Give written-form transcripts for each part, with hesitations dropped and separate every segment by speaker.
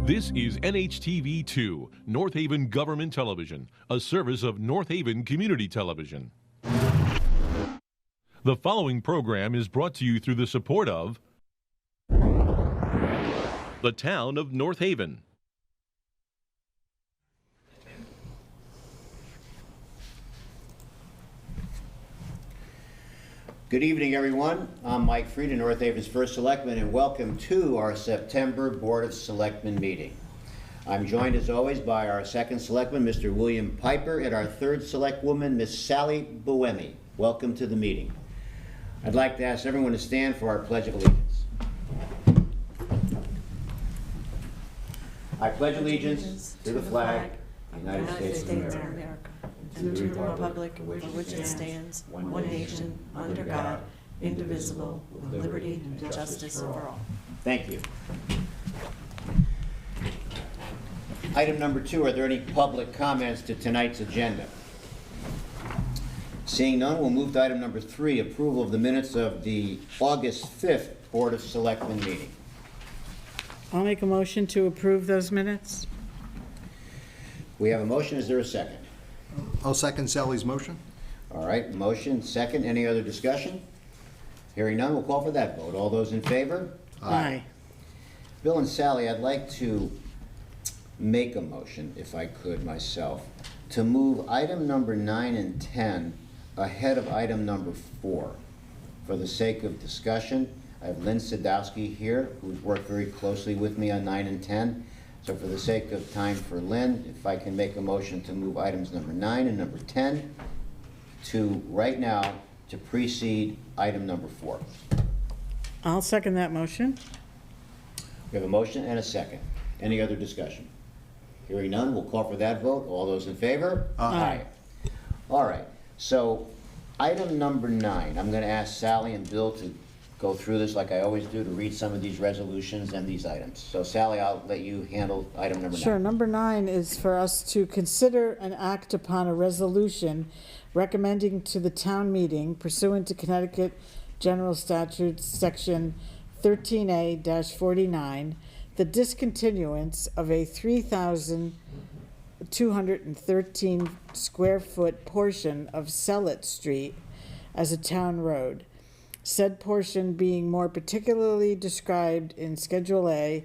Speaker 1: This is NHTV2, North Haven Government Television, a service of North Haven Community Television. The following program is brought to you through the support of the Town of North Haven.
Speaker 2: Good evening, everyone. I'm Mike Frieda, North Haven's first Selectman, and welcome to our September Board of Selectmen meeting. I'm joined, as always, by our second Selectman, Mr. William Piper, and our third Selectwoman, Miss Sally Boemi. Welcome to the meeting. I'd like to ask everyone to stand for our Pledge of Allegiance. I pledge allegiance to the flag of the United States of America,
Speaker 3: and to the republic for which it stands, one nation, under God, indivisible, with liberty and justice for all.
Speaker 2: Thank you. Item number 2, are there any public comments to tonight's agenda? Seeing none, we'll move to item number 3, approval of the minutes of the August 5th Board of Selectmen meeting.
Speaker 4: I'll make a motion to approve those minutes.
Speaker 2: We have a motion. Is there a second?
Speaker 5: I'll second Sally's motion.
Speaker 2: All right, motion, second. Any other discussion? Hearing none, we'll call for that vote. All those in favor?
Speaker 4: Aye.
Speaker 2: Bill and Sally, I'd like to make a motion, if I could myself, to move item number 9 and 10 ahead of item number 4. For the sake of discussion, I have Lynn Sadowsky here, who's worked very closely with me on 9 and 10. So for the sake of time for Lynn, if I can make a motion to move items number 9 and number 10 to right now to precede item number 4.
Speaker 4: I'll second that motion.
Speaker 2: We have a motion and a second. Any other discussion? Hearing none, we'll call for that vote. All those in favor?
Speaker 4: Aye.
Speaker 2: All right, so item number 9, I'm going to ask Sally and Bill to go through this like I always do, to read some of these resolutions and these items. So Sally, I'll let you handle item number 9.
Speaker 4: Sure. Number 9 is for us to consider and act upon a resolution recommending to the town meeting, pursuant to Connecticut General Statutes Section 13A-49, the discontinuance of a 3,213 square foot portion of Sellet Street as a town road. Said portion being more particularly described in Schedule A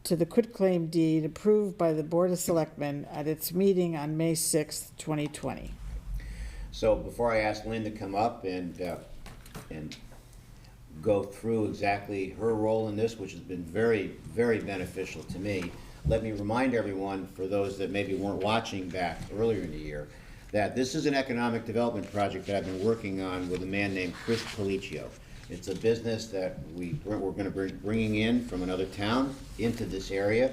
Speaker 4: to the quitclaim deed approved by the Board of Selectmen at its meeting on May 6th, 2020.
Speaker 2: So before I ask Lynn to come up and go through exactly her role in this, which has been very, very beneficial to me, let me remind everyone, for those that maybe weren't watching back earlier in the year, that this is an economic development project that I've been working on with a man named Chris Policcio. It's a business that we're going to be bringing in from another town into this area,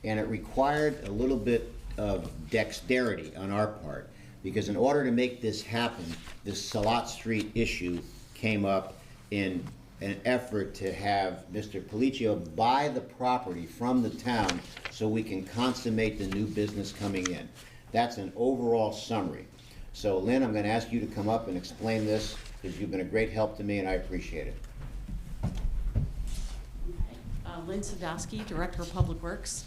Speaker 2: and it required a little bit of dexterity on our part, because in order to make this happen, this Salat Street issue came up in an effort to have Mr. Policcio buy the property from the town so we can consummate the new business coming in. That's an overall summary. So Lynn, I'm going to ask you to come up and explain this, because you've been a great help to me and I appreciate it.
Speaker 3: Lynn Sadowsky, Director of Public Works.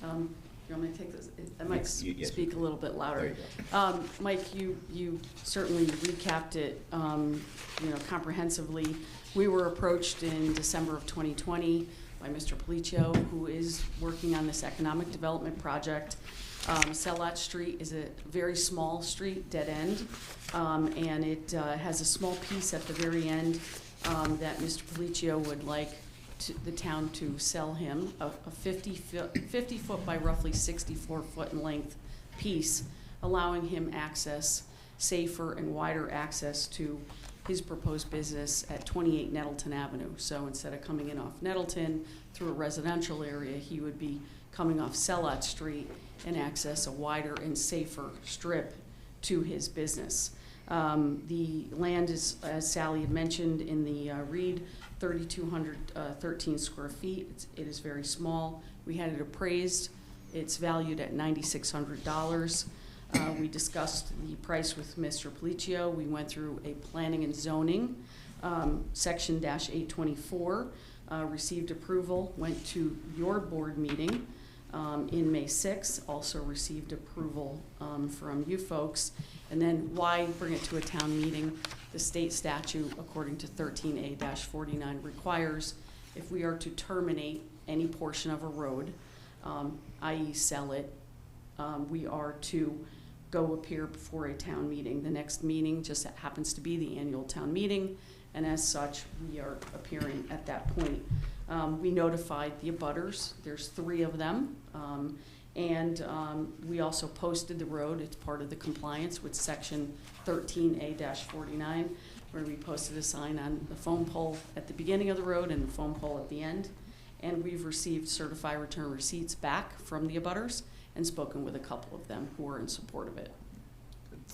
Speaker 3: You want me to take this? I might
Speaker 2: Yes.
Speaker 3: speak a little bit louder.
Speaker 2: There you go.
Speaker 3: Mike, you certainly recapped it comprehensively. We were approached in December of 2020 by Mr. Policcio, who is working on this economic development project. Sellat Street is a very small street, dead end, and it has a small piece at the very end that Mr. Policcio would like the town to sell him, a 50 foot by roughly 64 foot in length piece, allowing him access, safer and wider access to his proposed business at 28 Nettleton Avenue. So instead of coming in off Nettleton through a residential area, he would be coming off Sellat Street and access a wider and safer strip to his business. The land is, as Sally had mentioned in the read, 3,213 square feet. It is very small. We had it appraised. It's valued at $9,600. We discussed the price with Mr. Policcio. We went through a planning and zoning, section -824, received approval, went to your board meeting, in May 6th, also received approval from you folks. And then why bring it to a town meeting? The state statute, according to 13A-49, requires if we are to terminate any portion of a road, i.e. sell it, we are to go appear before a town meeting. The next meeting just happens to be the annual town meeting, and as such, we are appearing at that point. We notified the abutters, there's 3 of them, and we also posted the road. It's part of the compliance with section 13A-49, where we posted a sign on the phone pole at the beginning of the road and the phone pole at the end. And we've received certified return receipts back from the abutters and spoken with a couple of them who are in support of it.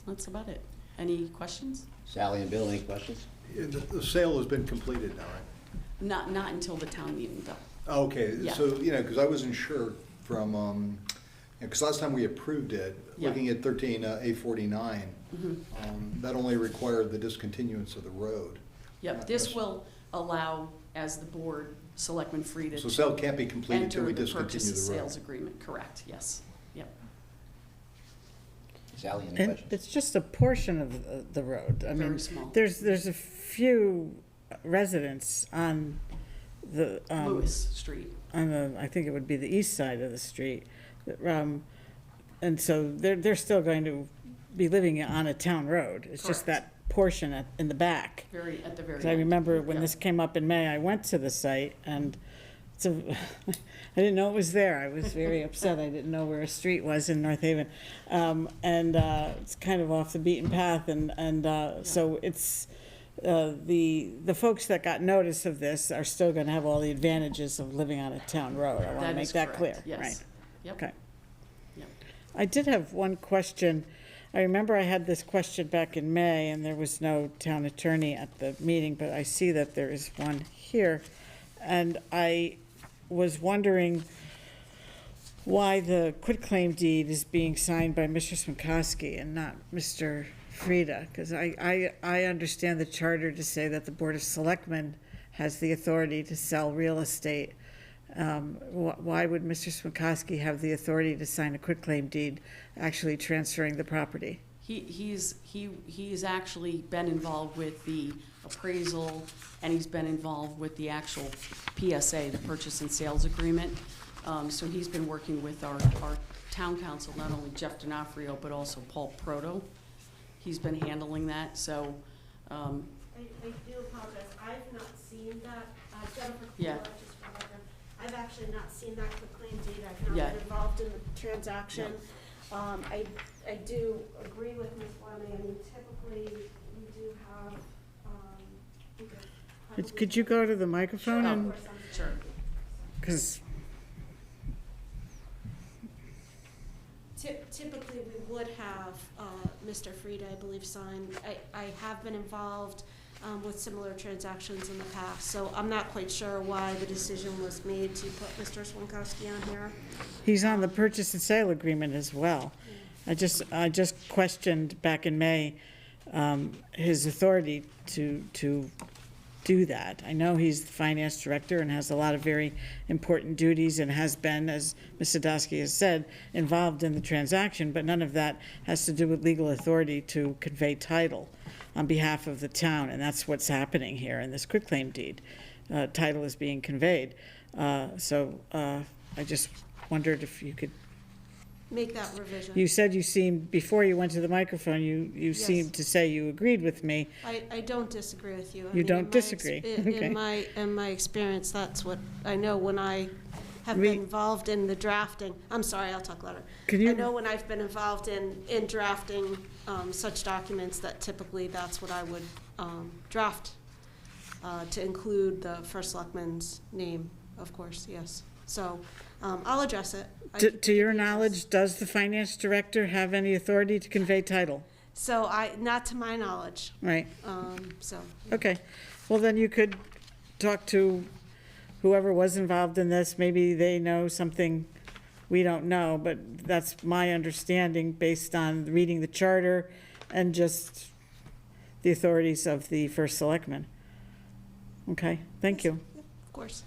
Speaker 3: That's about it. Any questions?
Speaker 2: Sally and Bill, any questions?
Speaker 5: The sale has been completed now, right?
Speaker 3: Not until the town meeting, though.
Speaker 5: Okay,
Speaker 3: Yeah.
Speaker 5: so, because I wasn't sure from, because last time we approved it,
Speaker 3: Yeah.
Speaker 5: looking at 13A49, that only required the discontinuance of the road.
Speaker 3: Yep, this will allow, as the board, Selectmen Frieda
Speaker 5: So
Speaker 3: to
Speaker 5: sale can't be completed until
Speaker 3: enter
Speaker 5: we
Speaker 3: the
Speaker 5: discontinue
Speaker 3: purchase and
Speaker 5: the road.
Speaker 3: sales agreement, correct, yes. Yep.
Speaker 2: Sally, any
Speaker 4: And
Speaker 2: questions?
Speaker 4: it's just a portion of the road. I
Speaker 3: Very
Speaker 4: mean,
Speaker 3: small.
Speaker 4: there's a few residents on the,
Speaker 3: Lewis Street.
Speaker 4: on the, I think it would be the east side of the street. And so they're still going to be living on a town road. It's just
Speaker 3: Correct.
Speaker 4: that portion in the back.
Speaker 3: At the very
Speaker 4: 'Cause
Speaker 3: end.
Speaker 4: I remember when
Speaker 3: Yeah.
Speaker 4: this came up in May, I went to the site and I didn't know it was there. I was very upset. I didn't know where a street was in North Haven. It's kind of off the beaten path so it's, the folks that got notice of this are still gonna have all the advantages of living on a town road. I wanna
Speaker 3: That
Speaker 4: make
Speaker 3: is
Speaker 4: that clear,
Speaker 3: correct,
Speaker 4: right?
Speaker 3: yes. Yep.
Speaker 4: Okay.
Speaker 3: Yep.
Speaker 4: I did have one question. I remember I had this question back in May, and there was no town attorney at the meeting, but I see that there is one here. And I was wondering why the quitclaim deed is being signed by Mr. Swinkowski and not Mr. Frieda, because I understand the charter to say that the Board of Selectmen has the authority to sell real estate. Why would Mr. Swinkowski have the authority to sign a quitclaim deed, actually transferring the property?
Speaker 3: He's actually been involved with the appraisal, and he's been involved with the actual PSA, the purchase and sales agreement. So he's been working with our town council, not only Jeff D'Onofrio, but also Paul Proto. He's been handling that, so,
Speaker 6: I do apologize, I've not seen that, Jennifer
Speaker 3: Yeah.
Speaker 6: Cooler, just for the record. I've actually not seen that quitclaim deed, I've not
Speaker 3: Yeah.
Speaker 6: been involved in the transaction. I do agree with Ms. Wyman, I mean, typically, we do have, we could
Speaker 4: Could you go to the microphone
Speaker 6: Sure, of
Speaker 4: and,
Speaker 6: course, I'm
Speaker 3: sure.
Speaker 4: because,
Speaker 6: Typically, we would have Mr. Frieda, I believe, sign. I have been involved with similar transactions in the past, so I'm not quite sure why the decision was made to put Mr. Swinkowski on here.
Speaker 4: he's on the purchase and sale agreement as well. I just questioned back in May, his authority to do that. I know he's the finance director and has a lot of very important duties and has been, as Ms. Sadowsky has said, involved in the transaction, but none of that has to do with legal authority to convey title on behalf of the town, and that's what's happening here in this quitclaim deed. Title is being conveyed. So I just wondered if you could,
Speaker 6: Make that revision.
Speaker 4: you said you seemed, before you went to the microphone, you
Speaker 6: Yes.
Speaker 4: seemed to say you agreed with me.
Speaker 6: I don't disagree with you. I
Speaker 4: You
Speaker 6: mean,
Speaker 4: don't
Speaker 6: in my
Speaker 4: disagree. Okay.
Speaker 6: In my experience, that's what I know when I have
Speaker 4: We-
Speaker 6: been involved in the drafting. I'm sorry, I'll talk louder.
Speaker 4: Can you-
Speaker 6: I know when I've been involved in drafting such documents that typically that's what I would draft to include the first selectman's name, of course, yes. So I'll address it.
Speaker 4: To your knowledge, does the finance director have any authority to convey title?
Speaker 6: So not to my knowledge,
Speaker 4: Right,
Speaker 6: so.
Speaker 4: okay. Well, then you could talk to whoever was involved in this. Maybe they know something we don't know, but that's my understanding based on reading the charter and just the authorities of the first selectman. Okay, thank you.
Speaker 6: Of course.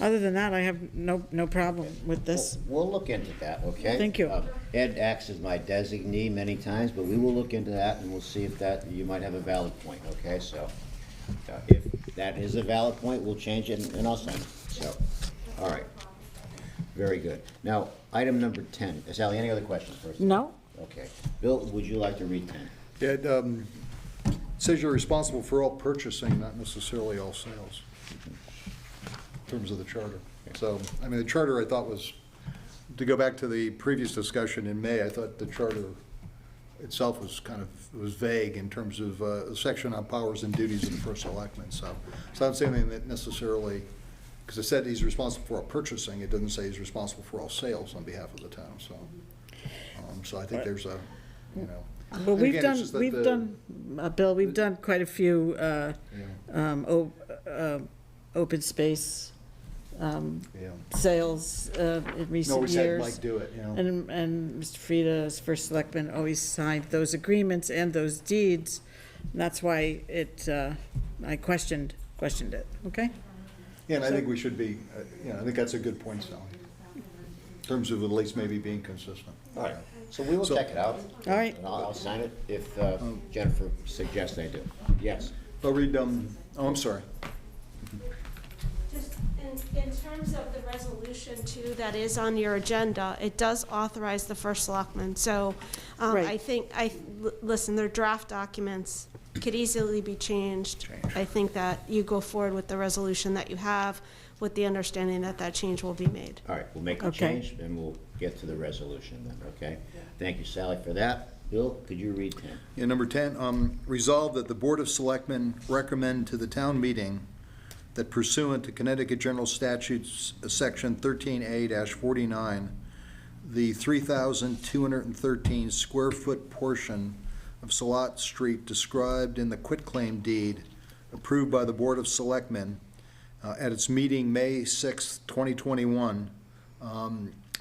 Speaker 4: Other than that, I have no problem with this.
Speaker 2: We'll look into that, okay?
Speaker 4: Thank you.
Speaker 2: Ed acts as my designee many times, but we will look into that and we'll see if that, you might have a valid point, okay? So, if that is a valid point, we'll change it and I'll sign it, so, all right. Very good. Now, item number 10. Sally, any other questions first?
Speaker 4: No?
Speaker 2: Okay. Bill, would you like to read 10?
Speaker 5: Yeah, it says you're responsible for all purchasing, not necessarily all sales, in terms of the charter. So, I mean, the charter I thought was, to go back to the previous discussion in May, I thought the charter itself was kind of, was vague in terms of a section on powers and duties of the first selectman. So it's not saying that necessarily, because it said he's responsible for all purchasing, it doesn't say he's responsible for all sales on behalf of the town, so. So I think there's a, you know.
Speaker 4: Well,
Speaker 5: and
Speaker 4: we've
Speaker 5: again, it's just that
Speaker 4: Bill, we've done quite a few open space
Speaker 5: Yeah.
Speaker 4: sales in
Speaker 5: No,
Speaker 4: recent
Speaker 5: we said
Speaker 4: years.
Speaker 5: Mike do it, you know.
Speaker 4: And Mr. Frieda, as first selectman, always signed those agreements and those deeds. And that's why I questioned it, okay?
Speaker 5: Yeah, and I think we should be, you know, I think that's a good point, Sally, in terms of at least maybe being consistent.
Speaker 2: All right. So we will
Speaker 5: So-
Speaker 2: check it out.
Speaker 4: All right.
Speaker 2: And I'll sign it if Jennifer suggests I do. Yes.
Speaker 5: I'll read, oh, I'm sorry.
Speaker 6: Just in terms of the resolution too, that is on your agenda, it does authorize the first selectman. So
Speaker 4: Right.
Speaker 6: I think, listen, they're draft documents, could easily be changed. I think that you go forward with the resolution that you have with the understanding that that change will be made.
Speaker 2: All right, we'll make the
Speaker 4: Okay.
Speaker 2: change and we'll get to the resolution then, okay? Thank you, Sally, for that. Bill, could you read 10?
Speaker 5: Yeah, number 10, resolve that the Board of Selectmen recommend to the town meeting that pursuant to Connecticut General Statutes, Section 13A-49, the 3,213 square foot portion of Salat Street described in the quitclaim deed approved by the Board of Selectmen at its meeting May 6, 2021,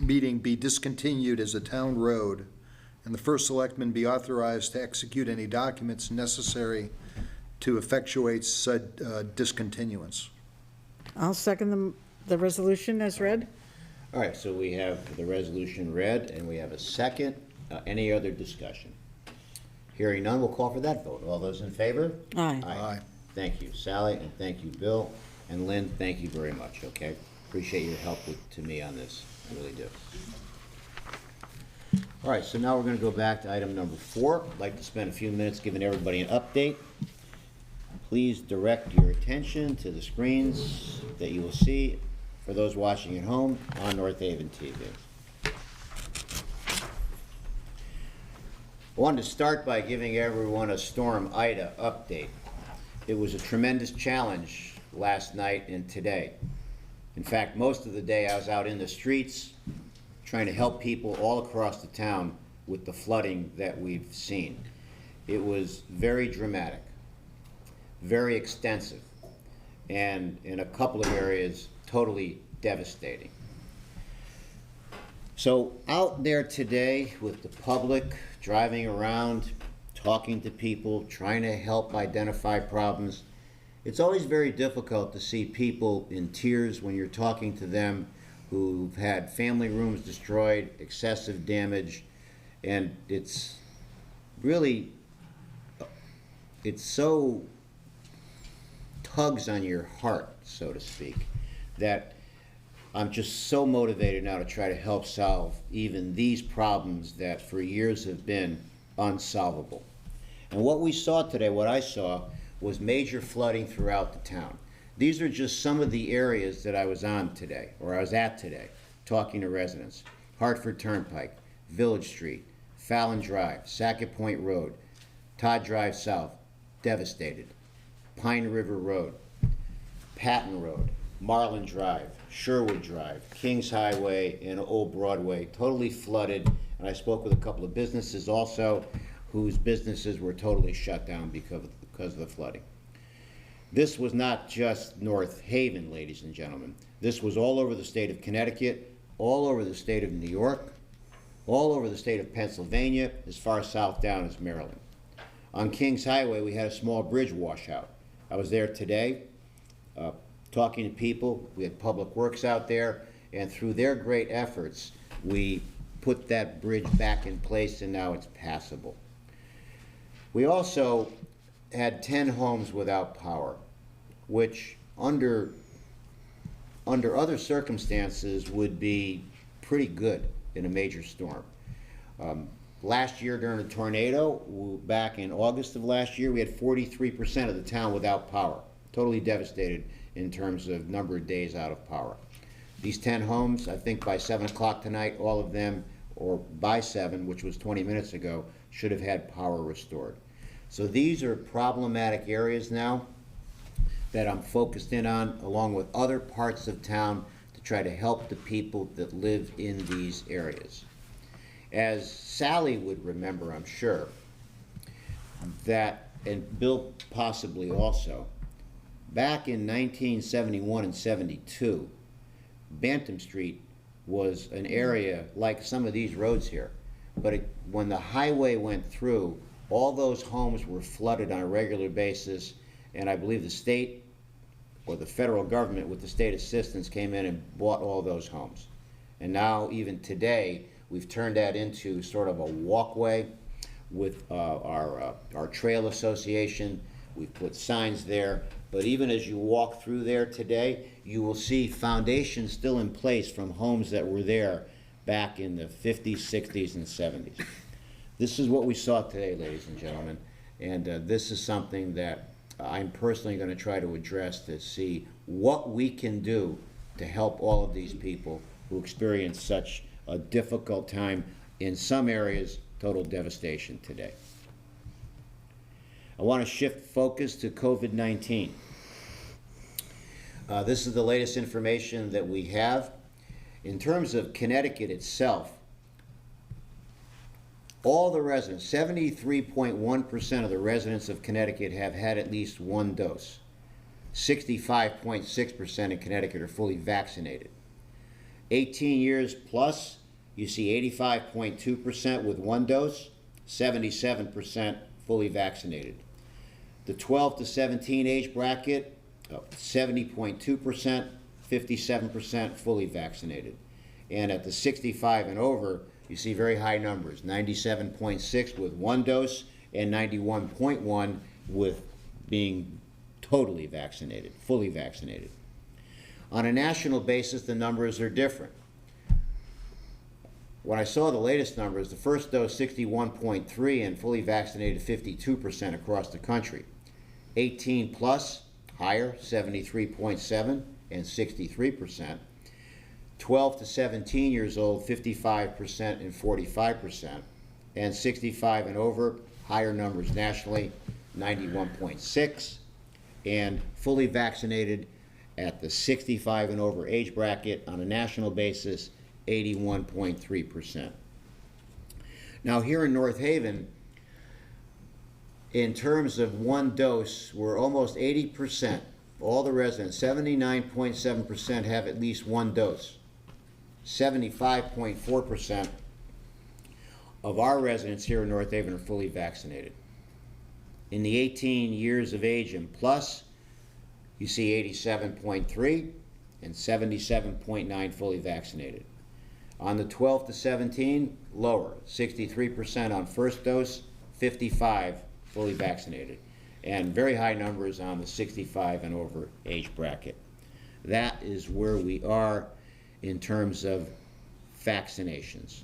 Speaker 5: meeting be discontinued as a town road, and the first selectman be authorized to execute any documents necessary to effectuate said discontinuance.
Speaker 4: I'll second the resolution as read.
Speaker 2: All right, so we have the resolution read and we have a second. Any other discussion? Hearing none, we'll call for that vote. All those in favor?
Speaker 4: Aye.
Speaker 5: Aye.
Speaker 2: Thank you, Sally, and thank you, Bill. And Lynn, thank you very much, okay? Appreciate your help to me on this, I really do. All right, so now we're gonna go back to item number 4. I'd like to spend a few minutes giving everybody an update. Please direct your attention to the screens that you will see for those watching at home on North Haven TV. I wanted to start by giving everyone a Storm Ida update. It was a tremendous challenge last night and today. In fact, most of the day I was out in the streets trying to help people all across the town with the flooding that we've seen. It was very dramatic, very extensive, and in a couple of areas, totally devastating. So out there today with the public, driving around, talking to people, trying to help identify problems, it's always very difficult to see people in tears when you're talking to them who've had family rooms destroyed, excessive damage, and it's really, it's so tugs on your heart, so to speak, that I'm just so motivated now to try to help solve even these problems that for years have been unsolvable. And what we saw today, what I saw, was major flooding throughout the town. These are just some of the areas that I was on today, or I was at today, talking to residents. Hartford Turnpike, Village Street, Fallon Drive, Sackett Point Road, Todd Drive South, devastated. Pine River Road, Patton Road, Marlin Drive, Sherwood Drive, Kings Highway, and Old Broadway, totally flooded. And I spoke with a couple of businesses also whose businesses were totally shut down because of the flooding. This was not just North Haven, ladies and gentlemen. This was all over the state of Connecticut, all over the state of New York, all over the state of Pennsylvania, as far south down as Maryland. On Kings Highway, we had a small bridge washout. I was there today. talking to people. We had Public Works out there, and through their great efforts, we put that bridge back in place, and now it's passable. We also had 10 homes without power, which under other circumstances would be pretty good in a major storm. Last year during a tornado, back in August of last year, we had 43% of the town without power, totally devastated in terms of number of days out of power. These 10 homes, I think by 7 o'clock tonight, all of them, or by 7, which was 20 minutes ago, should have had power restored. So these are problematic areas now that I'm focused in on, along with other parts of town, to try to help the people that live in these areas. As Sally would remember, I'm sure, that, and Bill possibly also, back in 1971 and 72, Bantam Street was an area like some of these roads here. But when the highway went through, all those homes were flooded on a regular basis, and I believe the state or the federal government with the state assistance came in and bought all those homes. And now, even today, we've turned that into sort of a walkway with our trail association. We've put signs there, but even as you walk through there today, you will see foundations still in place from homes that were there back in the 50s, 60s, and 70s. This is what we saw today, ladies and gentlemen, and this is something that I'm personally going to try to address to see what we can do to help all of these people who experience such a difficult time, in some areas, total devastation today. I want to shift focus to COVID-19. This is the latest information that we have. In terms of Connecticut itself, all the residents, 73.1% of the residents of Connecticut have had at least one dose. 65.6% in Connecticut are fully vaccinated. 18 years plus, you see 85.2% with one dose, 77% fully vaccinated. The 12 to 17 age bracket, 70.2%, 57% fully vaccinated. And at the 65 and over, you see very high numbers, 97.6 with one dose and 91.1 with being totally vaccinated, fully vaccinated. On a national basis, the numbers are different. When I saw the latest numbers, the first dose 61.3 and fully vaccinated 52% across the country. 18 plus, higher, 73.7 and 63%. 12 to 17 years old, 55% and 45%. And 65 and over, higher numbers nationally, 91.6. And fully vaccinated at the 65 and over age bracket on a national basis, 81.3%. Now here in North Haven, in terms of one dose, we're almost 80%. All the residents, 79.7% have at least one dose. 75.4% of our residents here in North Haven are fully vaccinated. In the 18 years of age and plus, you see 87.3 and 77.9 fully vaccinated. On the 12 to 17, lower, 63% on first dose, 55 fully vaccinated, and very high numbers on the 65 and over age bracket. That is where we are in terms of vaccinations.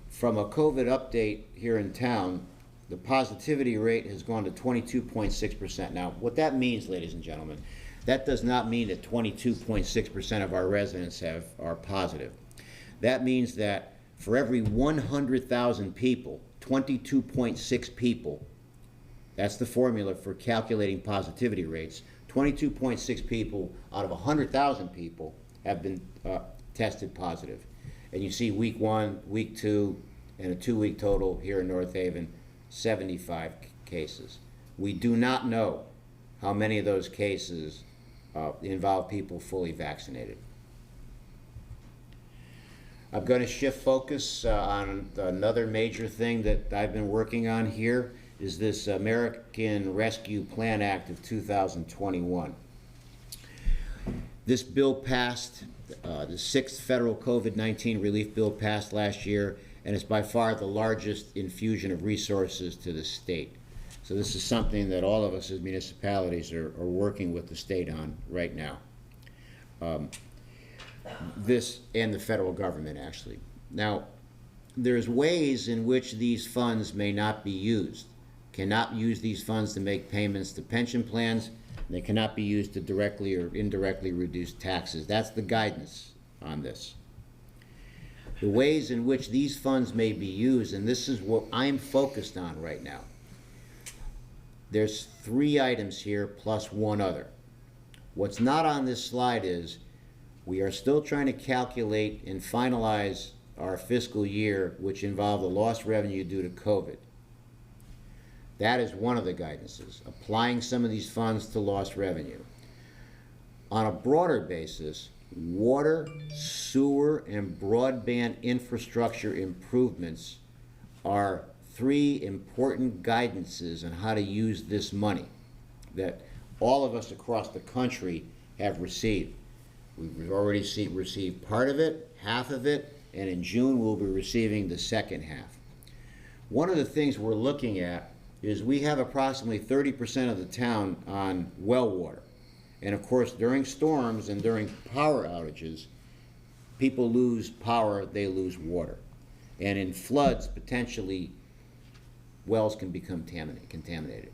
Speaker 2: From a COVID update here in town, the positivity rate has gone to 22.6%. Now, what that means, ladies and gentlemen, that does not mean that 22.6% of our residents are positive. That means that for every 100,000 people, 22.6 people, that's the formula for calculating positivity rates, 22.6 people out of 100,000 people have been tested positive. And you see week 1, week 2, and a 2-week total here in North Haven, 75 cases. We do not know how many of those cases involve people fully vaccinated. I'm going to shift focus on another major thing that I've been working on here, is this American Rescue Plan Act of 2021. This bill passed, the 6th federal COVID-19 relief bill passed last year, and it's by far the largest infusion of resources to the state. So this is something that all of us as municipalities are working with the state on right now. This and the federal government, actually. Now, there's ways in which these funds may not be used. Cannot use these funds to make payments to pension plans. They cannot be used to directly or indirectly reduce taxes. That's the guidance on this. The ways in which these funds may be used, and this is what I'm focused on right now. There's 3 items here plus one other. What's not on this slide is we are still trying to calculate and finalize our fiscal year, which involved the lost revenue due to COVID. That is one of the guidances, applying some of these funds to lost revenue. On a broader basis, water, sewer, and broadband infrastructure improvements are 3 important guidances on how to use this money that all of us across the country have received. We've already received part of it, half of it, and in June we'll be receiving the second half. One of the things we're looking at is we have approximately 30% of the town on well water. And of course, during storms and during power outages, people lose power, they lose water. And in floods, potentially, wells can become contaminated.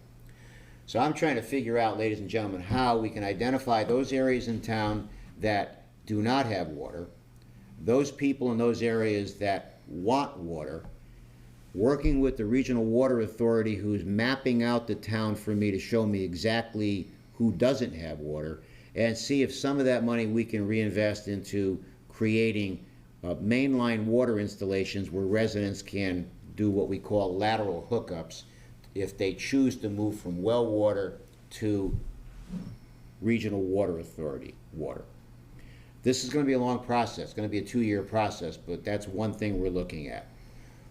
Speaker 2: So I'm trying to figure out, ladies and gentlemen, how we can identify those areas in town that do not have water, those people in those areas that want water, working with the Regional Water Authority who's mapping out the town for me to show me exactly who doesn't have water, and see if some of that money we can reinvest into creating mainline water installations where residents can do what we call lateral hookups if they choose to move from well water to Regional Water Authority water. This is going to be a long process. It's going to be a 2-year process, but that's one thing we're looking at.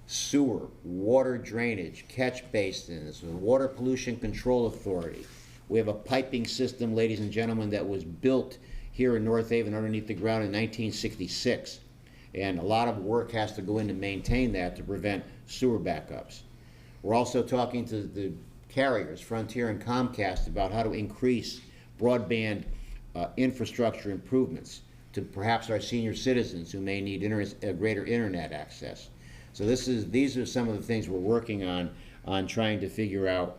Speaker 2: Sewer, water drainage, catch basins, the Water Pollution Control Authority. We have a piping system, ladies and gentlemen, that was built here in North Haven underneath the ground in 1966. And a lot of work has to go in to maintain that to prevent sewer backups. We're also talking to the carriers, Frontier and Comcast, about how to increase broadband infrastructure improvements to perhaps our senior citizens who may need greater internet access. So these are some of the things we're working on trying to figure out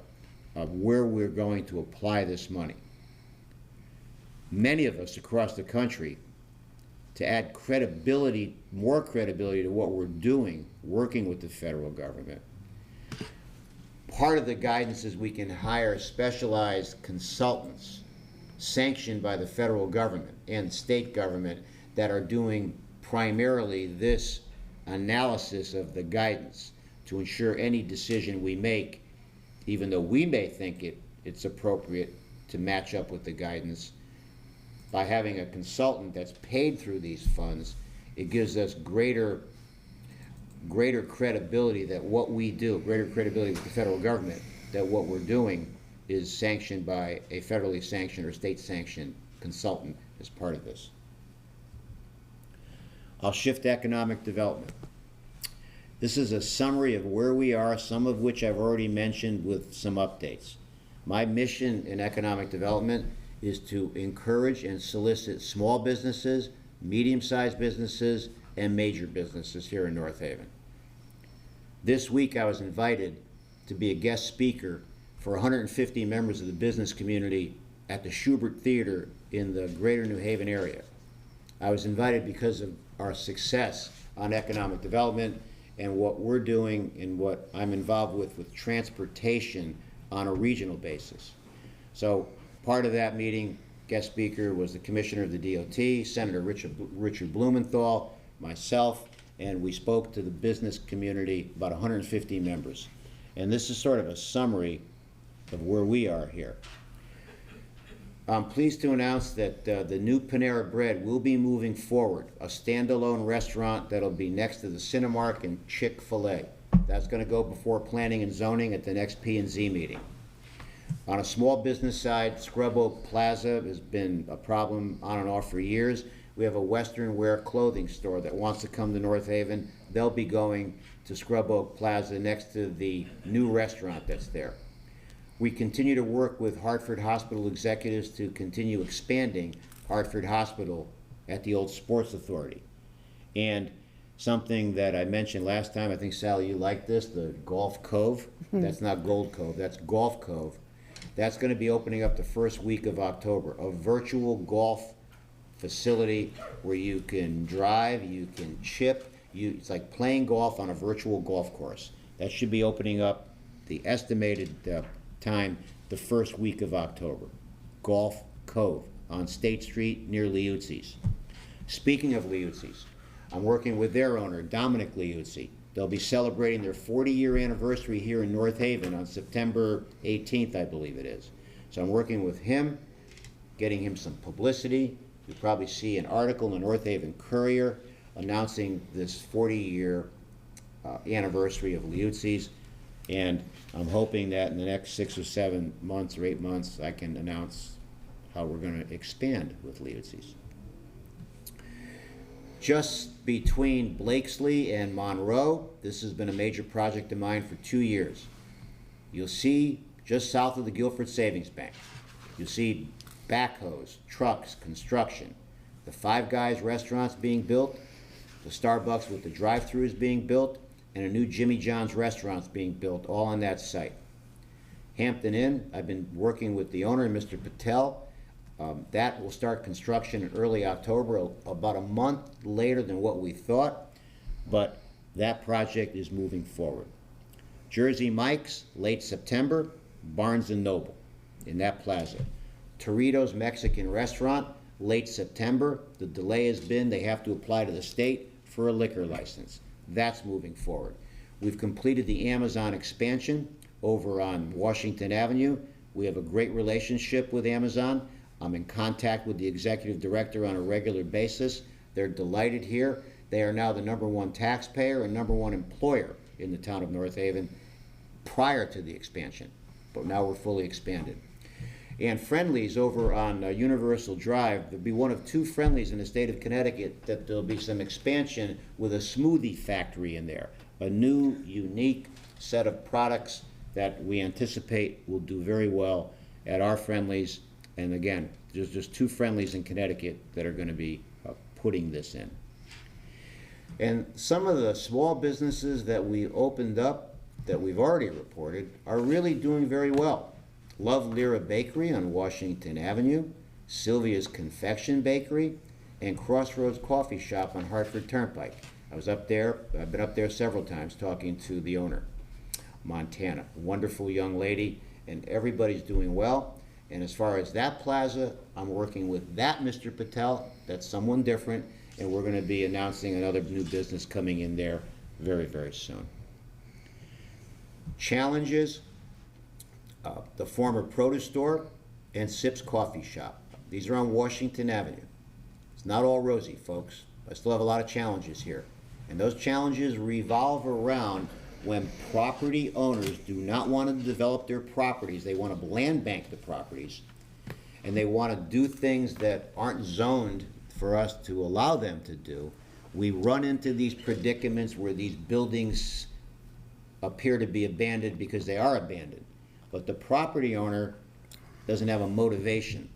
Speaker 2: where we're going to apply this money. Many of us across the country, to add credibility, more credibility to what we're doing, working with the federal government, part of the guidance is we can hire specialized consultants sanctioned by the federal government and state government that are doing primarily this analysis of the guidance to ensure any decision we make, even though we may think it's appropriate to match up with the guidance, by having a consultant that's paid through these funds, it gives us greater credibility that what we do, greater credibility with the federal government, that what we're doing is sanctioned by a federally sanctioned or state sanctioned consultant as part of this. I'll shift to economic development. This is a summary of where we are, some of which I've already mentioned with some updates. My mission in economic development is to encourage and solicit small businesses, medium-sized businesses, and major businesses here in North Haven. This week I was invited to be a guest speaker for 150 members of the business community at the Schubert Theater in the greater New Haven area. I was invited because of our success on economic development and what we're doing and what I'm involved with transportation on a regional basis. So part of that meeting, guest speaker was the Commissioner of the DOT, Senator Richard Blumenthal, myself, and we spoke to the business community, about 150 members. And this is sort of a summary of where we are here. I'm pleased to announce that the new Panera Bread will be moving forward, a standalone restaurant that'll be next to the Cinemark and Chick-fil-A. That's going to go before planning and zoning at the next P&Z meeting. On a small business side, Scrub Oak Plaza has been a problem on and off for years. We have a Western wear clothing store that wants to come to North Haven. They'll be going to Scrub Oak Plaza next to the new restaurant that's there. We continue to work with Hartford Hospital executives to continue expanding Hartford Hospital at the old Sports Authority. And something that I mentioned last time, I think Sally, you like this, the Golf Cove. That's not Gold Cove, that's Golf Cove. That's going to be opening up the first week of October, a virtual golf facility where you can drive, you can chip, it's like playing golf on a virtual golf course. That should be opening up the estimated time the first week of October. Golf Cove on State Street near Liuzzi's. Speaking of Liuzzi's, I'm working with their owner, Dominic Liuzzi. They'll be celebrating their 40-year anniversary here in North Haven on September 18th, I believe it is. So I'm working with him, getting him some publicity. You'll probably see an article in the North Haven Courier announcing this 40-year anniversary of Liuzzi's. And I'm hoping that in the next 6 or 7 months or 8 months, I can announce how we're going to expand with Liuzzi's. Just between Blakesley and Monroe, this has been a major project of mine for 2 years. You'll see just south of the Guilford Savings Bank, you'll see backhoes, trucks, construction, the Five Guys restaurants being built, the Starbucks with the drive-thrus being built, and a new Jimmy John's restaurants being built, all on that site. Hampton Inn, I've been working with the owner, Mr. Patel. That will start construction in early October, about a month later than what we thought, but that project is moving forward. Jersey Mike's, late September, Barnes & Noble in that plaza. Torito's Mexican Restaurant, late September. The delay has been they have to apply to the state for a liquor license. That's moving forward. We've completed the Amazon expansion over on Washington Avenue. We have a great relationship with Amazon. I'm in contact with the executive director on a regular basis. They're delighted here. They are now the #1 taxpayer and #1 employer in the town of North Haven prior to the expansion, but now we're fully expanded. And Friendly's over on Universal Drive, there'll be one of 2 Friendly's in the state of Connecticut that there'll be some expansion with a smoothie factory in there, a new, unique set of products that we anticipate will do very well at our Friendly's. And again, there's just 2 Friendly's in Connecticut that are going to be putting this in. And some of the small businesses that we opened up that we've already reported are really doing very well. Love Lyra Bakery on Washington Avenue, Sylvia's Confection Bakery, and Crossroads Coffee Shop on Hartford Turnpike. I was up there, I've been up there several times talking to the owner, Montana. Wonderful young lady, and everybody's doing well. And as far as that plaza, I'm working with that Mr. Patel, that's someone different, and we're going to be announcing another new business coming in there very, very soon. Challenges, the former produce store and Sips Coffee Shop. These are on Washington Avenue. It's not all rosy, folks. I still have a lot of challenges here. And those challenges revolve around when property owners do not want to develop their properties. They want to land bank the properties, and they want to do things that aren't zoned for us to allow them to do. We run into these predicaments where these buildings appear to be abandoned because they are abandoned, but the property owner doesn't have a motivation.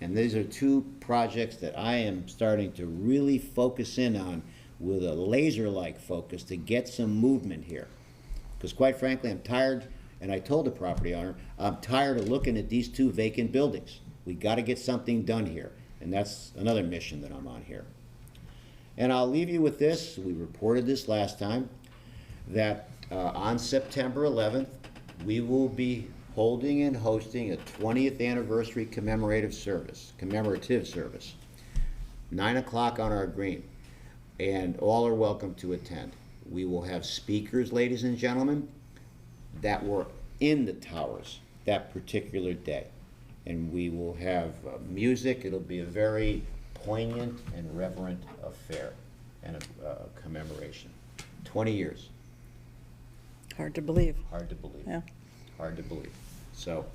Speaker 2: And these are 2 projects that I am starting to really focus in on with a laser-like focus to get some movement here. Because quite frankly, I'm tired, and I told the property owner, I'm tired of looking at these 2 vacant buildings. We got to get something done here, and that's another mission that I'm on here. And I'll leave you with this. We reported this last time, that on September 11th, we will be holding and hosting a 20th anniversary commemorative service, 9 o'clock on our green, and all are welcome to attend. We will have speakers, ladies and gentlemen, that were in the towers that particular day, and we will have music. It'll be a very poignant and reverent affair and a commemoration. 20 years.
Speaker 4: Hard to believe.
Speaker 2: Hard to believe.
Speaker 4: Yeah.
Speaker 2: Hard to believe. So,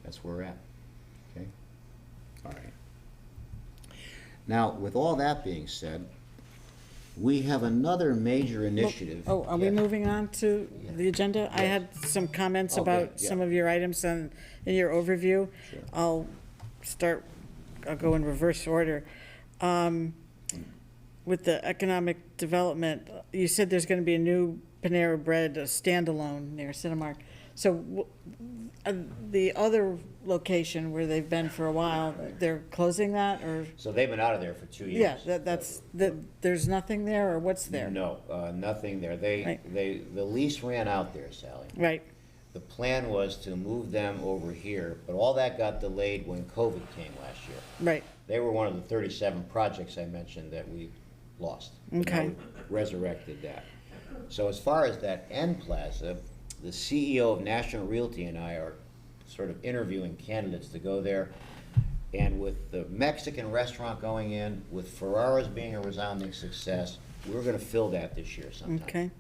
Speaker 2: that's where we're at, okay? All right. Now, with all that being said, we have another major initiative.
Speaker 4: Oh, are we
Speaker 2: Yeah.
Speaker 4: moving on to the agenda? I
Speaker 2: Yes.
Speaker 4: had some comments
Speaker 2: Okay,
Speaker 4: about
Speaker 2: yeah.
Speaker 4: some of your items in your overview.
Speaker 2: Sure.
Speaker 4: I'll go in reverse order. With the economic development, you said there's gonna be a new Panera Bread, a standalone near Cinemark. So the other location where they've been for a while, they're closing that, or?
Speaker 2: So they've been out of there for 2
Speaker 4: Yeah,
Speaker 2: years.
Speaker 4: there's nothing there, or what's there?
Speaker 2: No, nothing there.
Speaker 4: Right.
Speaker 2: The lease ran out there, Sally.
Speaker 4: Right,
Speaker 2: The plan was to move them over here, but all that got delayed when COVID came last year.
Speaker 4: right,
Speaker 2: They were one of the 37 projects I mentioned that we lost. But now
Speaker 4: Okay.
Speaker 2: we resurrected that. So as far as that end plaza, the CEO of National Realty and I are sort of interviewing candidates to go there. And with the Mexican restaurant going in, with Ferrara's being a resounding success, we're gonna fill that this year sometime.
Speaker 4: okay.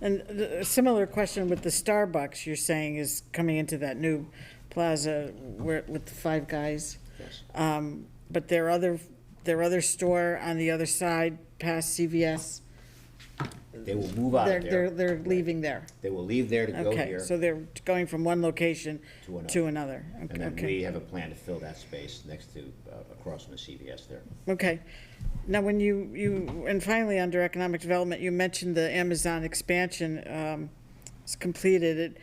Speaker 4: And a similar question with the Starbucks, you're saying is coming into that new plaza where, with the Five Guys.
Speaker 2: Yes.
Speaker 4: But their other store on the other side past CVS,
Speaker 2: They will move out of there.
Speaker 4: they're leaving there.
Speaker 2: They will leave there to go
Speaker 4: Okay,
Speaker 2: here.
Speaker 4: so they're going from one location
Speaker 2: To another.
Speaker 4: to another.
Speaker 2: And then
Speaker 4: Okay.
Speaker 2: we have a plan to fill that space next to, across from the CVS there.
Speaker 4: Okay. Now, when and finally, under economic development, you mentioned the Amazon expansion is completed.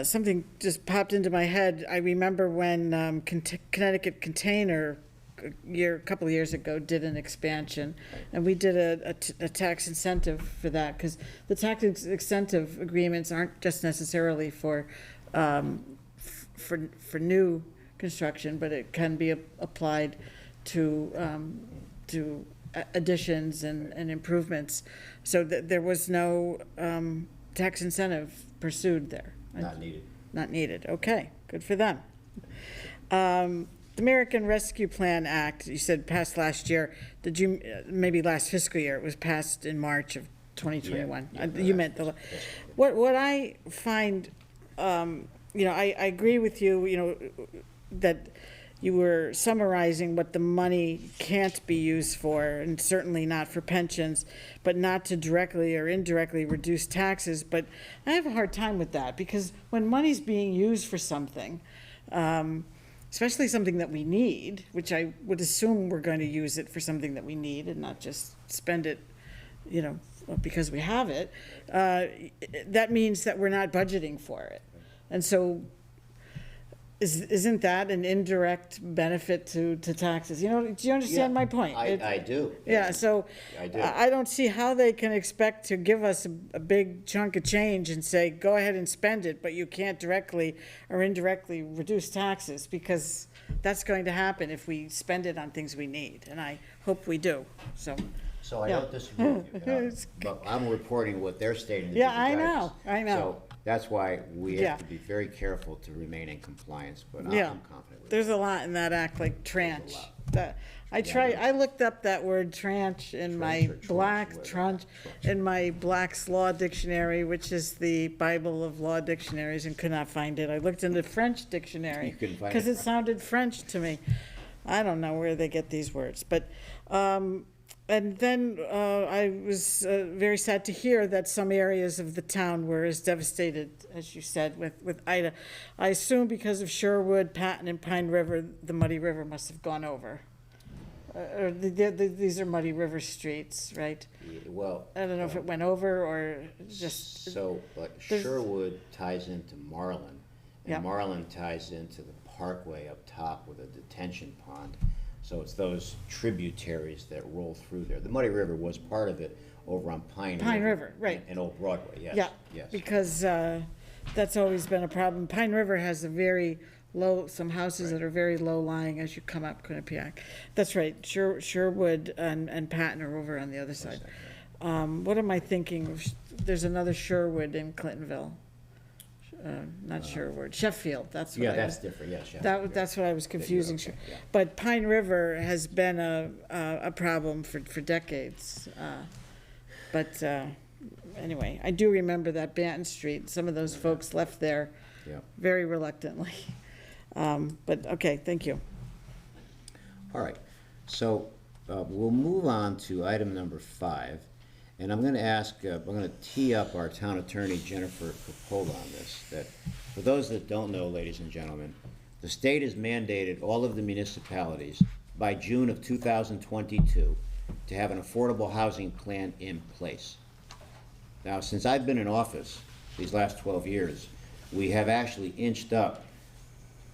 Speaker 4: Something just popped into my head. I remember when Connecticut Container a couple of years ago did an expansion, and we did a tax incentive for that, because the tax incentive agreements aren't just necessarily for new construction, but it can be applied to additions and improvements. So there was no tax incentive pursued there.
Speaker 2: Not needed.
Speaker 4: Not needed, okay, good for them. The American Rescue Plan Act, you said passed last year. Did you, maybe last fiscal year, it was passed in March of 2021.
Speaker 2: Yeah,
Speaker 4: You meant the, what I find, I agree with you, that you were summarizing what the money can't be used for, and certainly not for pensions, but not to directly or indirectly reduce taxes. But I have a hard time with that, because when money's being used for something, especially something that we need, which I would assume we're going to use it for something that we need and not just spend it, because we have it, that means that we're not budgeting for it. And so isn't that an indirect benefit to taxes? Do you understand my point?
Speaker 2: I do.
Speaker 4: Yeah, so
Speaker 2: I do.
Speaker 4: I don't see how they can expect to give us a big chunk of change and say, go ahead and spend it, but you can't directly or indirectly reduce taxes, because that's going to happen if we spend it on things we need, and I hope we do, so.
Speaker 2: So I
Speaker 4: Yeah.
Speaker 2: don't disagree with you, but I'm reporting what they're stating to be the
Speaker 4: Yeah, I
Speaker 2: guidance.
Speaker 4: know, I know.
Speaker 2: So that's why we
Speaker 4: Yeah.
Speaker 2: have to be very careful to remain in compliance, but I'm
Speaker 4: Yeah,
Speaker 2: confident with
Speaker 4: there's
Speaker 2: it.
Speaker 4: a lot in that act, like tranche.
Speaker 2: lot.
Speaker 4: That, I looked up that word tranche in my
Speaker 2: Trench or trench,
Speaker 4: black,
Speaker 2: whatever.
Speaker 4: tranche, in my Black's Law Dictionary, which is the Bible of law dictionaries, and could not find it. I looked in the French dictionary.
Speaker 2: You couldn't find
Speaker 4: Because
Speaker 2: it?
Speaker 4: it sounded French to me. I don't know where they get these words, but, and then I was very sad to hear that some areas of the town were as devastated, as you said, with Ida. I assume because of Sherwood, Patton, and Pine River, the Muddy River must have gone over. Or these are Muddy River streets, right?
Speaker 2: Yeah, well.
Speaker 4: I don't know if it went over or just,
Speaker 2: So, like
Speaker 4: there's-
Speaker 2: Sherwood ties into Marlin,
Speaker 4: Yeah.
Speaker 2: and Marlin ties into the parkway up top with a detention pond. So it's those tributaries that roll through there. The Muddy River was part of it over on Pine
Speaker 4: River, right.
Speaker 2: And Old Broadway, yes,
Speaker 4: yeah,
Speaker 2: yes.
Speaker 4: because that's always been a problem. Pine River has a very low, some houses that are very low lying as you come up Quinnipiac. That's right, Sherwood and Patton are over on the other side. What am I thinking of? There's another Sherwood in Clintonville. Not Sherwood, Sheffield, that's what
Speaker 2: Yeah,
Speaker 4: I
Speaker 2: that's
Speaker 4: was.
Speaker 2: different, yes, yeah.
Speaker 4: That's what I was confusing.
Speaker 2: okay, yeah.
Speaker 4: But Pine River has been a problem for decades. But anyway, I do remember that Banton Street, some of those folks left there
Speaker 2: Yeah.
Speaker 4: very reluctantly. But, okay, thank you.
Speaker 2: All right, so we'll move on to item number 5, and I'm gonna ask, I'm gonna tee up our town attorney, Jennifer Capola, on this, that, for those that don't know, ladies and gentlemen, the state has mandated all of the municipalities by June of 2022 to have an affordable housing plan in place. Now, since I've been in office these last 12 years, we have actually inched up.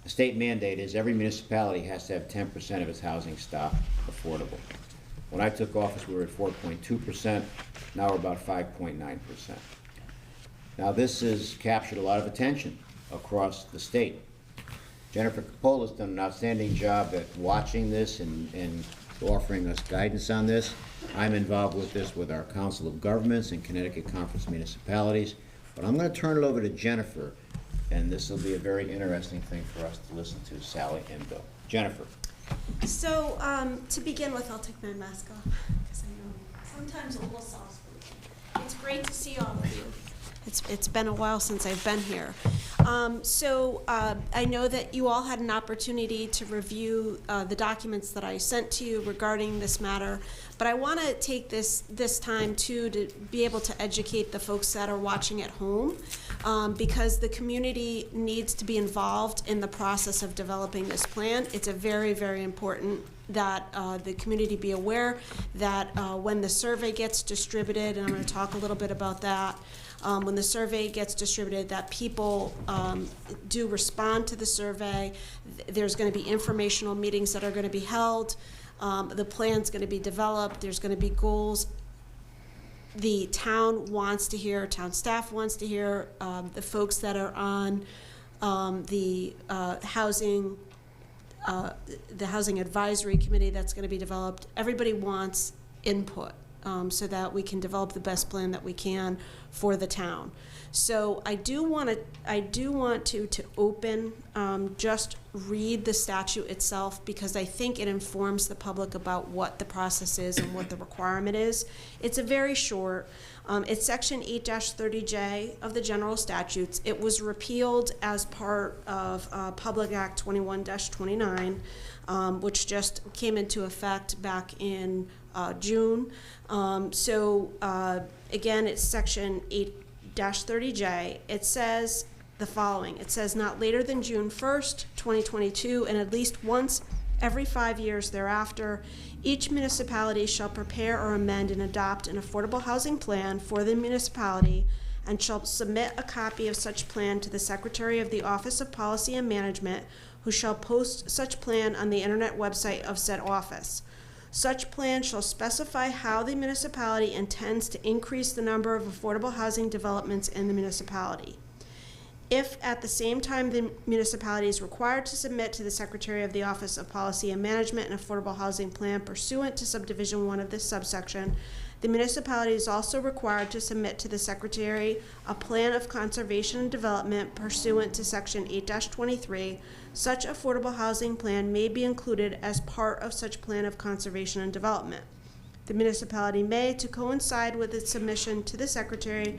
Speaker 2: The state mandate is every municipality has to have 10% of its housing stock affordable. When I took office, we were at 4.2%. Now we're about 5.9%. Now, this has captured a lot of attention across the state. Jennifer Capola's done an outstanding job at watching this and offering us guidance on this. I'm involved with this with our Council of Governments and Connecticut Conference Municipalities. But I'm going to turn it over to Jennifer, and this will be a very interesting thing for us to listen to, Sally and Bill. Jennifer.
Speaker 6: So, to begin with, I'll take my mask off, because I know sometimes a little soft-spoken. It's great to see all of you. It's been a while since I've been here. I know that you all had an opportunity to review the documents that I sent to you regarding this matter, but I want to take this time too to be able to educate the folks that are watching at home, because the community needs to be involved in the process of developing this plan. It's a very, very important that the community be aware that when the survey gets distributed, and I'm going to talk a little bit about that, when the survey gets distributed, that people do respond to the survey. There's going to be informational meetings that are going to be held. The plan's going to be developed. There's going to be goals. The town wants to hear, town staff wants to hear, the folks that are on the housing advisory committee that's going to be developed. Everybody wants input. So that we can develop the best plan that we can for the town. So I do want to open, just read the statute itself, because I think it informs the public about what the process is and what the requirement is. It's a very short, it's section 8-30J of the general statutes. It was repealed as part of Public Act 21-29, which just came into effect back in June. Again, it's section 8-30J. It says the following. It says not later than June 1st, 2022, and at least once every 5 years thereafter, each municipality shall prepare or amend and adopt an affordable housing plan for the municipality and shall submit a copy of such plan to the Secretary of the Office of Policy and Management, who shall post such plan on the internet website of said office. Such plan shall specify how the municipality intends to increase the number of affordable housing developments in the municipality. If at the same time the municipality is required to submit to the Secretary of the Office of Policy and Management an affordable housing plan pursuant to subdivision 1 of this subsection, the municipality is also required to submit to the Secretary a plan of conservation and development pursuant to section 8-23. Such affordable housing plan may be included as part of such plan of conservation and development. The municipality may, to coincide with its submission to the Secretary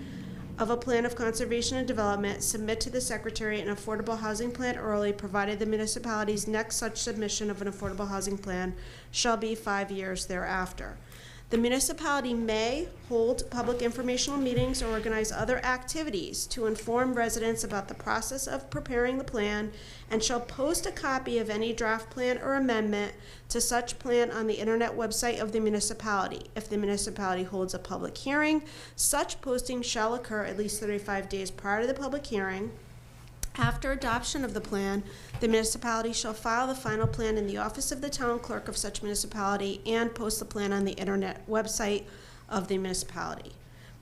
Speaker 6: of a plan of conservation and development, submit to the Secretary an affordable housing plan early, provided the municipality's next such submission of an affordable housing plan shall be 5 years thereafter. The municipality may hold public informational meetings or organize other activities to inform residents about the process of preparing the plan, and shall post a copy of any draft plan or amendment to such plan on the internet website of the municipality. If the municipality holds a public hearing, such posting shall occur at least 35 days prior to the public hearing. After adoption of the plan, the municipality shall file the final plan in the office of the town clerk of such municipality and post the plan on the internet website of the municipality.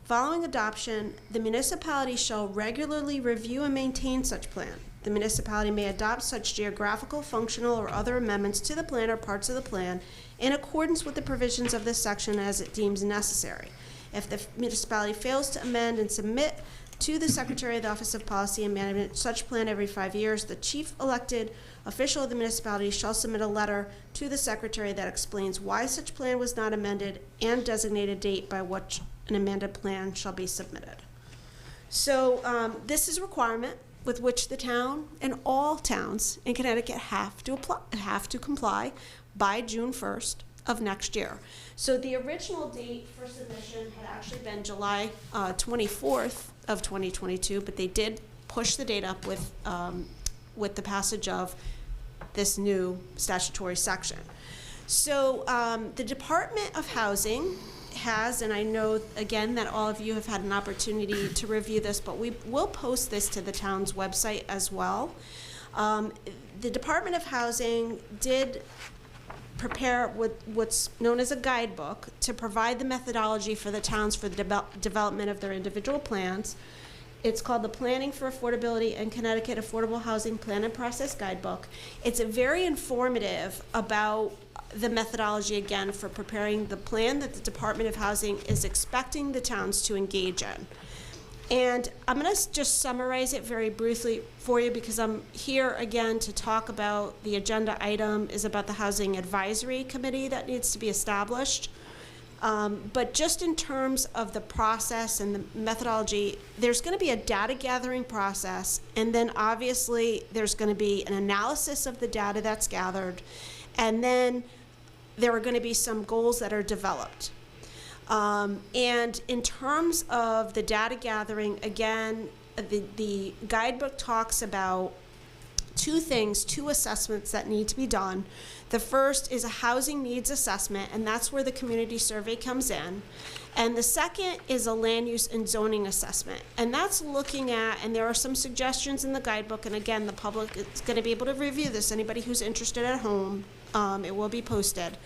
Speaker 6: Following adoption, the municipality shall regularly review and maintain such plan. The municipality may adopt such geographical, functional, or other amendments to the plan or parts of the plan in accordance with the provisions of this section as it deems necessary. If the municipality fails to amend and submit to the Secretary of the Office of Policy and Management such plan every 5 years, the chief elected official of the municipality shall submit a letter to the Secretary that explains why such plan was not amended and designate a date by which an amended plan shall be submitted. So this is a requirement with which the town and all towns in Connecticut have to comply by June 1st of next year. So the original date for submission had actually been July 24th of 2022, but they did push the date up with the passage of this new statutory section. So the Department of Housing has, and I know again that all of you have had an opportunity to review this, but we will post this to the town's website as well. The Department of Housing did prepare what's known as a guidebook to provide the methodology for the towns for the development of their individual plans. It's called the Planning for Affordability and Connecticut Affordable Housing Plan and Process Guidebook. It's very informative about the methodology, again, for preparing the plan that the Department of Housing is expecting the towns to engage in. And I'm going to just summarize it very briefly for you, because I'm here again to talk about the agenda item is about the Housing Advisory Committee that needs to be established. But just in terms of the process and the methodology, there's going to be a data gathering process, and then obviously there's going to be an analysis of the data that's gathered, and then there are going to be some goals that are developed. And in terms of the data gathering, again, the guidebook talks about two assessments that need to be done. The first is a housing needs assessment, and that's where the community survey comes in. And the second is a land use and zoning assessment. And that's looking at, and there are some suggestions in the guidebook, and again, the public is going to be able to review this. Anybody who's interested at home, it will be posted.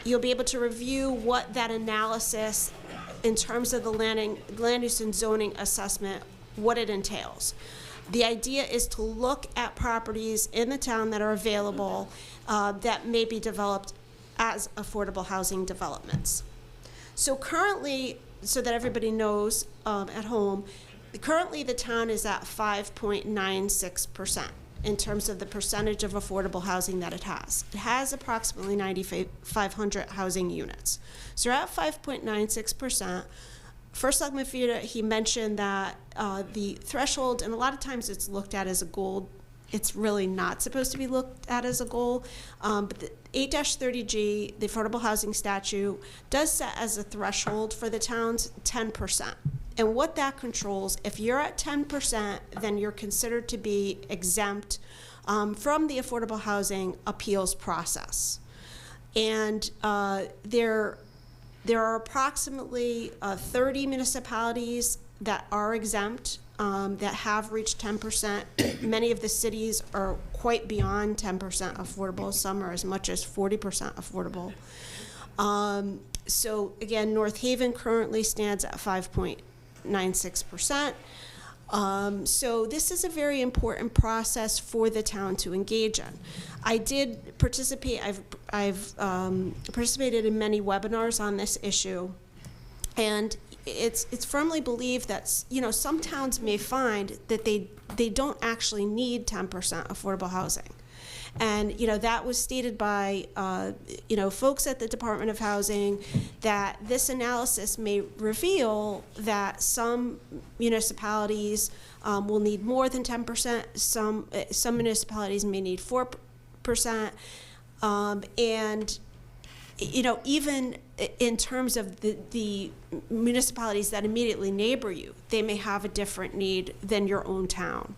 Speaker 6: You'll be able to review what that analysis in terms of the land use and zoning assessment, what it entails. The idea is to look at properties in the town that are available that may be developed as affordable housing developments. So currently, so that everybody knows at home, currently the town is at 5.96% in terms of the percentage of affordable housing that it has. It has approximately 9,500 housing units. So we're at 5.96%. First Selectman Fieda, he mentioned that the threshold, and a lot of times it's looked at as a goal. It's really not supposed to be looked at as a goal. But the 8-30G, the Affordable Housing Statute, does set as a threshold for the towns 10%. And what that controls, if you're at 10%, then you're considered to be exempt from the affordable housing appeals process. And there are approximately 30 municipalities that are exempt, that have reached 10%. Many of the cities are quite beyond 10% affordable. Some are as much as 40% affordable. So again, North Haven currently stands at 5.96%. So this is a very important process for the town to engage in. I did participate, I've participated in many webinars on this issue, and it's firmly believed that, some towns may find that they don't actually need 10% affordable housing. And, that was stated by, folks at the Department of Housing, that this analysis may reveal that some municipalities will need more than 10%, some municipalities may need 4%, and, even in terms of the municipalities that immediately neighbor you, they may have a different need than your own town.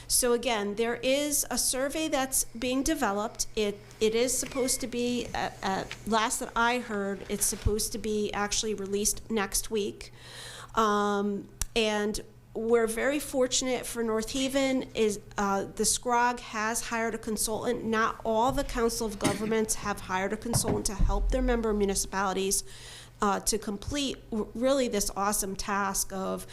Speaker 6: So again, there is a survey that's being developed. It is supposed to be, at last that I heard, it's supposed to be actually released next week. And we're very fortunate for North Haven is the SCROG has hired a consultant. Not all the Council of Governments have hired a consultant to help their member municipalities to complete really this awesome task of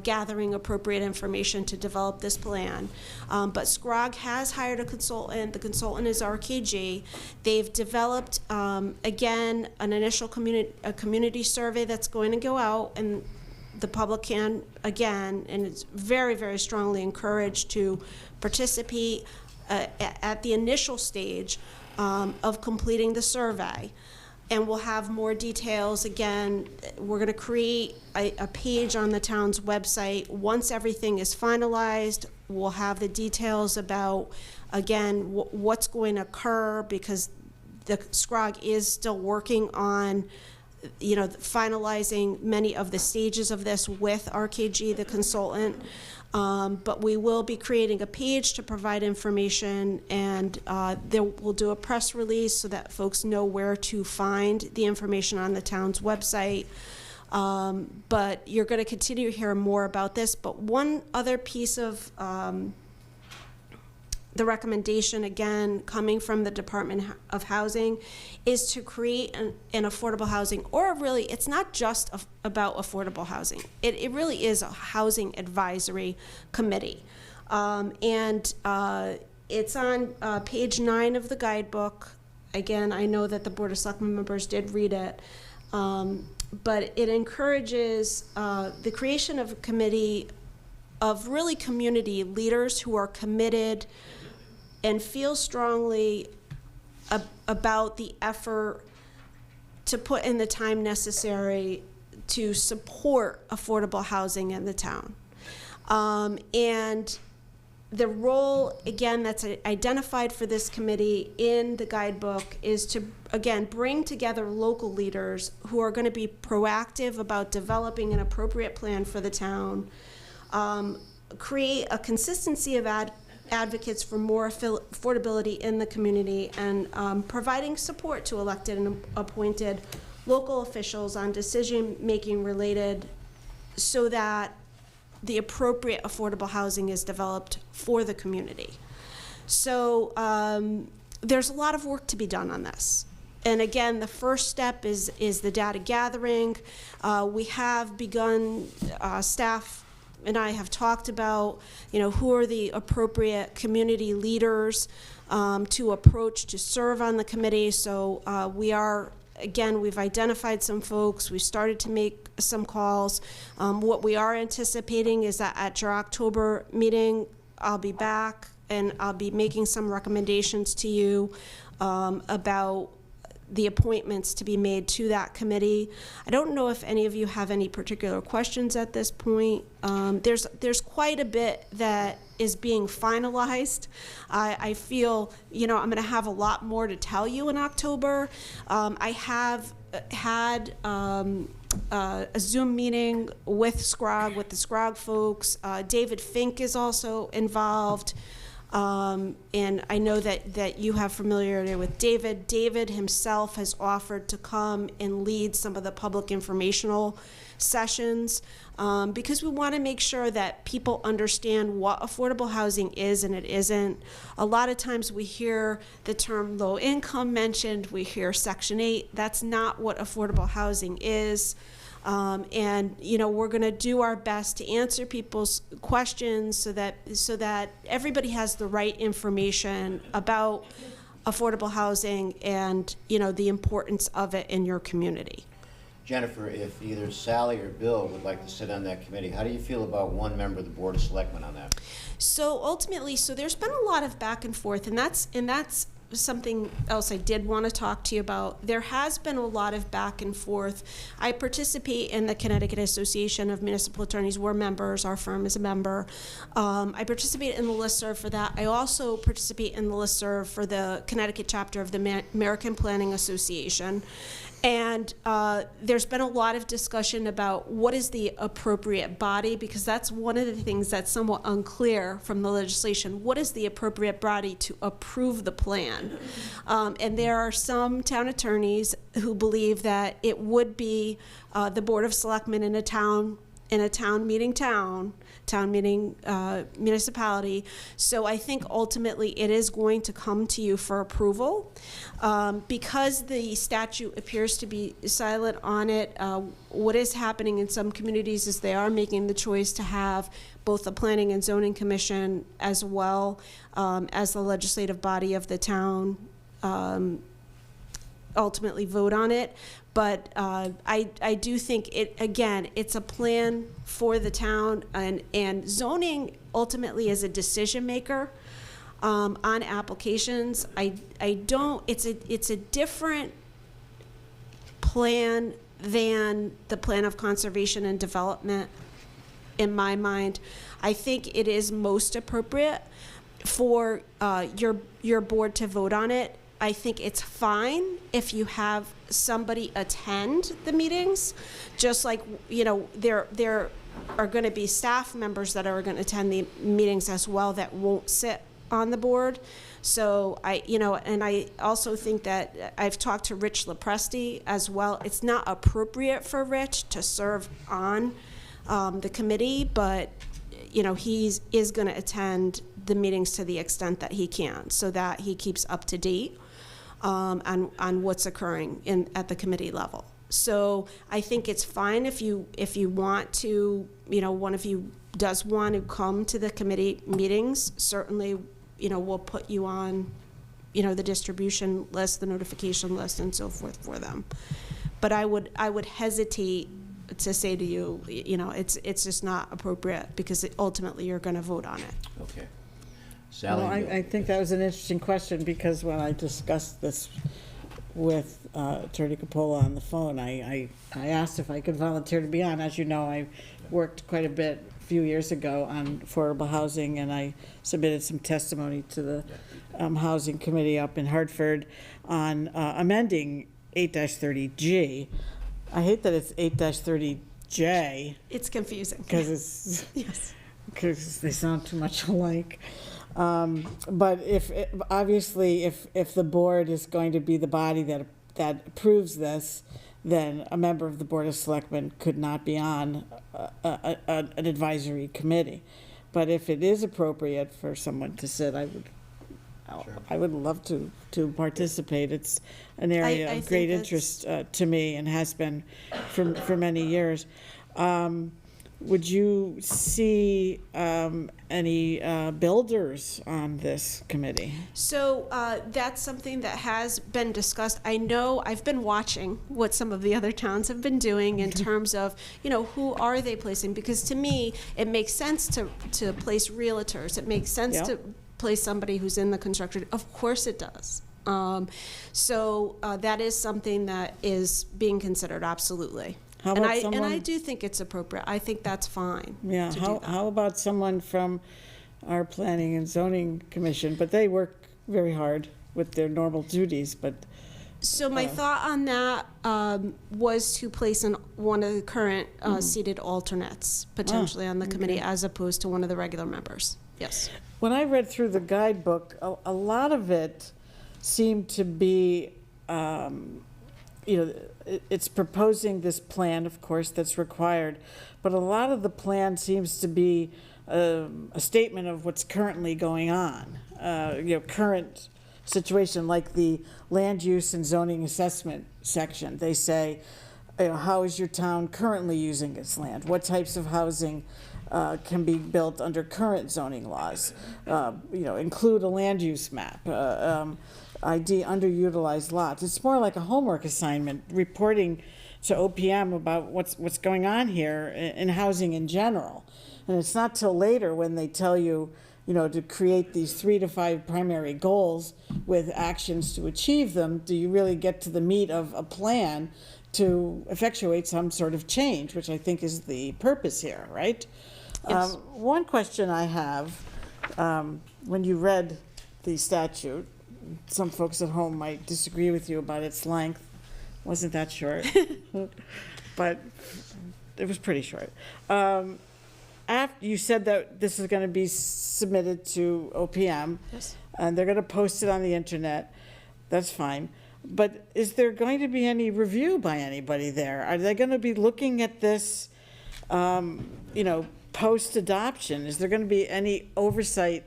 Speaker 6: gathering appropriate information to develop this plan. But SCROG has hired a consultant. The consultant is RKG. They've developed, again, an initial community survey that's going to go out, and the public can, again, and it's very, very strongly encouraged to participate at the initial stage of completing the survey. and we'll have more details. Again, we're going to create a page on the town's website. Once everything is finalized, we'll have the details about, again, what's going to occur, because the SCROG is still working on, you know, finalizing many of the stages of this with RKG, the consultant. But we will be creating a page to provide information, and we'll do a press release so that folks know where to find the information on the town's website. But you're going to continue to hear more about this. But one other piece of the recommendation, again, coming from the Department of Housing, is to create an affordable housing, or really, it's not just about affordable housing. It really is a housing advisory committee. It's on page 9 of the guidebook. Again, I know that the Board of Selectmen members did read it. But it encourages the creation of a committee of really community leaders who are committed and feel strongly about the effort to put in the time necessary to support affordable housing in the town. And the role, again, that's identified for this committee in the guidebook is to, again, bring together local leaders who are going to be proactive about developing an appropriate plan for the town, create a consistency of advocates for more affordability in the community, and providing support to elected and appointed local officials on decision-making related, so that the appropriate affordable housing is developed for the community. So there's a lot of work to be done on this. And again, the first step is the data gathering. We have begun, staff and I have talked about, you know, who are the appropriate community leaders to approach to serve on the committee. So we've identified some folks. We've started to make some calls. What we are anticipating is that at your October meeting, I'll be back and I'll be making some recommendations to you about the appointments to be made to that committee. I don't know if any of you have any particular questions at this point. There's quite a bit that is being finalized. I feel, you know, I'm going to have a lot more to tell you in October. I have had a Zoom meeting with SCROG, with the SCROG folks. David Fink is also involved. And I know that you have familiarity with David. David himself has offered to come and lead some of the public informational sessions, because we want to make sure that people understand what affordable housing is and it isn't. A lot of times we hear the term low income mentioned, we hear Section 8. That's not what affordable housing is. And you know, we're going to do our best to answer people's questions so that everybody has the right information about affordable housing and, you know, the importance of it in your community.
Speaker 2: Jennifer, if either Sally or Bill would like to sit on that committee, how do you feel about one member of the Board of Selectmen on that?
Speaker 6: So ultimately, there's been a lot of back and forth, and that's something else I did want to talk to you about. There has been a lot of back and forth. I participate in the Connecticut Association of Municipal Attorneys. We're members. Our firm is a member. I participate in the listserv for that. I also participate in the listserv for the Connecticut chapter of the American Planning Association. And there's been a lot of discussion about what is the appropriate body, because that's one of the things that's somewhat unclear from the legislation. What is the appropriate body to approve the plan? And there are some town attorneys who believe that it would be the Board of Selectmen in a town meeting municipality. So I think ultimately it is going to come to you for approval. Because the statute appears to be silent on it, what is happening in some communities is they are making the choice to have both the Planning and Zoning Commission as well as the legislative body of the town ultimately vote on it. But I do think it's a plan for the town, and zoning ultimately is a decision maker on applications. It's a different plan than the plan of conservation and development, in my mind. I think it is most appropriate for your board to vote on it. I think it's fine if you have somebody attend the meetings, just like, there are going to be staff members that are going to attend the meetings as well that won't sit on the board. So and I also think that I've talked to Rich Lepresti as well. It's not appropriate for Rich to serve on the committee, but he is going to attend the meetings to the extent that he can, so that he keeps up to date on what's occurring at the committee level. So I think it's fine if you want to, one of you does want to come to the committee meetings. Certainly, we'll put you on, the distribution list, the notification list, and so forth for them. But I would hesitate to say to you, it's just not appropriate, because ultimately you're going to vote on it.
Speaker 2: Okay. Sally?
Speaker 4: Well, I think that was an interesting question, because when I discussed this with Attorney Capola on the phone, I asked if I could volunteer to be on. As you know, I worked quite a bit a few years ago on affordable housing, and I submitted some testimony to the Housing Committee up in Hartford on amending 8-30G. I hate that it's 8-30J.
Speaker 6: It's confusing.
Speaker 4: Because it's
Speaker 6: Yes.
Speaker 4: because they sound too much alike. But obviously, if the board is going to be the body that approves this, then a member of the Board of Selectmen could not be on an advisory committee. But if it is appropriate for someone to sit, I would love to participate. It's an area
Speaker 6: I
Speaker 4: of great
Speaker 6: think
Speaker 4: interest to me, and has been for many years. Would you see any builders on this committee?
Speaker 6: So that's something that has been discussed. I know I've been watching what some of the other towns have been doing in terms of, who are they placing? Because to me, it makes sense to place realtors. It makes sense to place somebody who's in the construction. Of course it does. So that is something that is being considered, absolutely. And I do think it's appropriate. I think that's fine.
Speaker 4: Yeah, how about someone from our Planning and Zoning Commission? But they work very hard with their normal duties, but...
Speaker 6: So my thought on that was to place one of the current seated alternates potentially on the committee, as opposed to one of the regular members. Yes.
Speaker 4: When I read through the guidebook, a lot of it seemed to be, it's proposing this plan, of course, that's required, but a lot of the plan seems to be a statement of what's currently going on, current situation, like the land use and zoning assessment section. They say, how is your town currently using its land? What types of housing can be built under current zoning laws? Include a land use map. ID underutilized lots. It's more like a homework assignment, reporting to OPM about what's going on here in housing in general. And it's not till later when they tell you, to create these 3 to 5 primary goals with actions to achieve them, do you really get to the meat of a plan to effectuate some sort of change, which I think is the purpose here, right?
Speaker 6: Yes.
Speaker 4: One question I have, when you read the statute, some folks at home might disagree with you about its length. Wasn't that short? But it was pretty short. After you said that this is going to be submitted to OPM,
Speaker 6: Yes.
Speaker 4: and they're going to post it on the internet, that's fine. But is there going to be any review by anybody there? Are they going to be looking at this, post-adoption? Is there going to be any oversight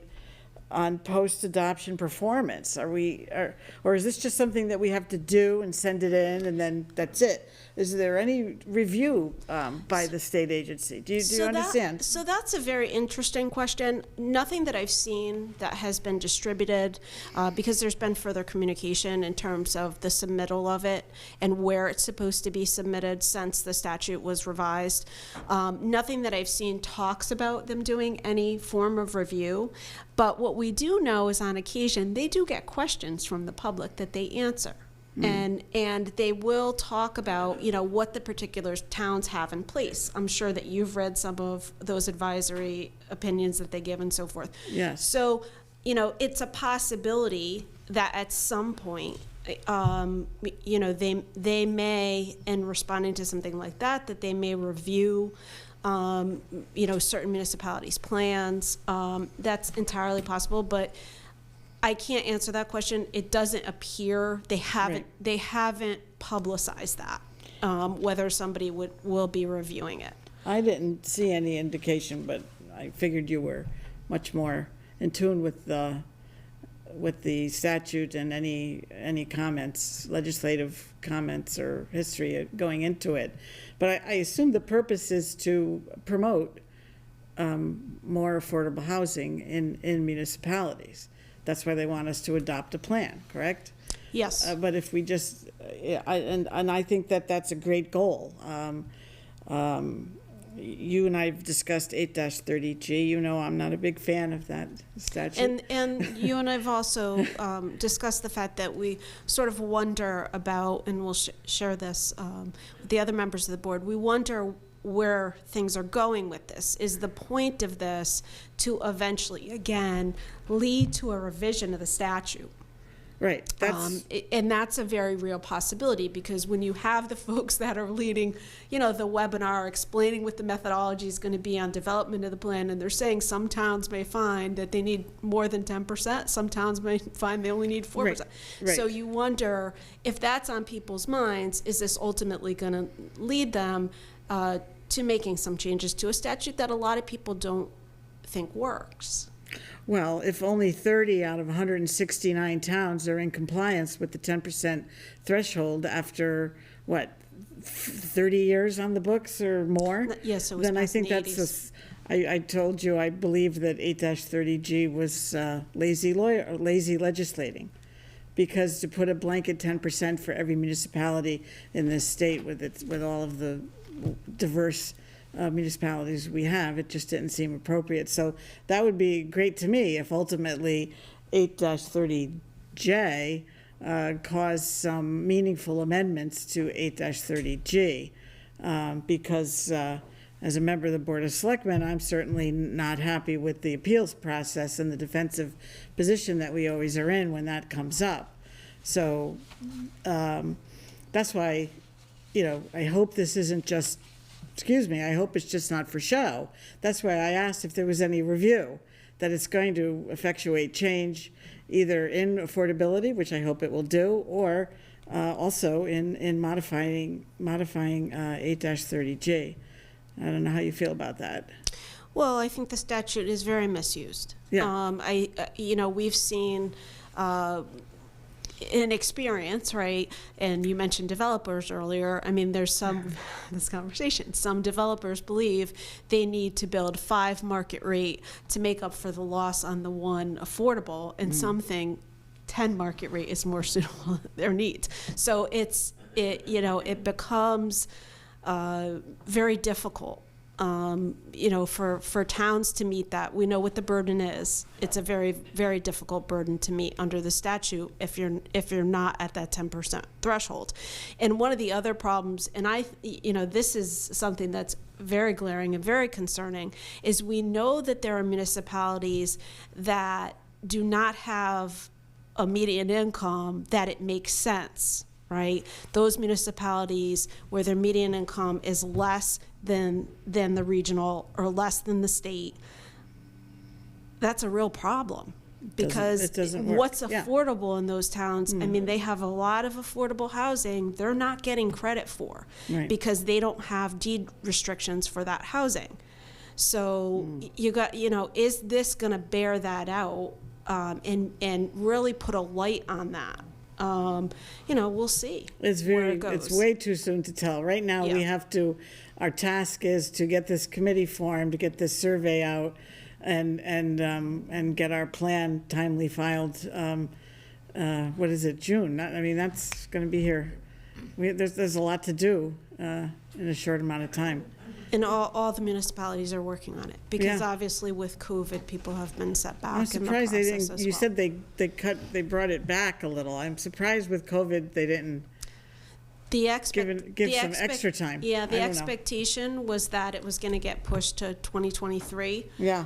Speaker 4: on post-adoption performance? Or is this just something that we have to do and send it in and then that's it? Is there any review by the state agency? Do you understand?
Speaker 6: So that's a very interesting question. Nothing that I've seen that has been distributed, because there's been further communication in terms of the submittal of it and where it's supposed to be submitted since the statute was revised. Nothing that I've seen talks about them doing any form of review. But what we do know is on occasion, they do get questions from the public that they answer. And they will talk about, what the particular towns have in place. I'm sure that you've read some of those advisory opinions that they give and so forth.
Speaker 4: Yes.
Speaker 6: So, it's a possibility that at some point, they may, in responding to something like that they may review, certain municipalities' plans. That's entirely possible, but I can't answer that question. It doesn't appear they haven't publicized that, whether somebody will be reviewing it.
Speaker 4: I didn't see any indication, but I figured you were much more in tune with the statute and any comments, legislative comments or history going into it. But I assume the purpose is to promote more affordable housing in municipalities. That's why they want us to adopt a plan, correct?
Speaker 6: Yes.
Speaker 4: But if we just, I think that's a great goal. You and I have discussed 8-30G. I'm not a big fan of that statute.
Speaker 6: And you and I've also discussed the fact that we sort of wonder about, and we'll share this with the other members of the board, we wonder where things are going with this. Is the point of this to eventually, again, lead to a revision of the statute?
Speaker 4: Right.
Speaker 6: And that's a very real possibility, because when you have the folks that are leading, the webinar explaining what the methodology is going to be on development of the plan, and they're saying some towns may find that they need more than 10%, some towns may find they only need 4%.
Speaker 4: Right.
Speaker 6: So you wonder if that's on people's minds, is this ultimately going to lead them to making some changes to a statute that a lot of people don't think works?
Speaker 4: Well, if only 30 out of 169 towns are in compliance with the 10% threshold after, 30 years on the books or more?
Speaker 6: Yes, it was
Speaker 4: then I
Speaker 6: passed in
Speaker 4: think
Speaker 6: the
Speaker 4: that's, I told you I believe that 8-30G was lazy legislating. Because to put a blanket 10% for every municipality in this state with all of the diverse municipalities we have, it just didn't seem appropriate. So that would be great to me if ultimately 8-30J caused some meaningful amendments to 8-30G, because as a member of the Board of Selectmen, I'm certainly not happy with the appeals process and the defensive position that we always are in when that comes up. So that's why, I hope this isn't just, I hope it's just not for show. That's why I asked if there was any review, that it's going to effectuate change either in affordability, which I hope it will do, or also in modifying 8-30G. I don't know how you feel about that.
Speaker 6: Well, I think the statute is very misused.
Speaker 4: Yeah.
Speaker 6: We've seen in experience, right? And you mentioned developers earlier. I mean, there's this conversation. Some developers believe they need to build 5 market rate to make up for the loss on the 1 affordable, and some think 10 market rate is more suitable to their needs. So it becomes very difficult, for towns to meet that. We know what the burden is. It's a very, very difficult burden to meet under the statute if you're not at that 10% threshold. And one of the other problems, and this is something that's very glaring and very concerning, is we know that there are municipalities that do not have a median income that it makes sense, right? Those municipalities where their median income is less than the regional or less than the state, that's a real problem, because
Speaker 4: it doesn't work.
Speaker 6: What's affordable in those towns, I mean, they have a lot of affordable housing they're not getting credit for,
Speaker 4: Right.
Speaker 6: because they don't have deed restrictions for that housing. So you got, is this going to bear that out and really put a light on that? We'll see.
Speaker 4: It's way too soon to tell. Right now, we
Speaker 6: Yeah.
Speaker 4: have to, our task is to get this committee formed, to get this survey out, and get our plan timely filed. What is it, June? That's going to be here. There's a lot to do in a short amount of time.
Speaker 6: And all the municipalities are working on it, because
Speaker 4: Yeah.
Speaker 6: obviously with COVID, people have been set back
Speaker 4: I'm
Speaker 6: in the
Speaker 4: surprised they
Speaker 6: process
Speaker 4: didn't,
Speaker 6: as
Speaker 4: you
Speaker 6: well.
Speaker 4: said they brought it back a little. I'm surprised with COVID, they didn't give some extra time.
Speaker 6: Yeah,
Speaker 4: I
Speaker 6: the
Speaker 4: don't know.
Speaker 6: expectation was that it was gonna get pushed to 2023.
Speaker 4: Yeah,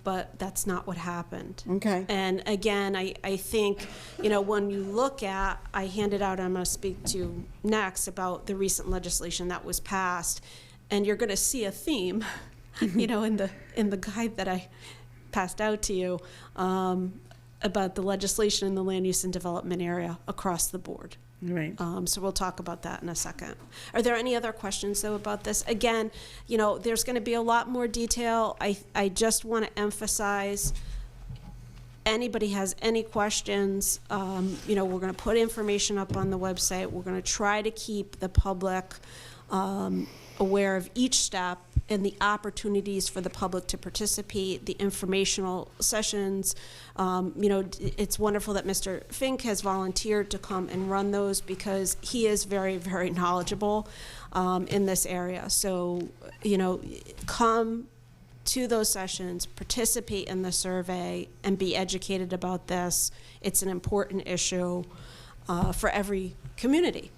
Speaker 6: But that's not what happened.
Speaker 4: okay.
Speaker 6: And again, I think, when you look at, I handed out, I'm going to speak to next about the recent legislation that was passed, and you're going to see a theme, in the guide that I passed out to you, about the legislation in the land use and development area across the board.
Speaker 4: Right.
Speaker 6: So we'll talk about that in a second. Are there any other questions, though, about this? Again, there's going to be a lot more detail. I just want to emphasize, anybody has any questions, we're going to put information up on the website. We're going to try to keep the public aware of each step and the opportunities for the public to participate, the informational sessions. It's wonderful that Mr. Fink has volunteered to come and run those, because he is very, very knowledgeable in this area. So, come to those sessions, participate in the survey, and be educated about this. It's an important issue for every community.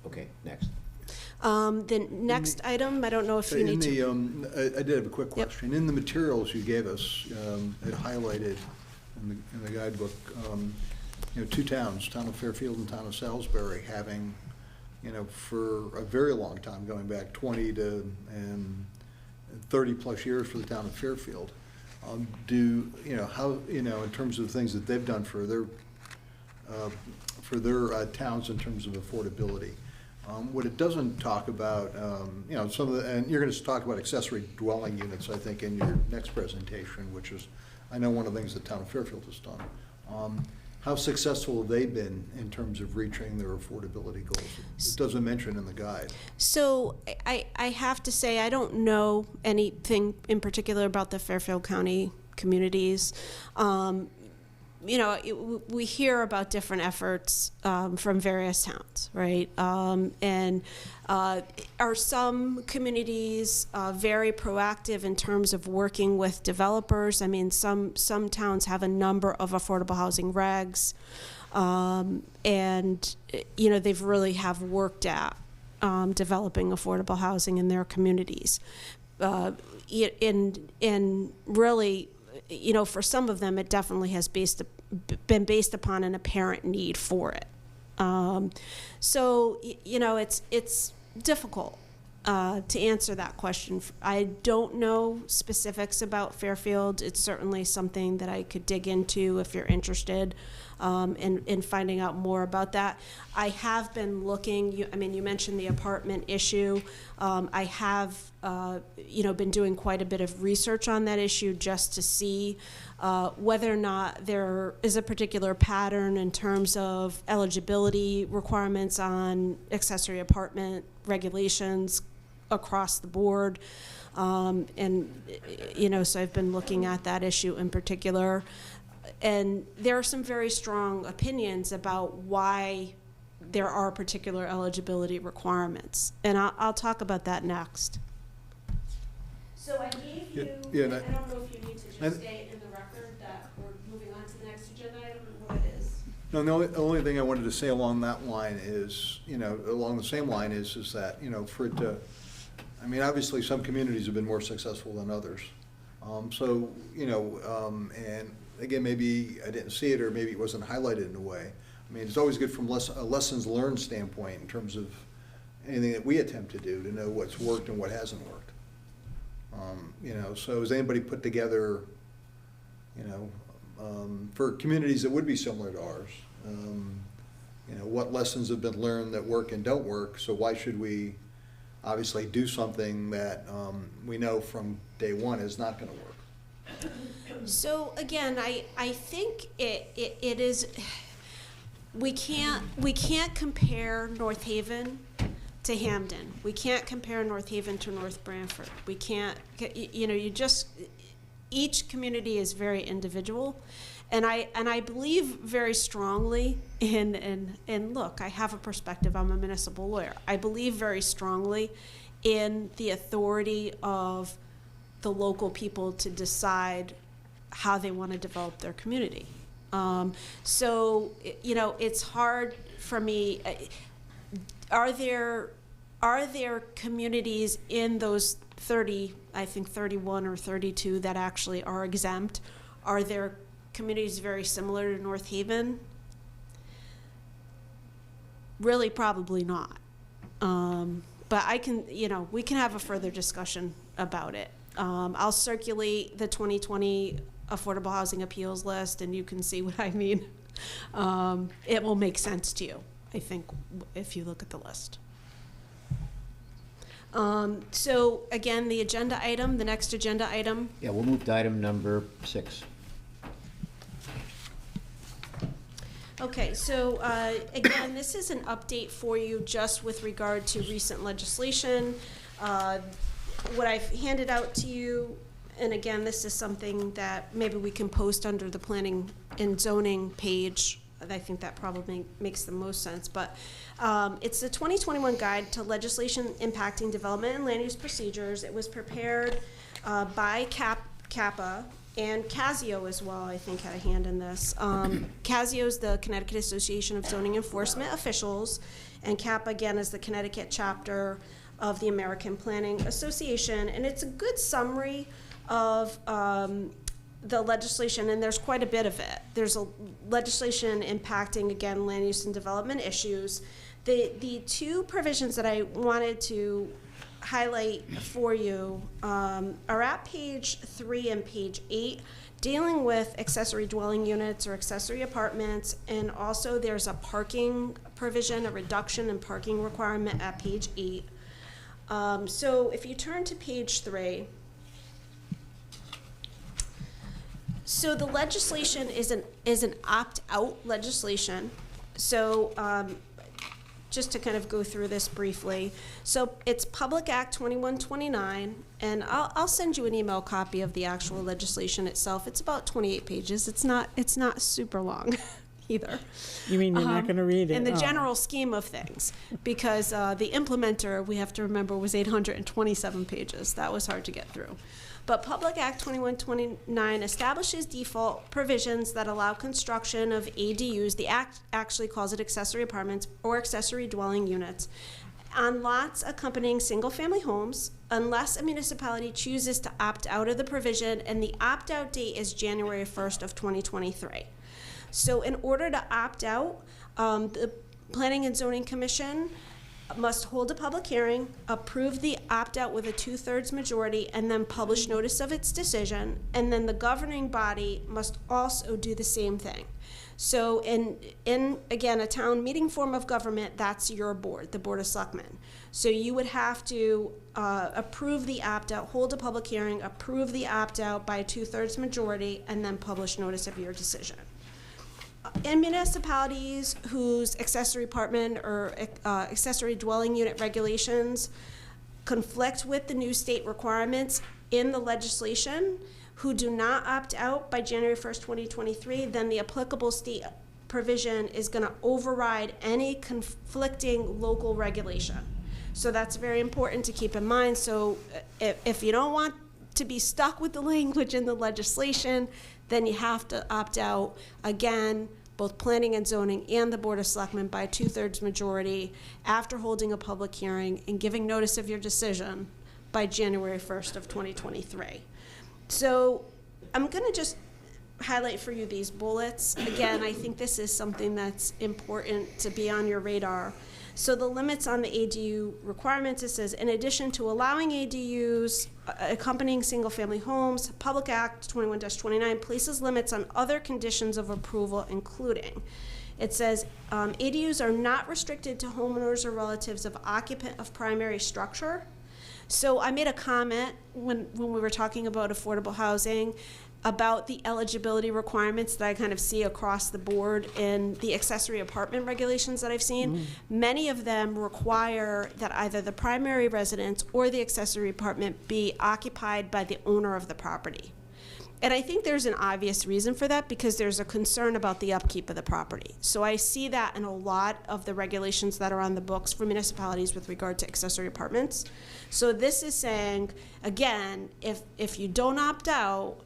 Speaker 2: Okay, next.
Speaker 6: The next item, I don't know if you need to.
Speaker 5: I did have a quick
Speaker 6: Yep.
Speaker 5: question. In the materials you gave us, it highlighted in the guidebook, two towns, town of Fairfield and town of Salisbury, having, for a very long time, going back 20 to 30-plus years for the town of Fairfield. In terms of the things that they've done for their towns in terms of affordability. What it doesn't talk about, some of the, and you're going to talk about accessory dwelling units, I think, in your next presentation, which is, I know, one of the things the town of Fairfield has done. How successful have they been in terms of reaching their affordability goals? It doesn't mention in the guide.
Speaker 6: So I have to say, I don't know anything in particular about the Fairfield County communities. We hear about different efforts from various towns, right? Are some communities very proactive in terms of working with developers? I mean, some towns have a number of affordable housing regs, and they've really have worked at developing affordable housing in their communities. And really, for some of them, it definitely has been based upon an apparent need for it. So, it's difficult to answer that question. I don't know specifics about Fairfield. It's certainly something that I could dig into if you're interested in finding out more about that. I have been looking, you mentioned the apartment issue. I have, been doing quite a bit of research on that issue just to see whether or not there is a particular pattern in terms of eligibility requirements on accessory apartment regulations across the board. So I've been looking at that issue in particular. And there are some very strong opinions about why there are particular eligibility requirements. And I'll talk about that next. So I gave you,
Speaker 5: Yeah,
Speaker 6: I don't know if you need to just state in the record that we're moving on to the next agenda item and what it is.
Speaker 5: No, the only thing I wanted to say along that line is, along the same line is that, for it to, obviously some communities have been more successful than others. And again, maybe I didn't see it, or maybe it wasn't highlighted in a way. It's always good from a lessons learned standpoint in terms of anything that we attempt to do to know what's worked and what hasn't worked. So has anybody put together, for communities that would be similar to ours, what lessons have been learned that work and don't work? So why should we obviously do something that we know from day one is not going to work?
Speaker 6: So again, I think it is, we can't compare North Haven to Hamden. We can't compare North Haven to North Branford. We can't, each community is very individual. And I believe very strongly in look, I have a perspective, I'm a municipal lawyer. I believe very strongly in the authority of the local people to decide how they want to develop their community. So, you know, it's hard for me. Are there communities in those 30, I think 31 or 32 that actually are exempt? Are there communities very similar to North Haven? Really, probably not. But I can, you know, we can have a further discussion about it. I'll circulate the 2020 Affordable Housing Appeals list, and you can see what I mean. It will make sense to you, I think, if you look at the list. So again, the next agenda item.
Speaker 2: Yeah, we'll move to item number 6.
Speaker 6: Okay, so again, this is an update for you just with regard to recent legislation. What I've handed out to you, and again, this is something that maybe we can post under the planning and zoning page. I think that probably makes the most sense, but it's the 2021 Guide to Legislation Impacting Development and Land Use Procedures. It was prepared by CAPA, and Casio as well, I think, had a hand in this. Casio is the Connecticut Association of Zoning Enforcement Officials, and CAPA, again, is the Connecticut chapter of the American Planning Association, and it's a good summary of the legislation, and there's quite a bit of it. There's a legislation impacting, again, land use and development issues. The two provisions that I wanted to highlight for you are at page 3 and page 8, dealing with accessory dwelling units or accessory apartments, and also there's a parking provision, a reduction in parking requirement at page 8. So if you turn to page 3, so the legislation is an opt-out legislation. So just to kind of go through this briefly. So it's Public Act 2129, and I'll send you an email copy of the actual legislation itself. It's about 28 pages. It's not super long either.
Speaker 4: You mean you're not going to read it?
Speaker 6: In the general scheme of things, because the implementer, we have to remember, was 827 pages. That was hard to get through. But Public Act 2129 establishes default provisions that allow construction of ADUs, the act actually calls it accessory apartments or accessory dwelling units, on lots accompanying single-family homes, unless a municipality chooses to opt out of the provision, and the opt-out date is January 1st of 2023. So in order to opt out, the Planning and Zoning Commission must hold a public hearing, approve the opt-out with a 2/3 majority, and then publish notice of its decision. And then the governing body must also do the same thing. So in again, a town meeting form of government, that's your board, the Board of Selectmen. So you would have to approve the opt-out, hold a public hearing, approve the opt-out by a 2/3 majority, and then publish notice of your decision. In municipalities whose accessory apartment or accessory dwelling unit regulations conflict with the new state requirements in the legislation, who do not opt out by January 1st, 2023, then the applicable state provision is going to override any conflicting local regulation. So that's very important to keep in mind. So if you don't want to be stuck with the language in the legislation, then you have to opt out. Again, both Planning and Zoning and the Board of Selectmen by a 2/3 majority after holding a public hearing and giving notice of your decision by January 1st of 2023. So I'm going to just highlight for you these bullets. Again, I think this is something that's important to be on your radar. So the limits on the ADU requirements, it says, in addition to allowing ADUs accompanying single-family homes, Public Act 21-29 places limits on other conditions of approval, including, it says, ADUs are not restricted to homeowners or relatives of occupant of primary structure. So I made a comment when we were talking about affordable housing about the eligibility requirements that I kind of see across the board in the accessory apartment regulations that I've seen. Many of them require that either the primary residence or the accessory apartment be occupied by the owner of the property. And I think there's an obvious reason for that, because there's a concern about the upkeep of the property. So I see that in a lot of the regulations that are on the books for municipalities with regard to accessory apartments. So this is saying, again, if you don't opt out,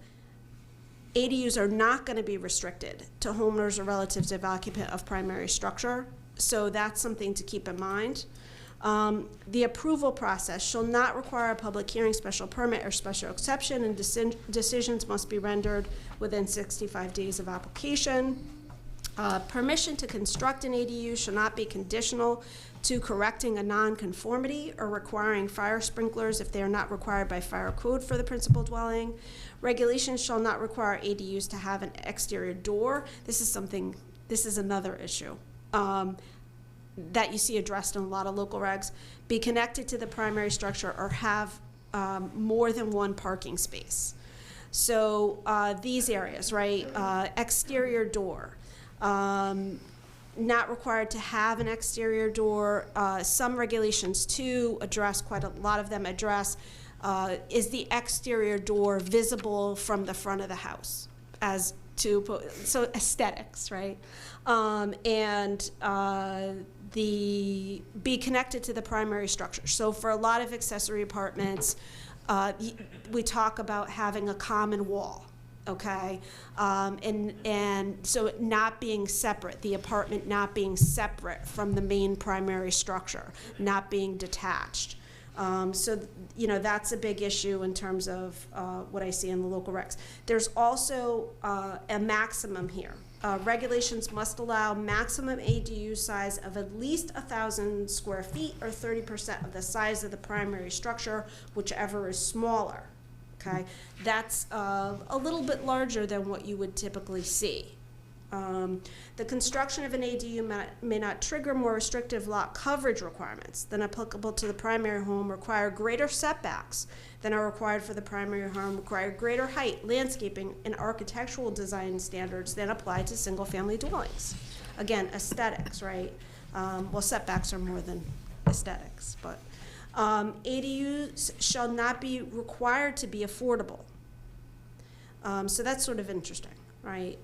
Speaker 6: ADUs are not going to be restricted to homeowners or relatives of occupant of primary structure. So that's something to keep in mind. The approval process shall not require a public hearing, special permit, or special exception, and decisions must be rendered within 65 days of application. Permission to construct an ADU shall not be conditional to correcting a nonconformity or requiring fire sprinklers if they are not required by fire code for the principal dwelling. Regulations shall not require ADUs to have an exterior door. This is another issue that you see addressed in a lot of local regs. Be connected to the primary structure or have more than one parking space. So these areas, right? Exterior door. Not required to have an exterior door. Some regulations too address, quite a lot of them address, is the exterior door visible from the front of the house, as to, so aesthetics, right? The be connected to the primary structure. So for a lot of accessory apartments, we talk about having a common wall. Okay, and so not being separate, the apartment not being separate from the main primary structure, not being detached. So, you know, that's a big issue in terms of what I see in the local regs. There's also a maximum here. Regulations must allow maximum ADU size of at least 1,000 square feet or 30% of the size of the primary structure, whichever is smaller. Okay, that's a little bit larger than what you would typically see. The construction of an ADU may not trigger more restrictive lot coverage requirements than applicable to the primary home, require greater setbacks than are required for the primary home, require greater height, landscaping, and architectural design standards than apply to single-family dwellings. Again, aesthetics, right? Well, setbacks are more than aesthetics, but ADUs shall not be required to be affordable. So that's sort of interesting, right?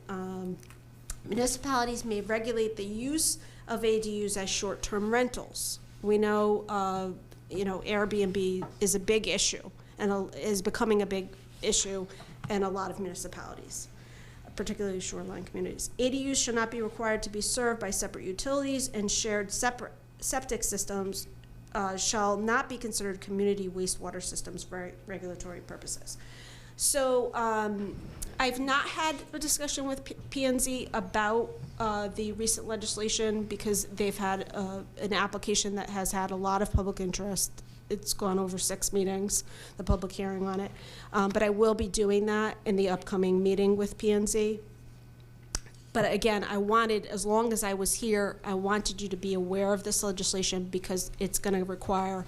Speaker 6: Municipalities may regulate the use of ADUs as short-term rentals. We know, you know, Airbnb is a big issue and is becoming a big issue in a lot of municipalities, particularly shoreline communities. ADUs shall not be required to be served by separate utilities, and shared separate septic systems shall not be considered community wastewater systems for regulatory purposes. So I've not had a discussion with P&Z about the recent legislation, because they've had an application that has had a lot of public interest. It's gone over 6 meetings, the public hearing on it. But I will be doing that in the upcoming meeting with P&Z. But again, I wanted, as long as I was here, I wanted you to be aware of this legislation, because it's going to require,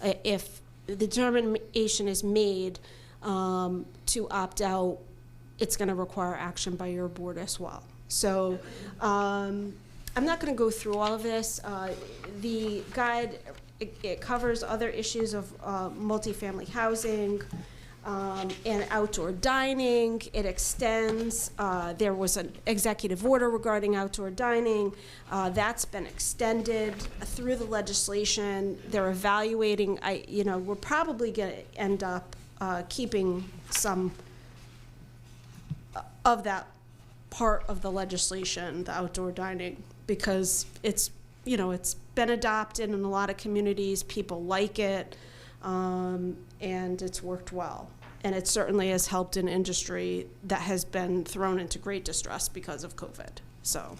Speaker 6: if the determination is made to opt out, it's going to require action by your board as well. So I'm not going to go through all of this. The guide, it covers other issues of multifamily housing, and outdoor dining. It extends. There was an executive order regarding outdoor dining. That's been extended through the legislation. They're evaluating. We're probably going to end up keeping some of that part of the legislation, the outdoor dining, because it's been adopted in a lot of communities. People like it, and it's worked well. And it certainly has helped an industry that has been thrown into great distress because of COVID. So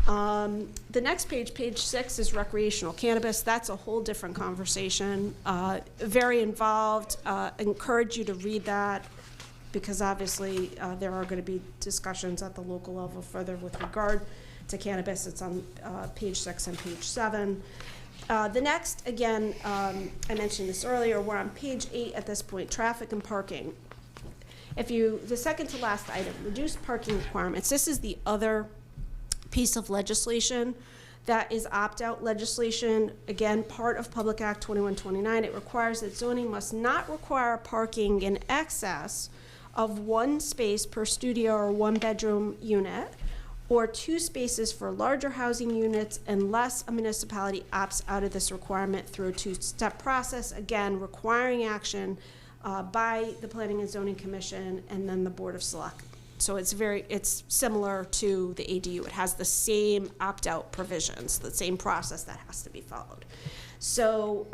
Speaker 6: the next page, page 6, is recreational cannabis. That's a whole different conversation. Very involved. Encourage you to read that, because obviously there are going to be discussions at the local level further with regard to cannabis. It's on page 6 and page 7. The next, again, I mentioned this earlier, we're on page 8 at this point, traffic and parking. The second to last item, reduced parking requirements. This is the other piece of legislation that is opt-out legislation. Again, part of Public Act 2129. It requires that zoning must not require parking in excess of 1 space per studio or 1-bedroom unit, or 2 spaces for larger housing units unless a municipality opts out of this requirement through a 2-step process, again, requiring action by the Planning and Zoning Commission and then the Board of Selectmen. So it's similar to the ADU. It has the same opt-out provisions, the same process that has to be followed. So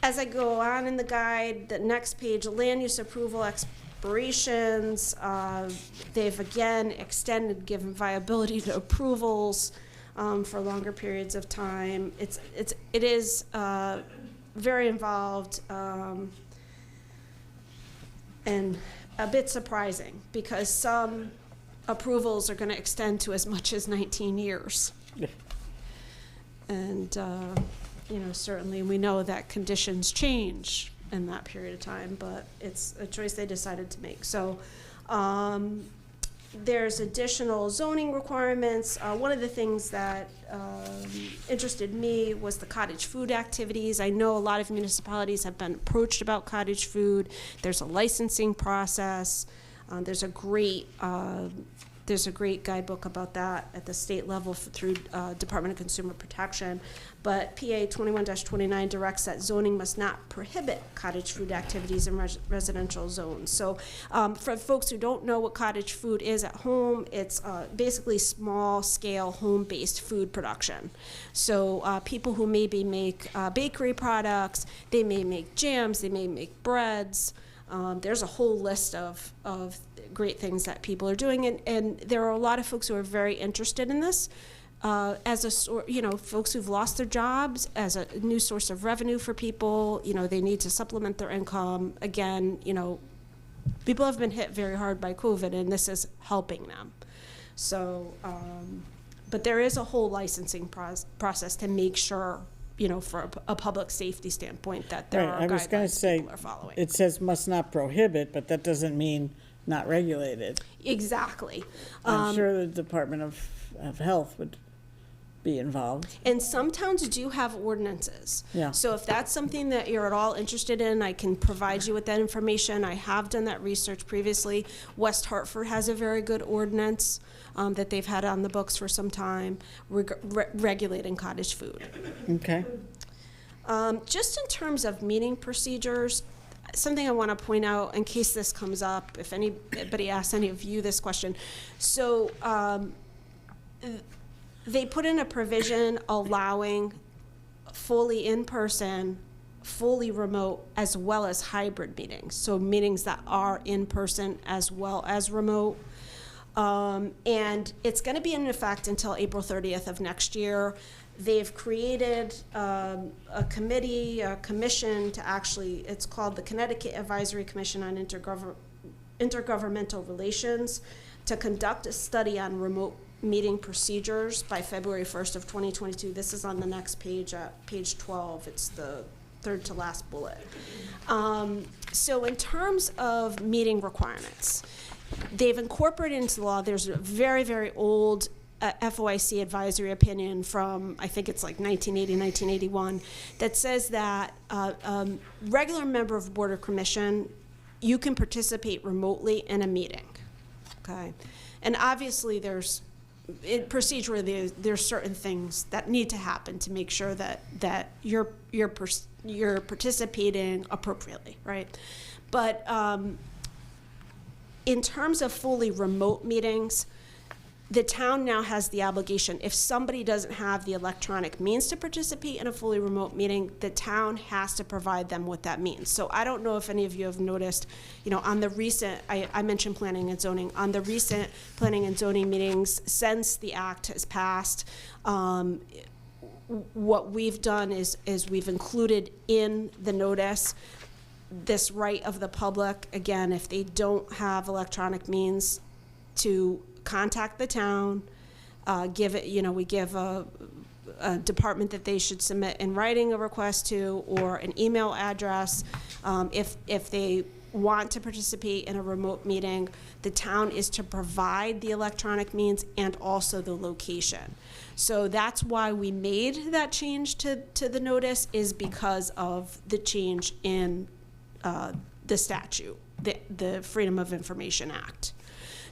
Speaker 6: as I go on in the guide, the next page, land use approval expirations, they've again extended, given viability to approvals for longer periods of time. It is very involved and a bit surprising, because some approvals are going to extend to as much as 19 years. And certainly we know that conditions change in that period of time, but it's a choice they decided to make. So there's additional zoning requirements. One of the things that interested me was the cottage food activities. I know a lot of municipalities have been approached about cottage food. There's a licensing process. There's a great guidebook about that at the state level through Department of Consumer Protection. But PA 21-29 directs that zoning must not prohibit cottage food activities in residential zones. So for folks who don't know what cottage food is at home, it's basically small-scale home-based food production. So people who maybe make bakery products, they may make jams, they may make breads. There's a whole list of great things that people are doing, and there are a lot of folks who are very interested in this as a folks who've lost their jobs, as a new source of revenue for people. They need to supplement their income. Again, people have been hit very hard by COVID, and this is helping them. So, but there is a whole licensing process to make sure, for a public safety standpoint, that there are guidelines people are following.
Speaker 4: It says must not prohibit, but that doesn't mean not regulated.
Speaker 6: Exactly.
Speaker 4: I'm sure the Department of Health would be involved.
Speaker 6: And some towns do have ordinances.
Speaker 4: Yeah.
Speaker 6: So if that's something that you're at all interested in, I can provide you with that information. I have done that research previously. West Hartford has a very good ordinance that they've had on the books for some time regulating cottage food.
Speaker 4: Okay.
Speaker 6: Just in terms of meeting procedures, something I want to point out in case this comes up, if anybody asks any of you this question. So they put in a provision allowing fully in-person, fully remote, as well as hybrid meetings. So meetings that are in-person as well as remote. And it's going to be in effect until April 30th of next year. They've created a commission to actually, it's called the Connecticut Advisory Commission on Intergovernmental Relations, to conduct a study on remote meeting procedures by February 1st of 2022. This is on the next page, page 12. It's the third to last bullet. So in terms of meeting requirements, they've incorporated into law, there's a very, very old FOIC advisory opinion from, I think it's like 1980, 1981, that says that regular member of Board of Commission, you can participate remotely in a meeting, okay? And obviously procedurally there's certain things that need to happen to make sure that you're participating appropriately, right? But in terms of fully remote meetings, the town now has the obligation, if somebody doesn't have the electronic means to participate in a fully remote meeting, the town has to provide them with that means. So I don't know if any of you have noticed, on the recent, I mentioned planning and zoning, on the recent planning and zoning meetings since the act has passed, what we've done is we've included in the notice this right of the public, again, if they don't have electronic means, to contact the town, we give a department that they should submit in writing a request to, or an email address. If they want to participate in a remote meeting, the town is to provide the electronic means and also the location. So that's why we made that change to the notice, is because of the change in the statute, the Freedom of Information Act.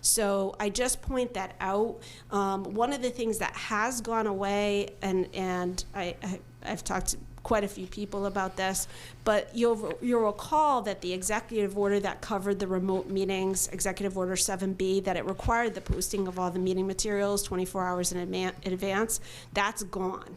Speaker 6: So I just point that out. One of the things that has gone away, and I've talked to quite a few people about this, but you'll recall that the executive order that covered the remote meetings, Executive Order 7B, that it required the posting of all the meeting materials 24 hours in advance, that's gone.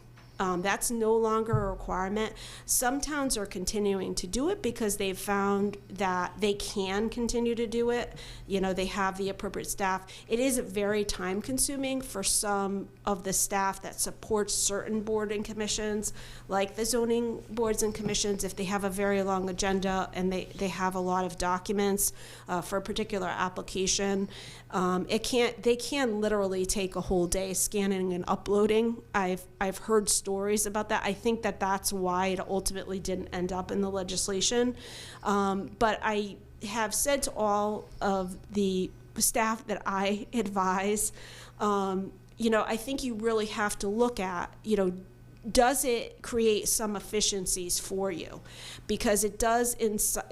Speaker 6: That's no longer a requirement. Some towns are continuing to do it because they've found that they can continue to do it. You know, they have the appropriate staff. It is very time consuming for some of the staff that supports certain board and commissions, like the zoning boards and commissions, if they have a very long agenda and they have a lot of documents for a particular application. They can literally take a whole day scanning and uploading. I've heard stories about that. I think that that's why it ultimately didn't end up in the legislation. But I have said to all of the staff that I advise, I think you really have to look at, does it create some efficiencies for you? Because it does,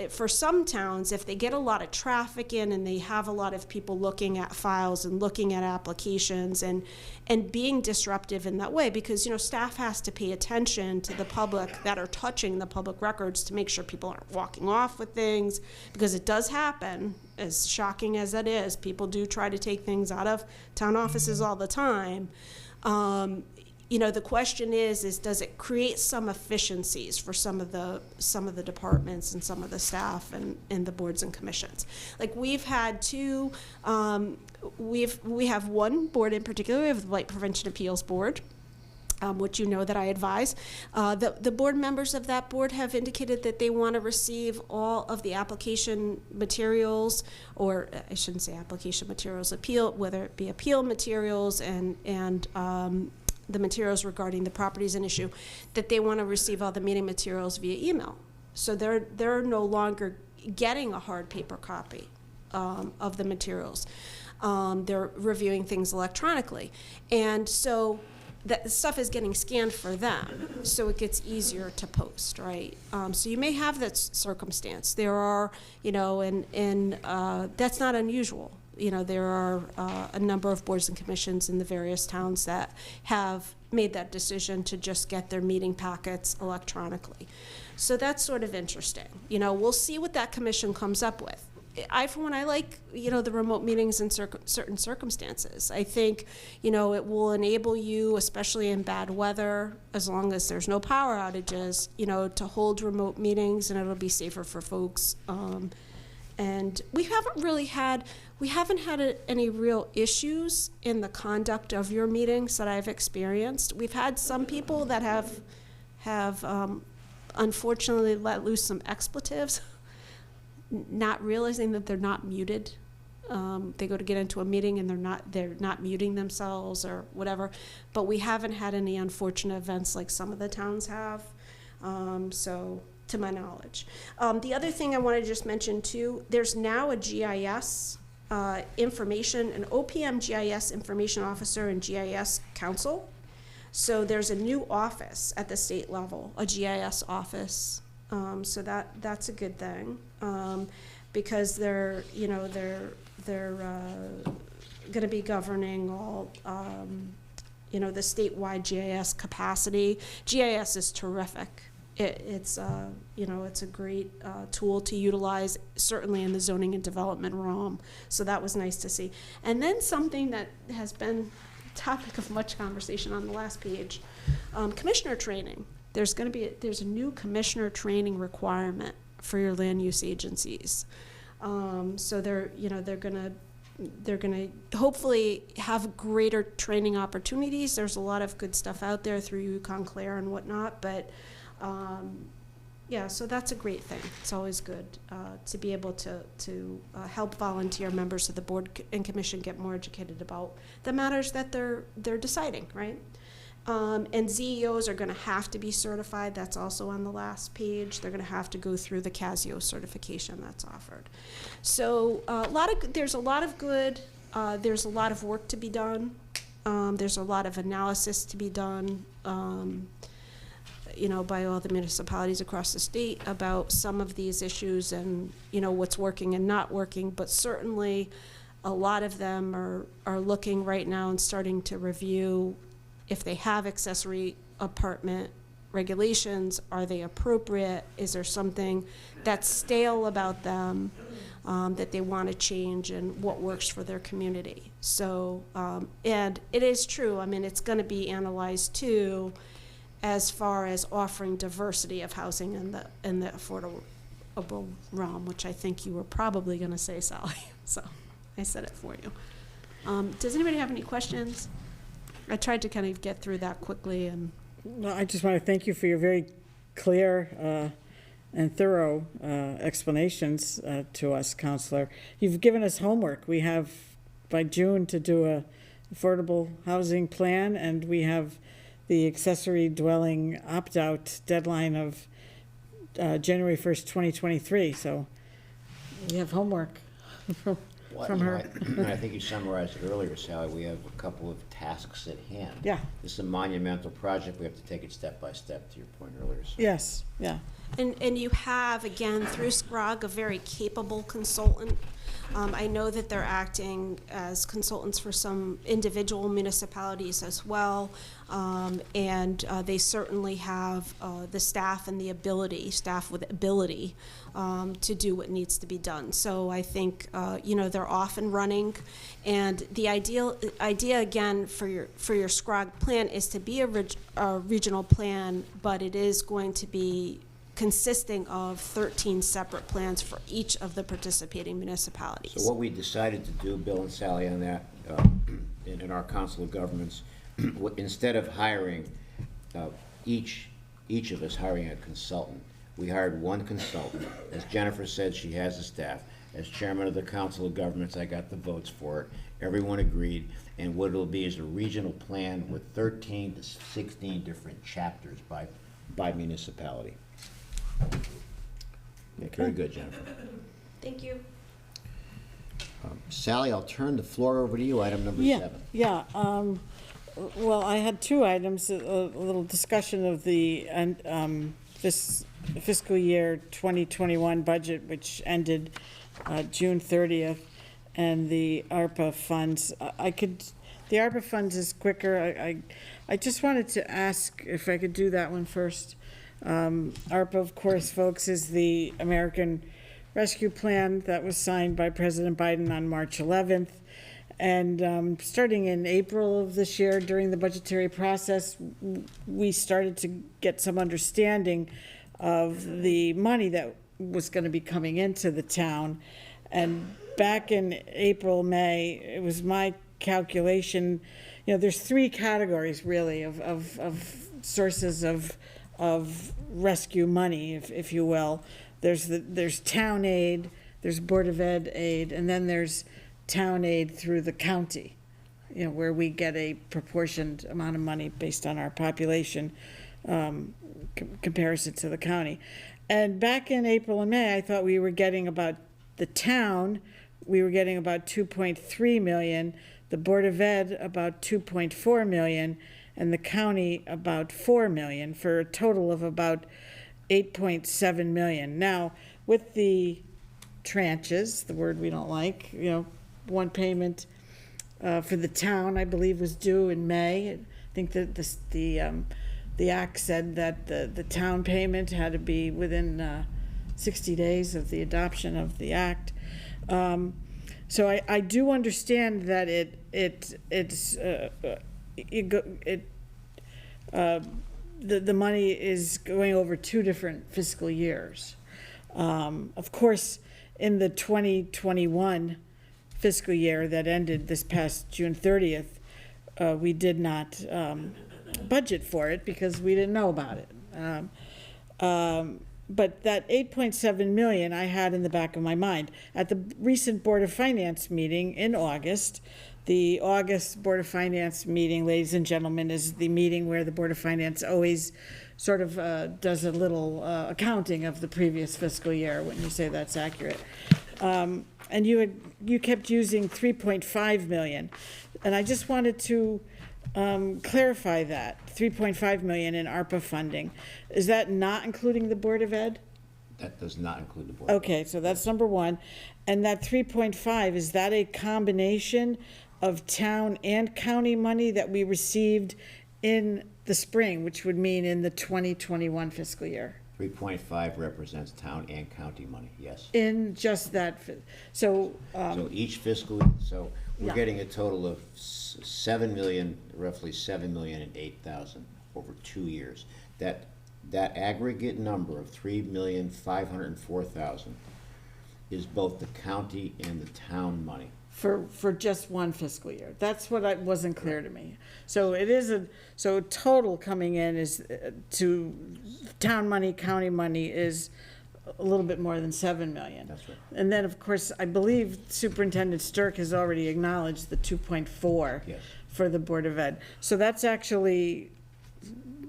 Speaker 6: for some towns, if they get a lot of traffic in and they have a lot of people looking at files and looking at applications and being disruptive in that way, because staff has to pay attention to the public that are touching the public records to make sure people aren't walking off with things, because it does happen, as shocking as that is. People do try to take things out of town offices all the time. The question is does it create some efficiencies for some of the departments and some of the staff and the boards and commissions? Like we've had two, we have one board in particular. We have the Blight Prevention Appeals Board, which that I advise. The board members of that board have indicated that they want to receive all of the application materials, or I shouldn't say application materials, whether it be appeal materials and the materials regarding the properties in issue, that they want to receive all the meeting materials via email. So they're no longer getting a hard paper copy of the materials. They're reviewing things electronically. And so that stuff is getting scanned for them, so it gets easier to post, right? So you may have that circumstance. There are, and that's not unusual. There are a number of boards and commissions in the various towns that have made that decision to just get their meeting packets electronically. So that's sort of interesting. We'll see what that commission comes up with. I like, the remote meetings in certain circumstances. I think, it will enable you, especially in bad weather, as long as there's no power outages, to hold remote meetings, and it'll be safer for folks. And we haven't had any real issues in the conduct of your meetings that I've experienced. We've had some people that have unfortunately let loose some expletives, not realizing that they're not muted. They go to get into a meeting and they're not muting themselves or whatever. But we haven't had any unfortunate events like some of the towns have. So, to my knowledge. The other thing I want to just mention too, there's now a GIS information, an OPM GIS information officer and GIS council. So there's a new office at the state level, a GIS office. So that's a good thing, because they're going to be governing all, the statewide GIS capacity. GIS is terrific. It's a great tool to utilize, certainly in the zoning and development realm. So that was nice to see. And then something that has been a topic of much conversation on the last page, commissioner training. There's a new commissioner training requirement for your land use agencies. So they're gonna hopefully have greater training opportunities. There's a lot of good stuff out there through Yukon Clare and whatnot, but so that's a great thing. It's always good to be able to help volunteer members of the board and commission get more educated about the matters that they're deciding, right? And ZEOs are going to have to be certified. That's also on the last page. They're going to have to go through the Casio certification that's offered. So there's a lot of good. There's a lot of work to be done. There's a lot of analysis to be done. by all the municipalities across the state about some of these issues and, what's working and not working, but certainly a lot of them are looking right now and starting to review if they have accessory apartment regulations, are they appropriate? Is there something that's stale about them that they want to change, and what works for their community? So, and it is true, it's going to be analyzed too, as far as offering diversity of housing in the affordable realm, which I think you were probably going to say, Sally. So I said it for you. Does anybody have any questions? I tried to kind of get through that quickly. And
Speaker 4: No, I just want to thank you for your very clear and thorough explanations to us, Counselor. You've given us homework. We have by June to do a affordable housing plan, and we have the accessory dwelling opt-out deadline of January 1st, 2023. So we have homework from her.
Speaker 2: I think you summarized it earlier, Sally. We have a couple of tasks at hand.
Speaker 4: Yeah.
Speaker 2: This is a monumental project. We have to take it step by step, to your point earlier. So.
Speaker 4: Yes, yeah.
Speaker 6: And you have, again, through SCROG, a very capable consultant. I know that they're acting as consultants for some individual municipalities as well, and they certainly have the staff and the ability, staff with ability, to do what needs to be done. So I think, they're off and running, and the idea again for your SCROG plan is to be a regional plan, but it is going to be consisting of 13 separate plans for each of the participating municipalities.
Speaker 2: So what we decided to do, Bill and Sally, on that, in our Council of Governments, instead of hiring, each of us hiring a consultant, we hired one consultant. As Jennifer said, she has a staff. As chairman of the Council of Governments, I got the votes for it. Everyone agreed, and what it'll be is a regional plan with 13 to 16 different chapters by municipality. Okay. Very good, Jennifer.
Speaker 6: Thank you.
Speaker 2: Sally, I'll turn the floor over to you, item number 7.
Speaker 4: Yeah. Well, I had two items, a little discussion of the fiscal year 2021 budget, which ended June 30th, and the ARPA funds. The ARPA funds is quicker. I just wanted to ask if I could do that one first. ARPA, of course, folks, is the American Rescue Plan that was signed by President Biden on March 11th. And starting in April of this year, during the budgetary process, we started to get some understanding of the money that was going to be coming into the town. And back in April, May, it was my calculation, there's 3 categories really of sources of rescue money, if you will. There's town aid, there's Board of Ed aid, and then there's town aid through the county, where we get a proportioned amount of money based on our population comparison to the county. And back in April and May, I thought we were getting about the town, we were getting about 2.3 million, the Board of Ed about 2.4 million, and the county about 4 million, for a total of about 8.7 million. Now, with the tranches, the word we don't like, one payment for the town, I believe, was due in May. I think that the act said that the town payment had to be within 60 days of the adoption of the act. So I do understand that the money is going over 2 different fiscal years. Of course, in the 2021 fiscal year that ended this past June 30th, we did not budget for it because we didn't know about it. But that 8.7 million I had in the back of my mind. At the recent Board of Finance meeting in August, the August Board of Finance meeting, ladies and gentlemen, is the meeting where the Board of Finance always sort of does a little accounting of the previous fiscal year, when you say that's accurate. And you kept using 3.5 million. And I just wanted to clarify that, 3.5 million in ARPA funding. Is that not including the Board of Ed?
Speaker 2: That does not include the board.
Speaker 4: Okay, so that's number one. And that 3.5, is that a combination of town and county money that we received in the spring, which would mean in the 2021 fiscal year?
Speaker 2: 3.5 represents town and county money, yes.
Speaker 4: In just that, so,
Speaker 2: So each fiscal, so we're
Speaker 4: Yeah.
Speaker 2: getting a total of 7 million, roughly 7,008,000 over 2 years. That aggregate number of 3,504,000 is both the county and the town money.
Speaker 4: for just one fiscal year. That's what wasn't clear to me. So it is so total coming in is to town money, county money is a little bit more than 7 million.
Speaker 2: That's right.
Speaker 4: And then, of course, I believe Superintendent Stirk has already acknowledged the 2.4
Speaker 2: Yes.
Speaker 4: for the Board of Ed. So that's actually,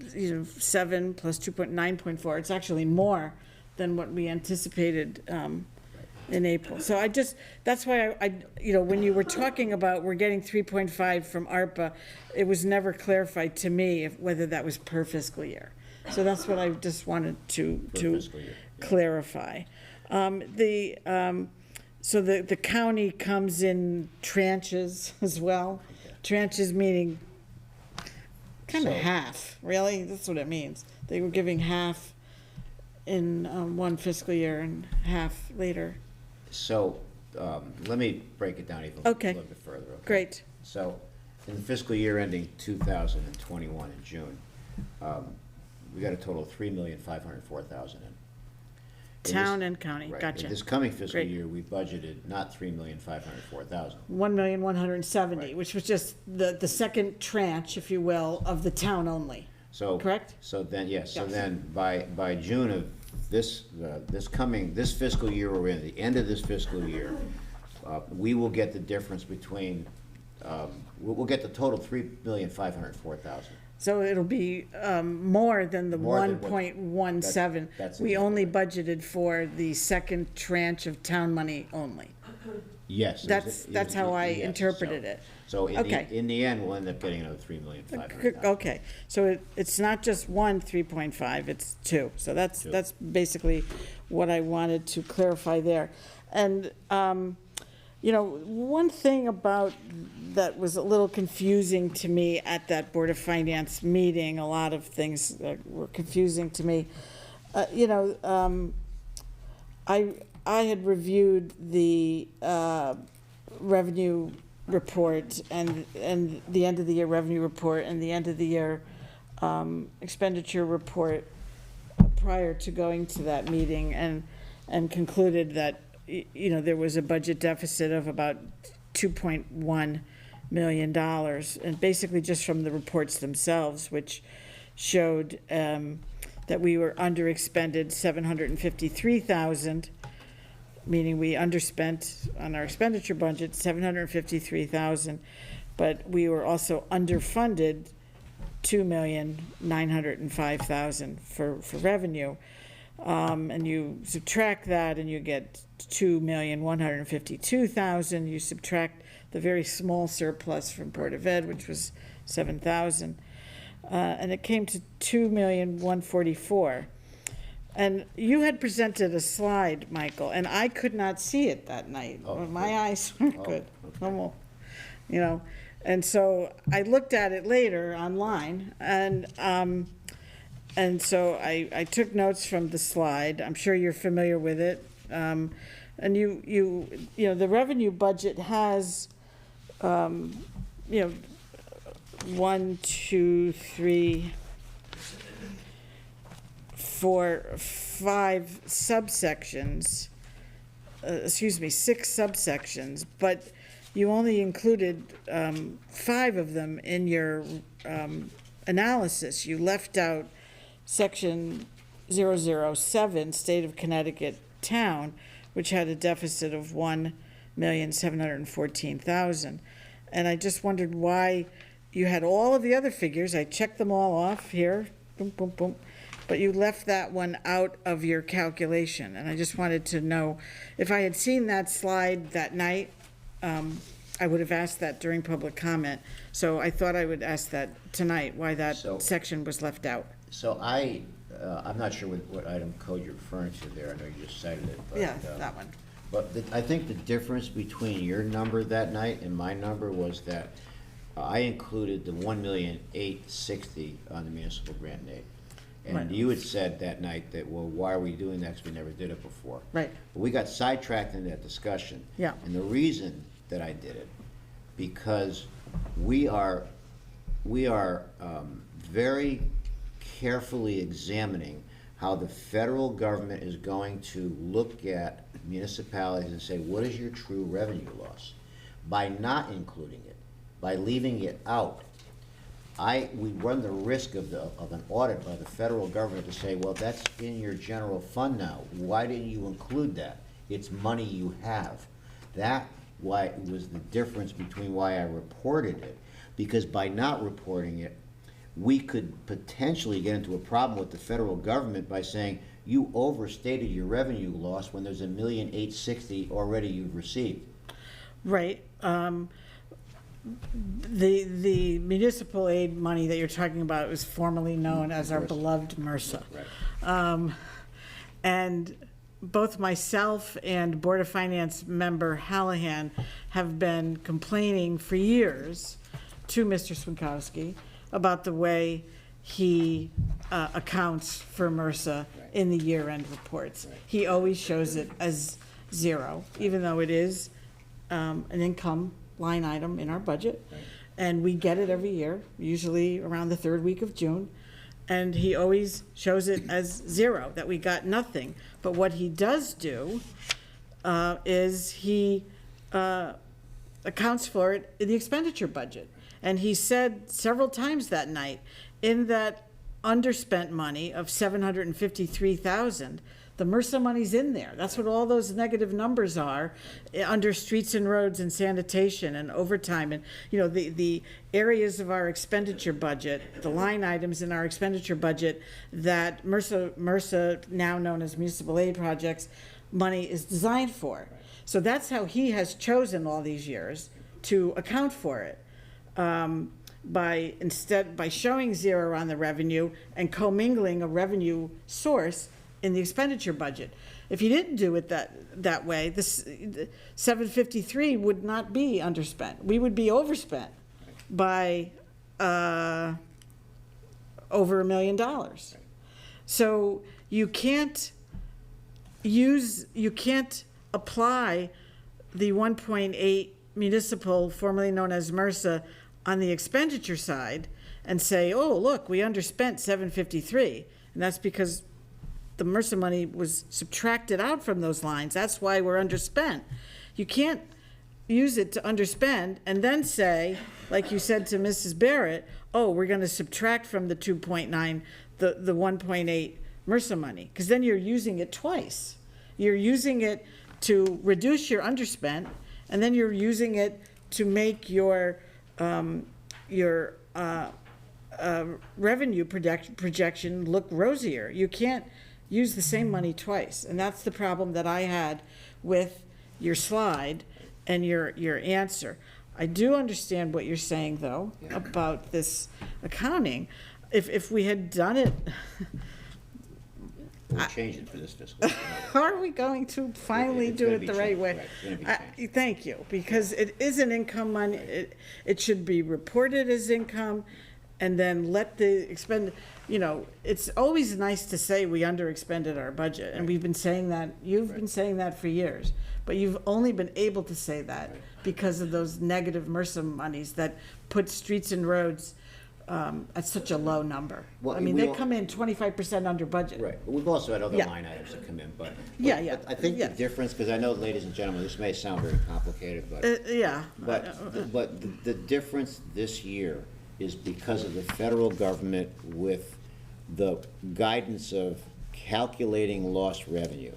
Speaker 4: 7 plus 2.9.4. It's actually more than what we anticipated in April. So that's why I, when you were talking about we're getting 3.5 from ARPA, it was never clarified to me whether that was per fiscal year. So that's what I just wanted to
Speaker 2: fiscal year, yeah.
Speaker 4: clarify. So the county comes in tranches as well. Tranches meaning kind of
Speaker 2: So-
Speaker 4: half, really? That's what it means. They were giving half in one fiscal year and half later.
Speaker 2: So, let me break it down even
Speaker 4: Okay.
Speaker 2: a little bit further. Okay?
Speaker 4: Great.
Speaker 2: So, in the fiscal year ending 2021 in June, we got a total of 3,504,000 in. In this-
Speaker 4: Town and county,
Speaker 2: Right.
Speaker 4: gotcha.
Speaker 2: In this coming fiscal
Speaker 4: Great.
Speaker 2: year, we budgeted not 3,504,000.
Speaker 4: 1,170,000,
Speaker 2: Right.
Speaker 4: which was just the second tranche, if you will, of the town only.
Speaker 2: So.
Speaker 4: Correct?
Speaker 2: So then, yes, so
Speaker 4: Yes.
Speaker 2: then by June of this fiscal year, or in the end of this fiscal year, we will get the difference between, we'll get the total 3,504,000.
Speaker 4: So it'll be more than the
Speaker 2: More than what-
Speaker 4: 1.17.
Speaker 2: that's
Speaker 4: We
Speaker 2: exactly
Speaker 4: only
Speaker 2: right.
Speaker 4: budgeted for the second tranche of town money only.
Speaker 2: Yes.
Speaker 4: That's how I
Speaker 2: yes,
Speaker 4: interpreted
Speaker 2: so-
Speaker 4: it.
Speaker 2: So
Speaker 4: Okay.
Speaker 2: in the end, we'll end up getting another 3,500,000.
Speaker 4: Okay, so it's not just one 3.5, it's two. So
Speaker 2: Two.
Speaker 4: that's basically what I wanted to clarify there. And, one thing about that was a little confusing to me at that Board of Finance meeting, a lot of things that were confusing to me. I had reviewed the revenue report and the end of the year revenue report and the end of the year expenditure report prior to going to that meeting, and concluded that there was a budget deficit of about $2.1 million, and basically just from the reports themselves, which showed that we were underexpended $753,000, meaning we underspent on our expenditure budget $753,000, but we were also underfunded $2,905,000 for revenue. And you subtract that and you get $2,152,000. You subtract the very small surplus from Board of Ed, which was $7,000. And it came to $2,144,000. And you had presented a slide, Michael, and I could not see it that night.
Speaker 2: Oh,
Speaker 4: My
Speaker 2: good.
Speaker 4: eyes weren't
Speaker 2: Oh,
Speaker 4: good.
Speaker 2: okay.
Speaker 4: Almost, and so I looked at it later online, and so I took notes from the slide. I'm sure you're familiar with it. And the revenue budget has, 1, 2, 3, 4, 5 subsections, 6 subsections, but you only included 5 of them in your analysis. You left out section 007, State of Connecticut Town, which had a deficit of $1,714,000. And I just wondered why you had all of the other figures. I checked them all off here, boom, boom, boom. But you left that one out of your calculation. And I just wanted to know, if I had seen that slide that night, I I would have asked that during public comment. So I thought I would ask that tonight, why that
Speaker 2: So-
Speaker 4: section was left out.
Speaker 2: So I'm not sure what item code you're referring to there, I know you just cited it, but.
Speaker 4: Yeah, that one.
Speaker 2: But I think the difference between your number that night and my number was that I included the 1,860,000 on the municipal grant aid.
Speaker 4: Right.
Speaker 2: And you had said that night that, well, why are we doing that, 'cause we never did it before.
Speaker 4: Right.
Speaker 2: But we got sidetracked in that discussion.
Speaker 4: Yeah.
Speaker 2: And the reason that I did it, because we are very carefully examining how the federal government is going to look at municipalities and say, what is your true revenue loss? By not including it, by leaving it out, we run the risk of an audit by the federal government to say, well, that's in your general fund now. Why didn't you include that? It's money you have. That was the difference between why I reported it. Because by not reporting it, we could potentially get into a problem with the federal government by saying, you overstated your revenue loss when there's 1,860,000 already you've received.
Speaker 4: Right. The municipal aid money that you're talking about was formerly known as our beloved MRSA.
Speaker 2: Right.
Speaker 4: And both myself and Board of Finance member Hallahan have been complaining for years to Mr. Swinkowski about the way he accounts for MRSA in the year-end reports.
Speaker 2: Right.
Speaker 4: He always shows it as zero, even though it is an income line item in our budget.
Speaker 2: Right.
Speaker 4: And we get it every year, usually around the third week of June. And he always shows it as zero, that we got nothing. But what he does do is he accounts for it in the expenditure budget. And he said several times that night, in that underspent money of $753,000, the MRSA money's in there. That's what all those negative numbers are under streets and roads and sanitation and overtime and, the areas of our expenditure budget, the line items in our expenditure budget that MRSA, now known as municipal aid projects, money is designed for. So that's how he has chosen all these years to account for it. By showing zero on the revenue and commingling a revenue source in the expenditure budget. If you didn't do it that way, this 753 would not be underspent. We would be overspent by over $1 million. So you can't apply the 1.8 municipal, formerly known as MRSA, on the expenditure side and say, oh, look, we underspent 753. And that's because the MRSA money was subtracted out from those lines. That's why we're underspent. You can't use it to underspend and then say, like you said to Mrs. Barrett, oh, we're going to subtract from the 2.9 the 1.8 MRSA money, because then you're using it twice. You're using it to reduce your underspent, and then you're using it to make your revenue projection look rosier. You can't use the same money twice, and that's the problem that I had with your slide and your answer. I do understand what you're saying, though, about this accounting. If we had done it,
Speaker 2: We'll change it for this fiscal year.
Speaker 4: are we going to finally
Speaker 2: It's
Speaker 4: do
Speaker 2: gonna
Speaker 4: it
Speaker 2: be
Speaker 4: the right
Speaker 2: changed,
Speaker 4: way?
Speaker 2: right, it's gonna be changed.
Speaker 4: Thank you, because it is an income money. It should be reported as income, and then let the expend, it's always nice to say we underexpended our budget, and we've been saying that, you've been saying that for years, but you've only been able to say that because of those negative MRSA monies that put streets and roads at such a low number.
Speaker 2: Well,
Speaker 4: I mean,
Speaker 2: we
Speaker 4: they
Speaker 2: all-
Speaker 4: come in 25% under budget.
Speaker 2: Right, but we've also had other
Speaker 4: Yeah.
Speaker 2: line items that come in, but.
Speaker 4: Yeah.
Speaker 2: But I think the
Speaker 4: Yeah.
Speaker 2: difference, because I know, ladies and gentlemen, this may sound very complicated, but.
Speaker 4: Yeah.
Speaker 2: But the difference this year is because of the federal government with the guidance of calculating lost revenue.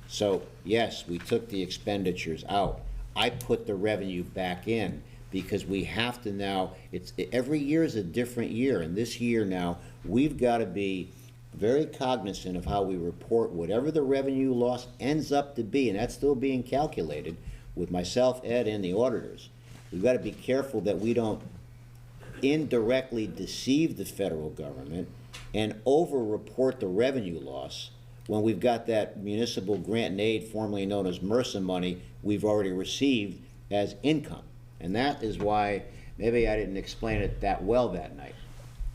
Speaker 2: So, yes, we took the expenditures out. I put the revenue back in because we have to now, every year is a different year, and this year now, we've got to be very cognizant of how we report whatever the revenue loss ends up to be, and that's still being calculated with myself, Ed, and the auditors. we've got to be careful that we don't indirectly deceive the federal government and over-report the revenue loss when we've got that municipal grant and aid, formerly known as MRSA money, we've already received as income. And that is why maybe I didn't explain it that well that night.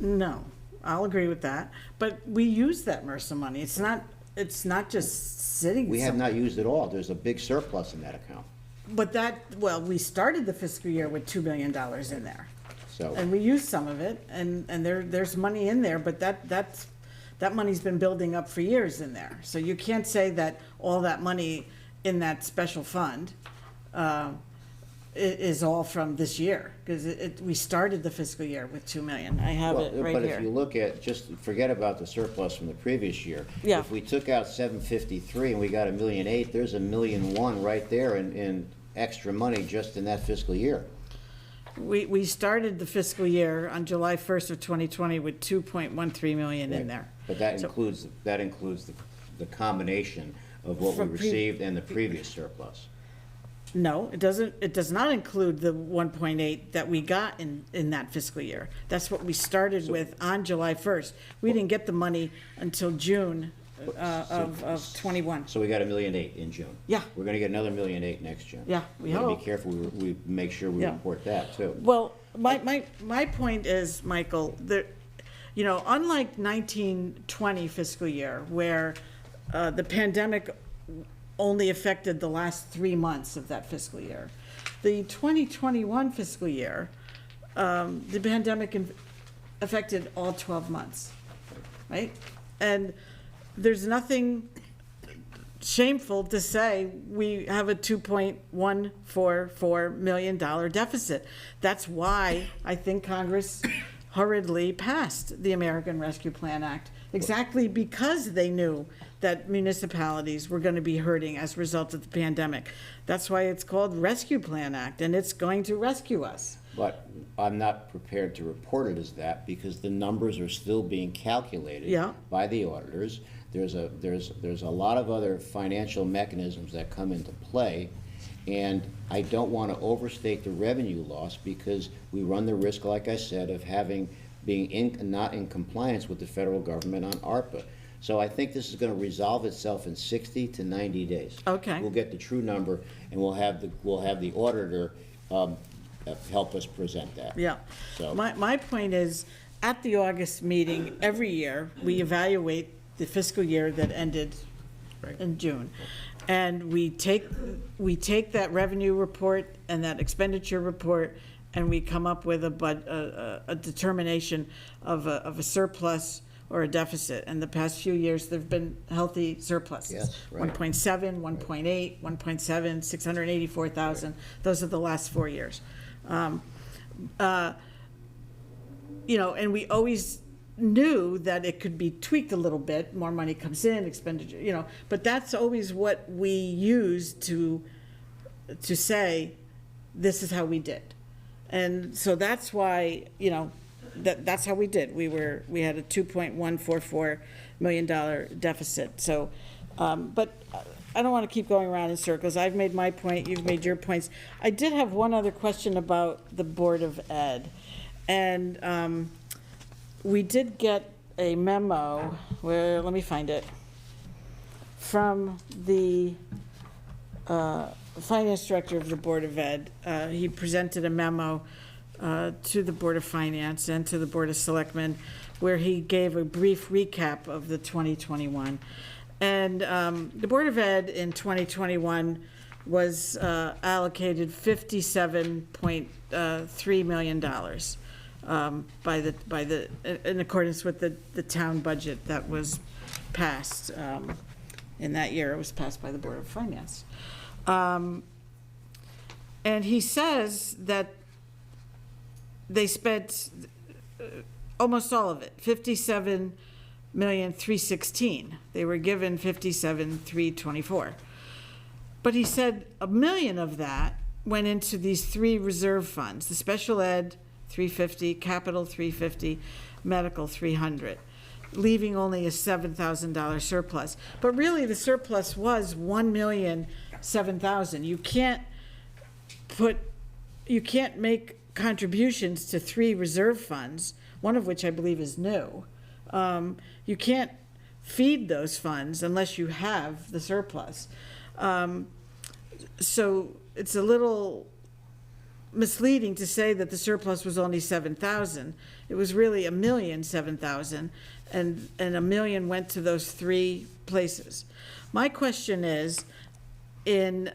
Speaker 4: No, I'll agree with that. But we use that MRSA money. It's not just sitting.
Speaker 2: We have not used it all. There's a big surplus in that account.
Speaker 4: But we started the fiscal year with $2 million in there.
Speaker 2: So,
Speaker 4: And we used some of it, and there's money in there, but that money's been building up for years in there. So you can't say that all that money in that special fund is all from this year, because we started the fiscal year with $2 million. I have it right
Speaker 2: but
Speaker 4: here.
Speaker 2: if you look at, just forget about the surplus from the previous year.
Speaker 4: Yeah.
Speaker 2: If we took out 753 and we got $1.8 million, there's $1.1 million right there in extra money just in that fiscal year.
Speaker 4: We started the fiscal year on July 1st of 2020 with 2.13 million in there.
Speaker 2: But that
Speaker 4: So-
Speaker 2: includes the combination of what we
Speaker 4: From
Speaker 2: received and the previous surplus.
Speaker 4: No, it doesn't, it does not include the 1.8 that we got in that fiscal year. That's what we started with on July 1st. We didn't get the money until June of 21.
Speaker 2: So we got $1.8 million in June.
Speaker 4: Yeah.
Speaker 2: We're gonna get another $1.8 million next June.
Speaker 4: Yeah, we
Speaker 2: gotta
Speaker 4: hope.
Speaker 2: be careful, we make sure we
Speaker 4: Yeah.
Speaker 2: report that too.
Speaker 4: Well, my point is, Michael, that, unlike 1920 fiscal year, where the pandemic only affected the last 3 months of that fiscal year, the 2021 fiscal year, the pandemic affected all 12 months, right? And there's nothing shameful to say we have a $2.144 million deficit. That's why I think Congress hurriedly passed the American Rescue Plan Act, exactly because they knew that municipalities were going to be hurting as a result of the pandemic. That's why it's called Rescue Plan Act, and it's going to rescue us.
Speaker 2: But I'm not prepared to report it as that because the numbers are still being calculated
Speaker 4: Yeah.
Speaker 2: by the auditors. There's a lot of other financial mechanisms that come into play, and I don't want to overstate the revenue loss because we run the risk, like I said, of being not in compliance with the federal government on ARPA. So I think this is going to resolve itself in 60 to 90 days.
Speaker 4: Okay.
Speaker 2: We'll get the true number, and we'll have the auditor help us present that.
Speaker 4: Yeah.
Speaker 2: So-
Speaker 4: My point is, at the August meeting, every year, we evaluate the fiscal year that ended in June. And we take that revenue report and that expenditure report, and we come up with a determination of a surplus or a deficit. And the past few years, there've been healthy surpluses.
Speaker 2: Yes, right.
Speaker 4: 1.7, 1.8, 1.7, 684,000. Those are the last 4 years. And we always knew that it could be tweaked a little bit, more money comes in, expenditure, but that's always what we use to say, this is how we did. And so that's why, that's how we did. We had a $2.144 million deficit. So, but I don't want to keep going around in circles. I've made my point, you've made your points. I did have one other question about the Board of Ed. And we did get a memo, let me find it, from the finance director of the Board of Ed. He presented a memo to the Board of Finance and to the Board of Selectmen, where he gave a brief recap of the 2021. And the Board of Ed in 2021 was allocated $57.3 million in accordance with the town budget that was passed in that year. It was passed by the Board of Finance. And he says that they spent almost all of it, $57,316,000. They were given $57,324. But he said $1 million of that went into these 3 reserve funds: the special ed, $350,000, capital $350,000, medical $300,000, leaving only a $7,000 surplus. But really, the surplus was $1,007,000. You can't put you can't make contributions to 3 reserve funds, one of which I believe is new. You can't feed those funds unless you have the surplus. So it's a little misleading to say that the surplus was only 7,000. It was really $1,007,000, and $1 million went to those 3 places. My question is, in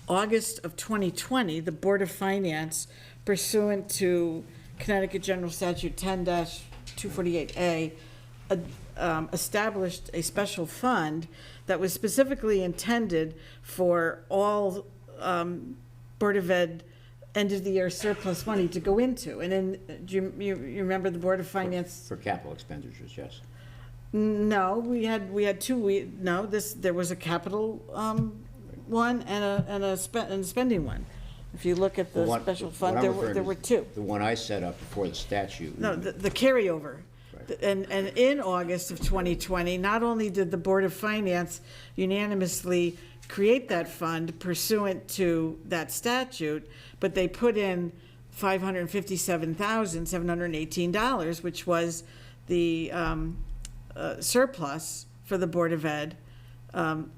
Speaker 4: August of 2020, the Board of Finance, pursuant to Connecticut General Statute 10-248A, established a special fund that was specifically intended for all Board of Ed end-of-the-year surplus money to go into. And then, do you remember the Board of Finance?
Speaker 2: For capital expenditures, yes.
Speaker 4: No, we had 2, there was a capital one and a spending one. If you look at the special fund, there were 2.
Speaker 2: The one I set up before the statute.
Speaker 4: No, the carryover.
Speaker 2: Right.
Speaker 4: And in August of 2020, not only did the Board of Finance unanimously create that fund pursuant to that statute, but they put in $557,718, which was the surplus for the Board of Ed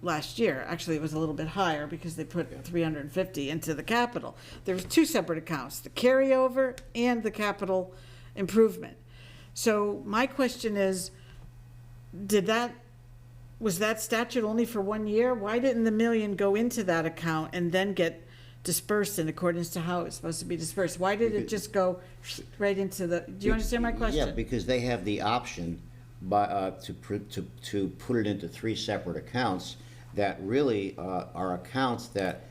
Speaker 4: last year. Actually, it was a little bit higher because they put $350 into the capital. There was 2 separate accounts, the carryover and the capital improvement. So my question is, was that statute only for 1 year? Why didn't the $1 million go into that account and then get dispersed in accordance to how it's supposed to be dispersed? Why did it just go right into the, do you understand my question?
Speaker 2: Yeah, because they have the option to put it into 3 separate accounts that really are accounts that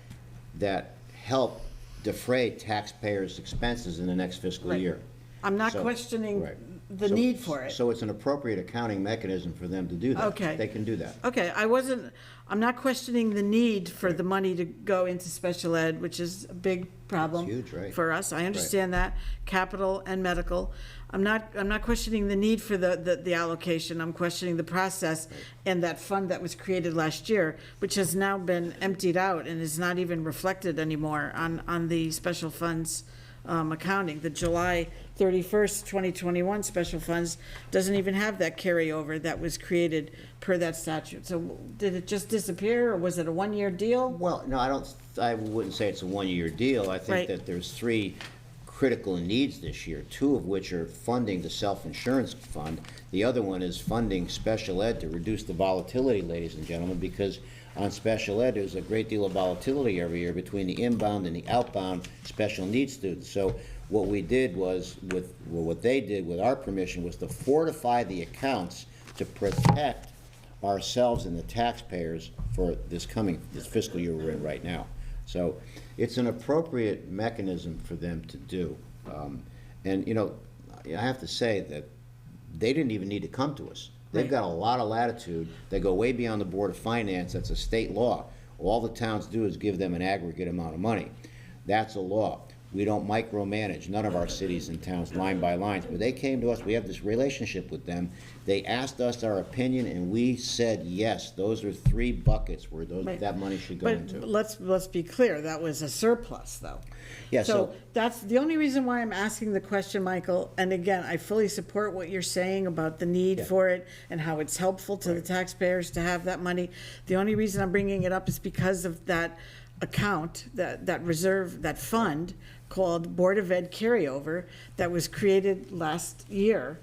Speaker 2: help defray taxpayers' expenses in the next fiscal
Speaker 4: Right.
Speaker 2: year.
Speaker 4: I'm not
Speaker 2: So-
Speaker 4: questioning
Speaker 2: right.
Speaker 4: the
Speaker 2: So-
Speaker 4: need for it.
Speaker 2: So it's an appropriate accounting mechanism for them to do that.
Speaker 4: Okay.
Speaker 2: They can do that.
Speaker 4: Okay, I'm not questioning the need for the money to go into special ed, which is a big problem.
Speaker 2: It's huge, right.
Speaker 4: For us, I understand that, capital and medical. I'm not questioning the need for the allocation, I'm questioning the process and that fund that was created last year, which has now been emptied out and is not even reflected anymore on the special funds accounting. The July 31st, 2021 special funds doesn't even have that carryover that was created per that statute. So did it just disappear, or was it a 1-year deal?
Speaker 2: Well, no, I wouldn't say it's a 1-year deal. I think
Speaker 4: Right.
Speaker 2: that there's 3 critical needs this year, 2 of which are funding the self-insurance fund. The other one is funding special ed to reduce the volatility, ladies and gentlemen, because on special ed, there's a great deal of volatility every year between the inbound and the outbound special needs students. So what we did was, what they did with our permission, was to fortify the accounts to protect ourselves and the taxpayers for this fiscal year we're in right now. So it's an appropriate mechanism for them to do. And, you know, I have to say that they didn't even need to come to us. They've
Speaker 4: Right.
Speaker 2: got a lot of latitude. They go way beyond the Board of Finance. That's a state law. All the towns do is give them an aggregate amount of money. That's a law. We don't micromanage, none of our cities and towns, line by line. But they came to us, we have this relationship with them. They asked us our opinion, and we said yes. Those are 3 buckets where
Speaker 4: Right.
Speaker 2: that money should go
Speaker 4: But
Speaker 2: into.
Speaker 4: let's be clear, that was a surplus, though.
Speaker 2: Yeah,
Speaker 4: So that's the only reason why I'm asking the question, Michael. And again, I fully support what you're saying about the need
Speaker 2: Yeah.
Speaker 4: for it and how it's helpful to the taxpayers to have that money. The only reason I'm bringing it up is because of that account, that reserve, that fund called Board of Ed Carryover that was created last year.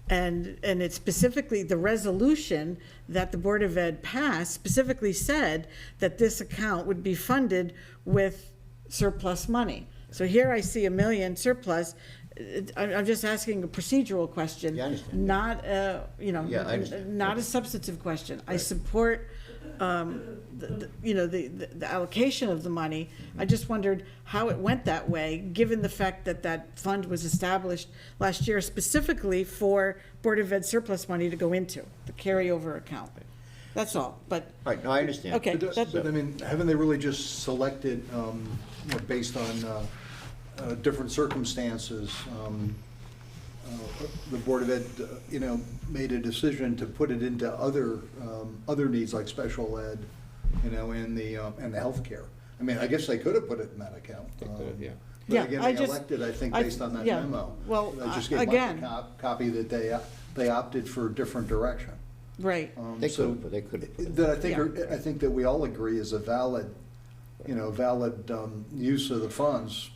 Speaker 4: And it's specifically, the resolution that the Board of Ed passed specifically said that this account would be funded with surplus money. So here I see $1 million surplus. I'm just asking a procedural question.
Speaker 2: Yeah, I understand.
Speaker 4: Not,
Speaker 2: Yeah, I understand.
Speaker 4: not a substantive question. I support, the allocation of the money. I just wondered how it went that way, given the fact that that fund was established last year specifically for Board of Ed surplus money to go into, the carryover account. That's all, but,
Speaker 2: Right, no, I understand.
Speaker 4: okay.
Speaker 5: But I mean, haven't they really just selected, based on different circumstances? The Board of Ed, made a decision to put it into other needs like special ed, and the healthcare. I mean, I guess they could have put it in that account.
Speaker 2: Yeah.
Speaker 5: But
Speaker 4: Yeah,
Speaker 5: again,
Speaker 4: I
Speaker 5: they
Speaker 4: just-
Speaker 5: elected, I think,
Speaker 4: I-
Speaker 5: based on that
Speaker 4: yeah,
Speaker 5: memo.
Speaker 4: well,
Speaker 5: I just gave Mike
Speaker 4: again-
Speaker 5: a copy that they opted for a different direction.
Speaker 4: Right.
Speaker 2: They
Speaker 5: So
Speaker 2: could, but they could have put it.
Speaker 5: that I think that we all agree is a valid, use of the funds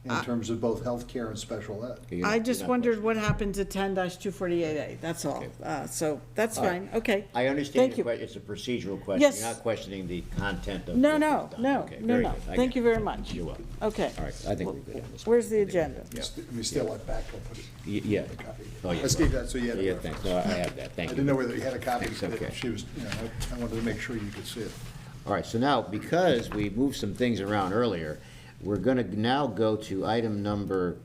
Speaker 5: in terms of both healthcare and special ed.
Speaker 2: You're
Speaker 4: I
Speaker 2: not-
Speaker 4: just
Speaker 2: you're not
Speaker 4: wondered what happened to 10-248A, that's all. So that's
Speaker 2: All right.
Speaker 4: fine, okay.
Speaker 2: I understand
Speaker 4: Thank you.
Speaker 2: it's a procedural question.
Speaker 4: Yes.
Speaker 2: You're not questioning the content of.
Speaker 4: No,
Speaker 2: what
Speaker 4: no,
Speaker 2: was done.
Speaker 4: no,
Speaker 2: Okay,
Speaker 4: no,
Speaker 2: very
Speaker 4: no.
Speaker 2: good. I
Speaker 4: Thank
Speaker 2: get
Speaker 4: you
Speaker 2: it.
Speaker 4: very much.
Speaker 2: You're welcome.
Speaker 4: Okay.
Speaker 2: All right, I think we're good on this.
Speaker 4: Where's the
Speaker 2: I think we're
Speaker 4: agenda?
Speaker 2: good.
Speaker 5: We still went back, I'll put it.
Speaker 2: Yeah.
Speaker 5: a copy.
Speaker 2: Oh, yeah.
Speaker 5: I just gave that so you had a
Speaker 2: Yeah,
Speaker 5: reference.
Speaker 2: thanks. No, I have that.
Speaker 5: I
Speaker 2: Thank you.
Speaker 5: didn't know whether you had a copy,
Speaker 2: Thanks,
Speaker 5: but
Speaker 2: okay.
Speaker 5: she was, I wanted to make sure you could see it.
Speaker 2: All right, so now, because we moved some things around earlier, we're going to now go to item number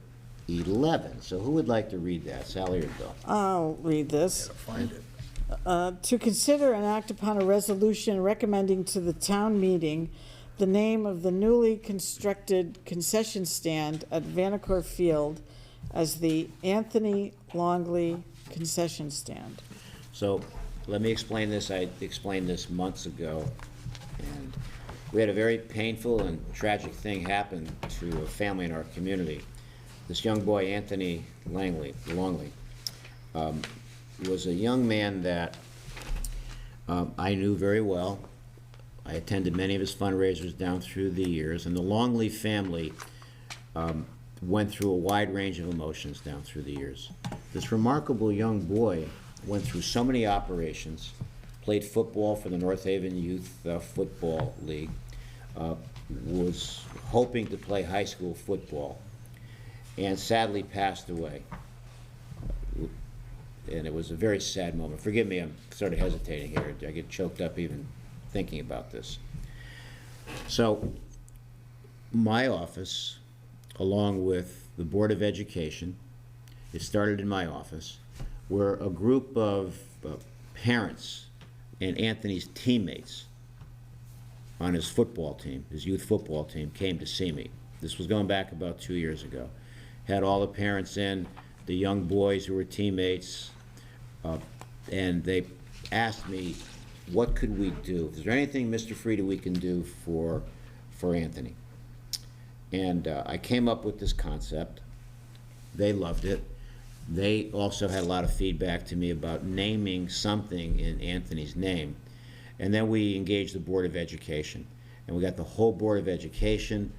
Speaker 2: 11. So who would like to read that, Sally or Bill?
Speaker 4: I'll read this.
Speaker 5: Find it.
Speaker 4: To consider and act upon a resolution recommending to the town meeting the name of the newly constructed concession stand at Vanacore Field as the Anthony Longley Concession Stand.
Speaker 2: So let me explain this. I explained this months ago, and we had a very painful and tragic thing happen to a family in our community. This young boy, Anthony Longley, was a young man that I knew very well. I attended many of his fundraisers down through the years, and the Longley family went through a wide range of emotions down through the years. This remarkable young boy went through so many operations, played football for the North Haven Youth Football League, was hoping to play high school football, and sadly passed away. And it was a very sad moment. Forgive me, I'm sort of hesitating here. I get choked up even thinking about this. So, my office, along with the Board of Education, it started in my office, where a group of parents and Anthony's teammates on his football team, his youth football team, came to see me. This was going back about 2 years ago. Had all the parents in, the young boys who were teammates, and they asked me, what could we do? Is there anything, Mr. Frieda, we can do for Anthony? And I came up with this concept. They loved it. They also had a lot of feedback to me about naming something in Anthony's name. And then we engaged the Board of Education. And we got the whole Board of Education,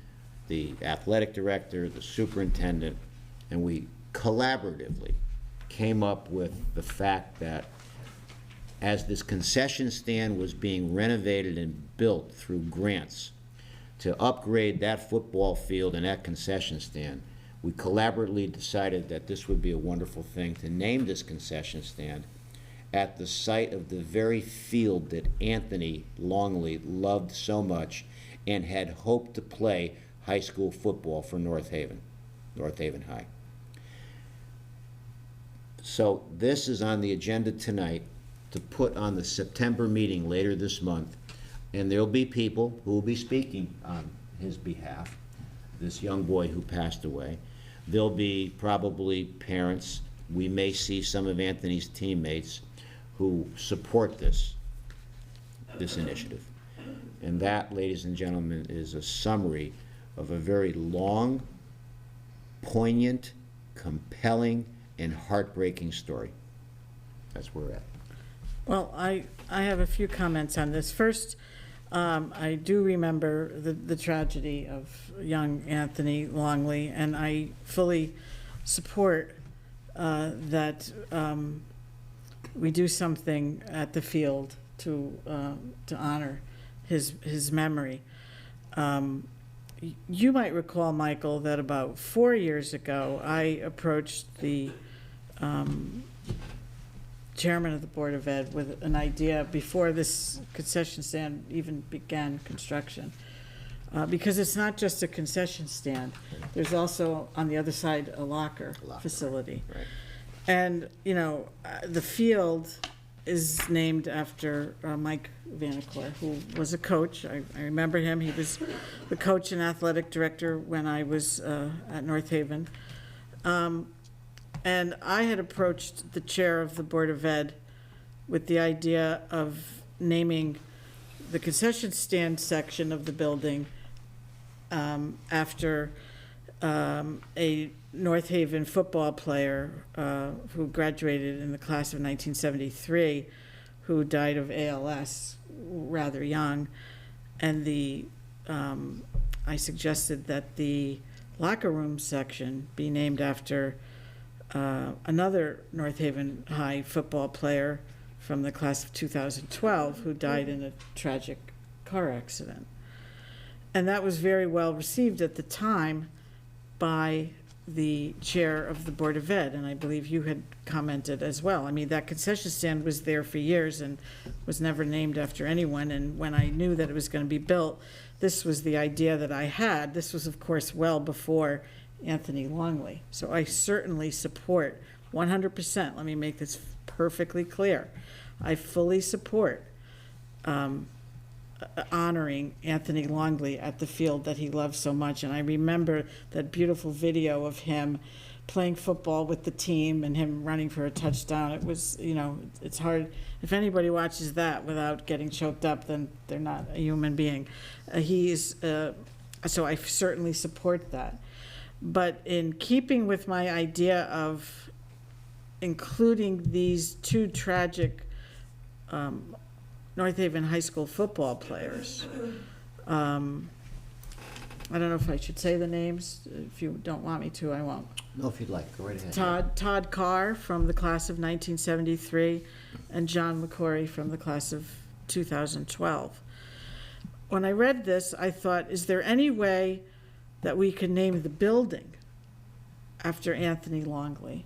Speaker 2: the athletic director, the superintendent, and we collaboratively came up with the fact that as this concession stand was being renovated and built through grants to upgrade that football field and that concession stand, we collaboratively decided that this would be a wonderful thing to name this concession stand at the site of the very field that Anthony Longley loved so much and had hoped to play high school football for North Haven High. So this is on the agenda tonight to put on the September meeting later this month, and there'll be people who will be speaking on his behalf, this young boy who passed away. There'll be probably parents. We may see some of Anthony's teammates who support this initiative. And that, ladies and gentlemen, is a summary of a very long, poignant, compelling, and heartbreaking story. That's where we're at.
Speaker 4: Well, I have a few comments on this. First, I do remember the tragedy of young Anthony Longley, and I fully support that we do something at the field to honor his memory. You might recall, Michael, that about 4 years ago, I approached the chairman of the Board of Ed with an idea before this concession stand even began construction. Because it's not just a concession stand, there's also, on the other side, a locker facility.
Speaker 2: Right.
Speaker 4: And, the field is named after Mike Vanacore, who was a coach. I remember him. He was the coach and athletic director when I was at North Haven. And I had approached the chair of the Board of Ed with the idea of naming the concession stand section of the building after a North Haven football player who graduated in the class of 1973, who died of ALS rather young, and I suggested that the locker room section be named after another North Haven High football player from the class of 2012 who died in a tragic car accident. And that was very well received at the time by the chair of the Board of Ed, and I believe you had commented as well. I mean, that concession stand was there for years and was never named after anyone, and when I knew that it was going to be built, this was the idea that I had. This was, of course, well before Anthony Longley. So I certainly support 100%, let me make this perfectly clear. I fully support honoring Anthony Longley at the field that he loved so much. And I remember that beautiful video of him playing football with the team and him running for a touchdown. It was, it's hard. If anybody watches that without getting choked up, then they're not a human being. So I certainly support that. But in keeping with my idea of including these two tragic North Haven High School football players. I don't know if I should say the names. If you don't want me to, I won't.
Speaker 2: No, if you'd like, go right ahead.
Speaker 4: Todd Carr from the class of 1973 and John LaCorey from the class of 2012. When I read this, I thought, is there any way that we could name the building after Anthony Longley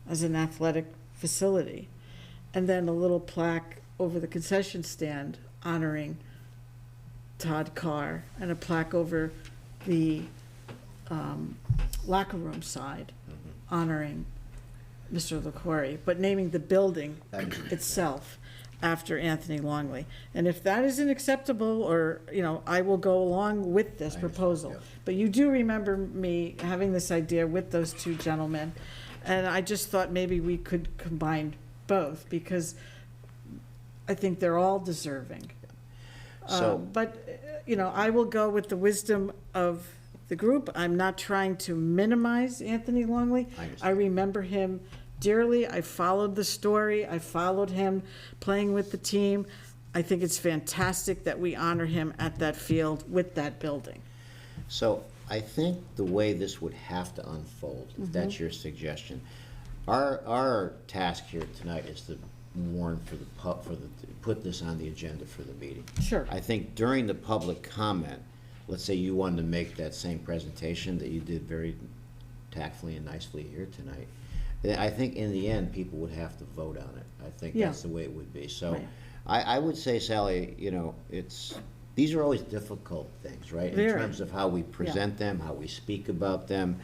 Speaker 4: as an athletic facility? And then a little plaque over the concession stand honoring Todd Carr, and a plaque over the locker room side honoring Mr. LaCorey, but naming the building itself after Anthony Longley. And if that isn't acceptable, or, I will go along with this proposal.
Speaker 2: Yeah.
Speaker 4: But you do remember me having this idea with those two gentlemen, and I just thought maybe we could combine both, because I think they're all deserving. But I will go with the wisdom of the group. I'm not trying to minimize Anthony Longley. I remember him dearly. I followed the story. I followed him playing with the team. I think it's fantastic that we honor him at that field with that building.
Speaker 2: So I think the way this would have to unfold, if that's your suggestion, our task here tonight is to warn put this on the agenda for the meeting.
Speaker 4: Sure.
Speaker 2: I think during the public comment, let's say you wanted to make that same presentation that you did very tactfully and nicely here tonight, I think in the end, people would have to vote on it. I think that's the way it would be. So
Speaker 4: Right.
Speaker 2: I would say, Sally, these are always difficult things, right?
Speaker 4: Very.
Speaker 2: In terms of how we present them, how we speak about them.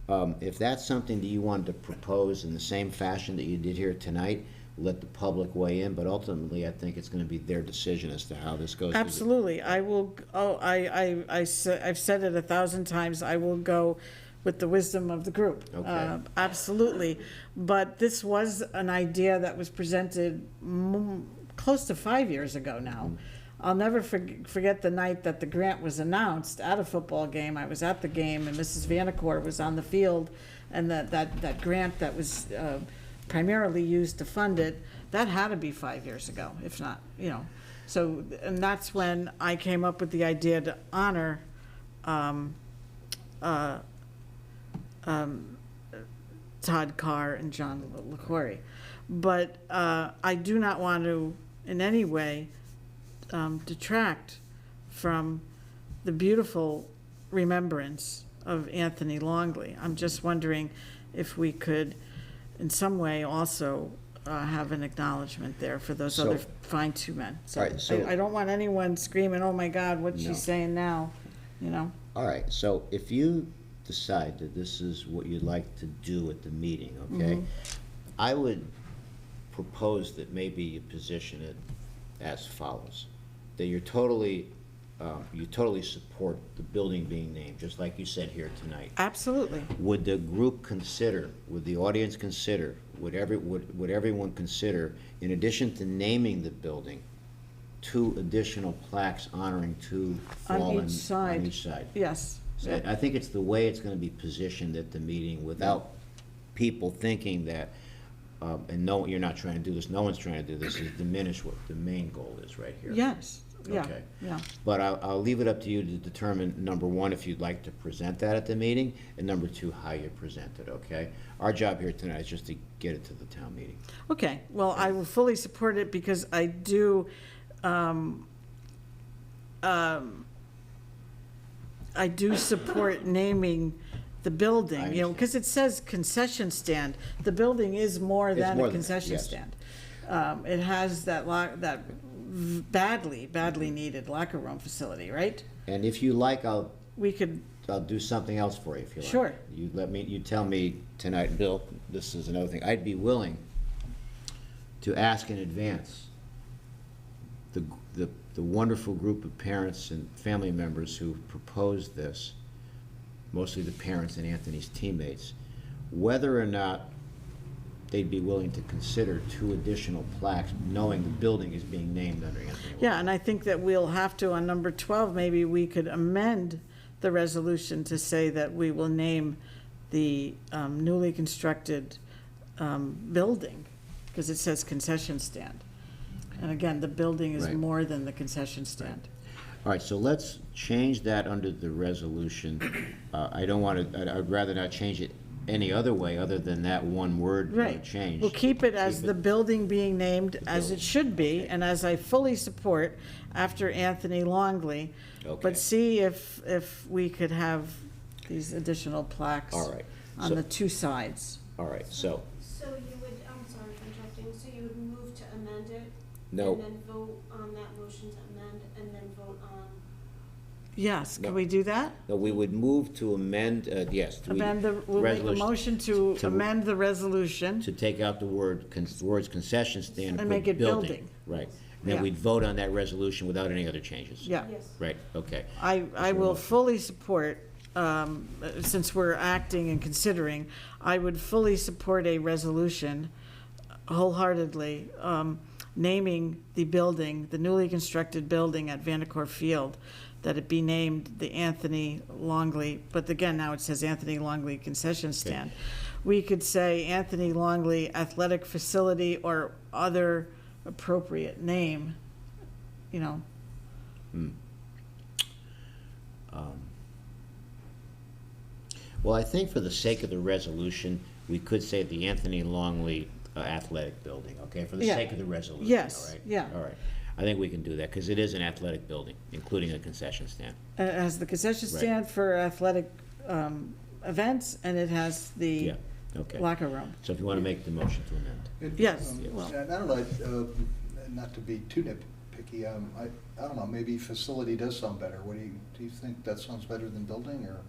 Speaker 2: If that's something that you wanted to propose in the same fashion that you did here tonight, let the public weigh in, but ultimately I think it's going to be their decision as to how this goes.
Speaker 4: Absolutely. I will, I've said it 1,000 times, I will go with the wisdom of the group.
Speaker 2: Okay.
Speaker 4: Absolutely. But this was an idea that was presented close to 5 years ago now. I'll never forget the night that the grant was announced at a football game. I was at the game, and Mrs. Vanacore was on the field, and that grant that was primarily used to fund it, that had to be 5 years ago, if not, So, and that's when I came up with the idea to honor Todd Carr and John LaCorey. But I do not want to in any way detract from the beautiful remembrance of Anthony Longley. I'm just wondering if we could in some way also have an acknowledgement there for those other fine two men. So,
Speaker 2: all right, so
Speaker 4: I don't want anyone screaming, oh my God, what's she saying now,
Speaker 2: All right, so if you decide that this is what you'd like to do at the meeting, okay? I would propose that maybe you position it as follows, that you totally support the building being named, just like you said here tonight.
Speaker 4: Absolutely.
Speaker 2: Would the group consider, would the audience consider, would everyone consider, in addition to naming the building, 2 additional plaques honoring 2
Speaker 4: On
Speaker 2: fallen
Speaker 4: each side.
Speaker 2: on each side.
Speaker 4: Yes.
Speaker 2: So I think it's the way it's gonna be positioned at the meeting without people thinking that, and no, you're not trying to do this, no one's trying to do this, is diminish what the main goal is right here.
Speaker 4: Yes, yeah,
Speaker 2: Okay.
Speaker 4: yeah.
Speaker 2: But I'll leave it up to you to determine, number 1, if you'd like to present that at the meeting, and number 2, how you present it, okay? Our job here tonight is just to get it to the town meeting.
Speaker 4: Okay, well, I will fully support it because I do, I do support naming the building, you know, because it says concession stand. The building is more
Speaker 2: It's
Speaker 4: than
Speaker 2: more
Speaker 4: a
Speaker 2: than that,
Speaker 4: concession
Speaker 2: yes.
Speaker 4: stand. It has that badly needed locker room facility, right?
Speaker 2: And if you like,
Speaker 4: We could,
Speaker 2: I'll do something else for you if you like.
Speaker 4: Sure.
Speaker 2: You tell me tonight, Bill, this is another thing, I'd be willing to ask in advance the wonderful group of parents and family members who proposed this, mostly the parents and Anthony's teammates, whether or not they'd be willing to consider 2 additional plaques, knowing the building is being named under Anthony.
Speaker 4: yeah, and I think that we'll have to, on number 12, maybe we could amend the resolution to say that we will name the newly constructed building, because it says concession stand. And again, the building is
Speaker 2: Right.
Speaker 4: more than the concession stand.
Speaker 2: All right, so let's change that under the resolution. I don't want to, I'd rather not change it any other way other than that one word
Speaker 4: Right.
Speaker 2: change.
Speaker 4: We'll keep it as
Speaker 2: Keep
Speaker 4: the building being named as it should be, and as I fully support after Anthony Longley.
Speaker 2: Okay.
Speaker 4: But see if we could have these additional plaques
Speaker 2: All right.
Speaker 4: on
Speaker 2: So-
Speaker 4: the 2 sides.
Speaker 2: All right, so,
Speaker 6: So you would, I'm sorry for interrupting, so you would move to amend it?
Speaker 2: No.
Speaker 6: And then vote on that motion to amend, and then vote on,
Speaker 4: Yes,
Speaker 2: No.
Speaker 4: can we do that?
Speaker 2: no, we would move to amend, yes.
Speaker 4: We'll make a motion to
Speaker 2: to-
Speaker 4: amend the resolution.
Speaker 2: To take out the words concession stand.
Speaker 4: And
Speaker 2: put
Speaker 4: make it building.
Speaker 2: Right. And then
Speaker 4: Yeah.
Speaker 2: we'd vote on that resolution without any other changes.
Speaker 4: Yeah.
Speaker 6: yes.
Speaker 2: Right, okay.
Speaker 4: I will fully support, since we're acting and considering, I would fully support a resolution wholeheartedly, naming the building, the newly constructed building at Vandecorp Field, that it be named the Anthony Longley, but again, now it says Anthony Longley Concession Stand. We could say Anthony Longley Athletic Facility or other appropriate name, you know.
Speaker 2: Well, I think for the sake of the resolution, we could say the Anthony Longley Athletic Building, okay, for the
Speaker 4: Yeah.
Speaker 2: sake of the resolution,
Speaker 4: Yes,
Speaker 2: all right?
Speaker 4: yeah.
Speaker 2: All right. I think we can do that, because it is an athletic building, including a concession stand.
Speaker 4: It has the concession
Speaker 2: Right.
Speaker 4: stand for athletic events, and it has the
Speaker 2: Yeah, okay.
Speaker 4: locker room.
Speaker 2: So if you want to make the motion to amend.
Speaker 4: Yes,
Speaker 5: And
Speaker 4: well-
Speaker 5: I don't know, not to be too nitpicky, I don't know, maybe facility does sound better. What do you think that sounds better than building, or,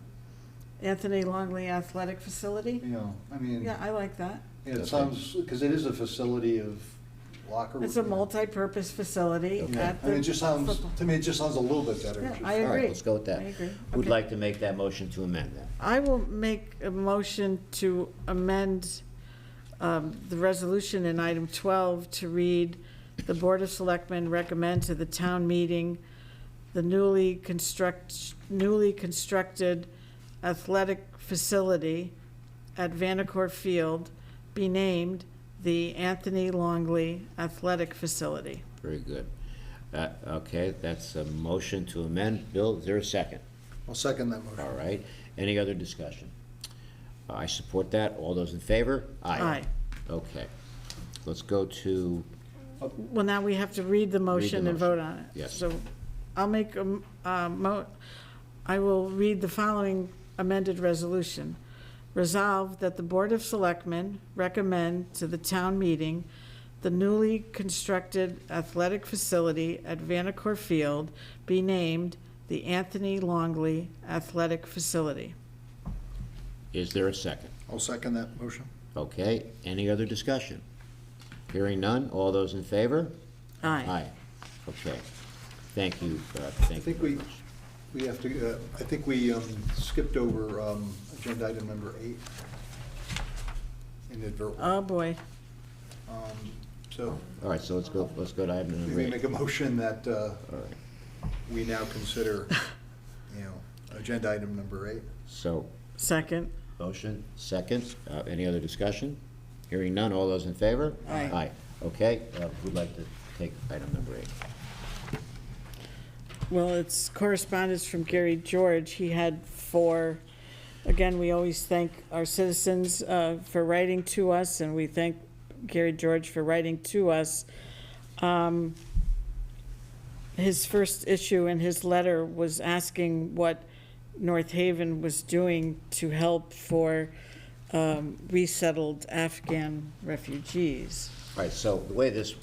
Speaker 4: Anthony Longley Athletic Facility?
Speaker 5: you know, I mean,
Speaker 4: Yeah, I like that.
Speaker 5: it
Speaker 2: Okay.
Speaker 5: sounds, because it is a facility of locker.
Speaker 4: It's a multi-purpose facility
Speaker 2: Okay.
Speaker 4: at
Speaker 5: I mean,
Speaker 4: the
Speaker 5: it just sounds,
Speaker 4: football.
Speaker 5: to me, it just sounds a little bit better.
Speaker 4: Yeah,
Speaker 5: Just-
Speaker 4: I
Speaker 2: All right,
Speaker 4: agree.
Speaker 2: let's go with that.
Speaker 4: I agree.
Speaker 2: Who'd
Speaker 4: Okay.
Speaker 2: like to make that motion to amend that?
Speaker 4: I will make a motion to amend the resolution in item 12 to read, "The Board of Selectmen recommend to the town meeting the newly constructed athletic facility at Vandecorp Field be named the Anthony Longley Athletic Facility."
Speaker 2: Very good. Okay, that's a motion to amend. Bill, is there a second?
Speaker 5: I'll second that motion.
Speaker 2: All right. Any other discussion? I support that. All those in favor?
Speaker 4: Aye.
Speaker 2: Okay. Let's go to,
Speaker 4: Well, now we have to read the motion and vote on it.
Speaker 2: Yes.
Speaker 4: So I'll make I will read the following amended resolution. Resolved that the Board of Selectmen recommend to the town meeting the newly constructed athletic facility at Vandecorp Field be named the Anthony Longley Athletic Facility.
Speaker 2: is there a second?
Speaker 5: I'll second that motion.
Speaker 2: Okay. Any other discussion? Hearing none. All those in favor?
Speaker 4: Aye.
Speaker 2: Okay. Thank you.
Speaker 5: I
Speaker 2: Thank you
Speaker 5: think
Speaker 2: very much.
Speaker 5: we have to, I think we skipped over agenda item number 8 inadvertently.
Speaker 4: Oh, boy.
Speaker 5: So,
Speaker 2: All right, so let's go to item number
Speaker 5: maybe
Speaker 2: 8.
Speaker 5: make a motion that
Speaker 2: All right,
Speaker 5: we now consider, agenda item number 8.
Speaker 2: so
Speaker 4: Second.
Speaker 2: motion, second. Any other discussion? Hearing none, all those in favor?
Speaker 4: Aye.
Speaker 2: Aye. Okay, who'd like to take item number 8?
Speaker 4: Well, it's correspondence from Gary George. He had 4. Again, we always thank our citizens for writing to us, and we thank Gary George for writing to us. His first issue in his letter was asking what North Haven was doing to help for resettled Afghan refugees.
Speaker 2: All right, so the way this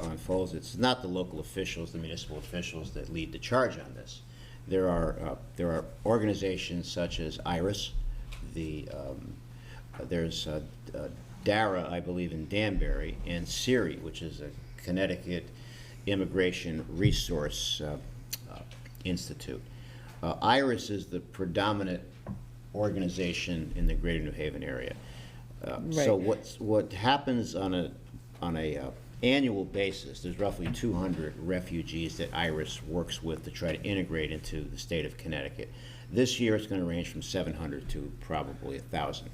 Speaker 2: unfolds, it's not the local officials, the municipal officials that lead the charge on this. There are organizations such as IRIS, there's DARA, I believe, in Danbury, and CIRI, which is a Connecticut Immigration Resource Institute. IRIS is the predominant organization in the greater New Haven area. So what happens on a annual basis, there's roughly 200 refugees that IRIS works with to try to integrate into the state of Connecticut. This year it's going to range from 700 to probably 1,000,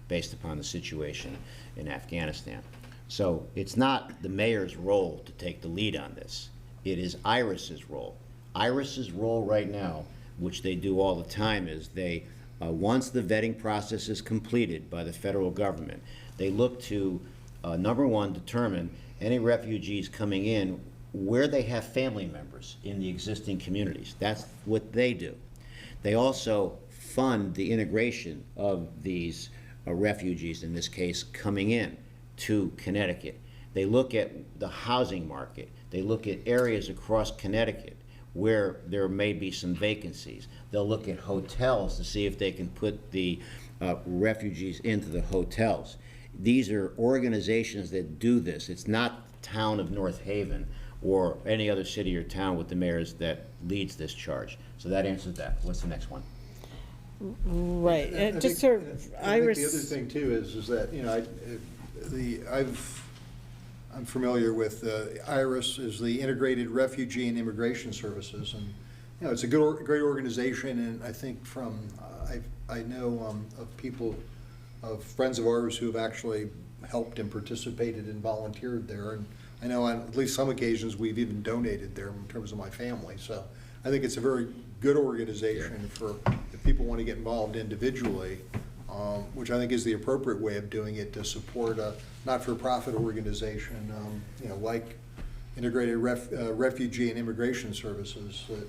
Speaker 2: based upon the situation in Afghanistan. So it's not the mayor's role to take the lead on this. It is IRIS's role. IRIS's role right now, which they do all the time, is they, once the vetting process is completed by the federal government, they look to, number one, determine any refugees coming in where they have family members in the existing communities. That's what they do. They also fund the integration of these refugees, in this case, coming in to Connecticut. They look at the housing market. They look at areas across Connecticut where there may be some vacancies. They'll look at hotels to see if they can put the refugees into the hotels. These are organizations that do this. It's not the town of North Haven or any other city or town with the mayors that leads this charge. So that answers that. What's the next one?
Speaker 4: Right,
Speaker 5: I
Speaker 4: just
Speaker 5: think-
Speaker 4: sort of
Speaker 5: I think
Speaker 4: Iris.
Speaker 5: the other thing too is that, I'm familiar with IRIS is the Integrated Refugee and Immigration Services, and it's a great organization. And I think I know of people, of friends of ours who have actually helped and participated and volunteered there, and I know on at least some occasions we've even donated there in terms of my family. So I think it's a very good organization for if people want to get involved individually, which I think is the appropriate way of doing it, to support a not-for-profit organization, like Integrated Refugee and Immigration Services, that,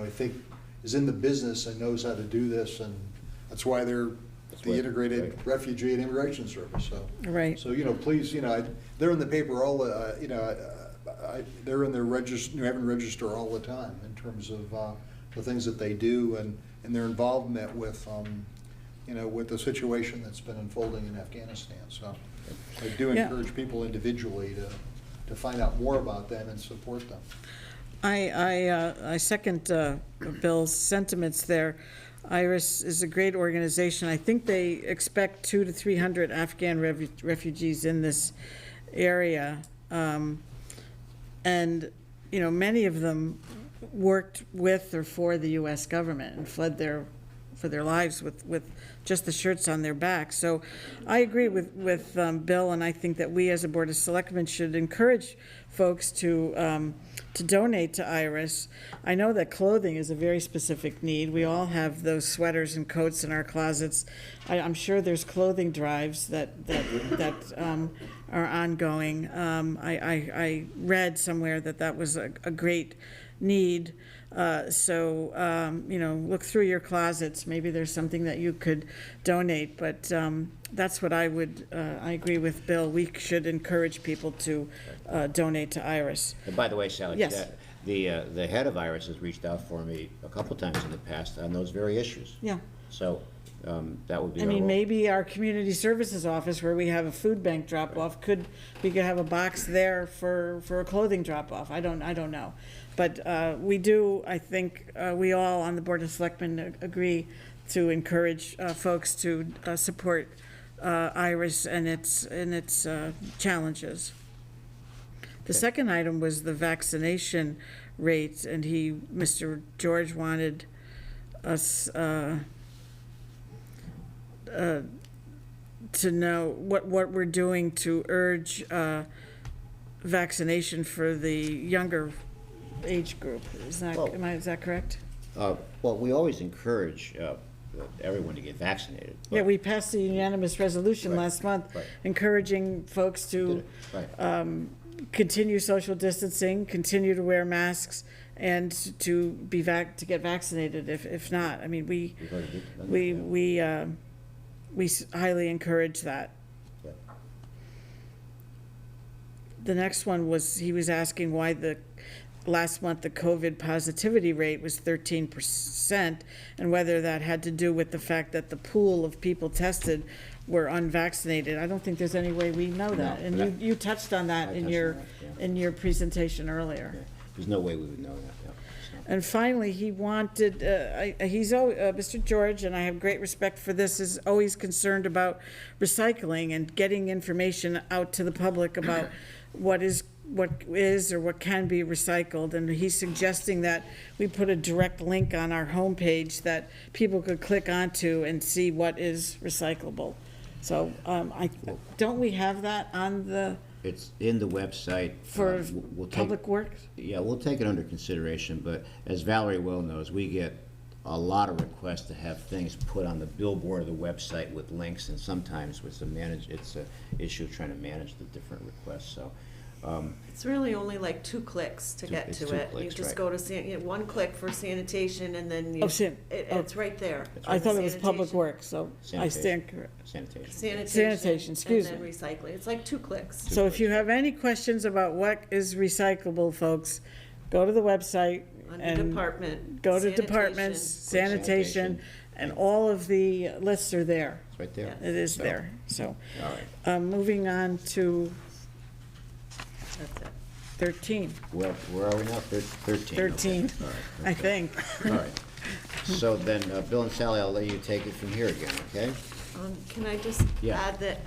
Speaker 5: I think is in the business and knows how to do this, and that's why they're the Integrated Refugee and Immigration Service. So,
Speaker 4: Right.
Speaker 5: So, please, they're in the paper all, they're in the New Haven Register all the time in terms of the things that they do and their involvement with, with the situation that's been unfolding in Afghanistan. So I do encourage people individually to find out more about them and support them.
Speaker 4: I second Bill's sentiments there. IRIS is a great organization. I think they expect 200 to 300 Afghan refugees in this area. And, many of them worked with or for the U.S. government and fled for their lives with just the shirts on their back. So I agree with Bill, and I think that we as a Board of Selectmen should encourage folks to donate to IRIS. I know that clothing is a very specific need. We all have those sweaters and coats in our closets. I'm sure there's clothing drives that are ongoing. I read somewhere that was a great need. So look through your closets. Maybe there's something that you could donate, but that's what I agree with Bill. We should encourage people to donate to IRIS.
Speaker 2: And by the way, Sally,
Speaker 4: Yes.
Speaker 2: the head of IRIS has reached out for me a couple times in the past on those very issues.
Speaker 4: Yeah.
Speaker 2: So that would be
Speaker 4: I
Speaker 2: our
Speaker 4: mean,
Speaker 2: role.
Speaker 4: maybe our community services office, where we have a food bank drop-off, we could have a box there for a clothing drop-off. I don't know. But we do, I think, we all on the Board of Selectmen agree to encourage folks to support IRIS and its challenges. The second item was the vaccination rates, and Mr. George wanted us to know what we're doing to urge vaccination for the younger age group. Is that correct?
Speaker 2: Well, we always encourage everyone to get vaccinated.
Speaker 4: Yeah, we passed a unanimous resolution last month encouraging folks to continue social distancing, continue to wear masks, and to get vaccinated if not. I mean, we highly encourage that. The next one was, he was asking why last month the COVID positivity rate was 13%, and whether that had to do with the fact that the pool of people tested were unvaccinated. I don't think there's any way we know that, and you touched on that in your presentation earlier.
Speaker 2: Yeah. There's no way we would know that. Yeah.
Speaker 4: And finally, he wanted, Mr. George, and I have great respect for this, is always concerned about recycling and getting information out to the public about what is or what can be recycled. And he's suggesting that we put a direct link on our homepage that people could click onto and see what is recyclable. So don't we have that on the...
Speaker 2: It's in the website.
Speaker 4: For Public Works?
Speaker 2: Yeah, we'll take it under consideration, but as Valerie well knows, we get a lot of requests to have things put on the billboard of the website with links, and sometimes it's an issue of trying to manage the different requests, so.
Speaker 7: It's really only like 2 clicks to get to it. You just go to, 1 click for sanitation, and then it's right there.
Speaker 4: I thought it was Public Works, so I stand corrected. Sanitation, excuse me.
Speaker 7: And then recycling. It's like 2 clicks.
Speaker 4: So if you have any questions about what is recyclable, folks, go to the website
Speaker 7: Under department.
Speaker 4: go to
Speaker 7: sanitation.
Speaker 4: departments, sanitation, and all of the lists are there.
Speaker 2: It's right there.
Speaker 4: It is there, so.
Speaker 2: All right.
Speaker 4: Moving on to
Speaker 7: That's it.
Speaker 4: 13.
Speaker 2: Where are we now? 13.
Speaker 4: 13,
Speaker 2: Okay. All right.
Speaker 4: I think.
Speaker 2: All right. So then, Bill and Sally, I'll let you take it from here again, okay?
Speaker 7: Can I just
Speaker 2: Yeah.
Speaker 7: add that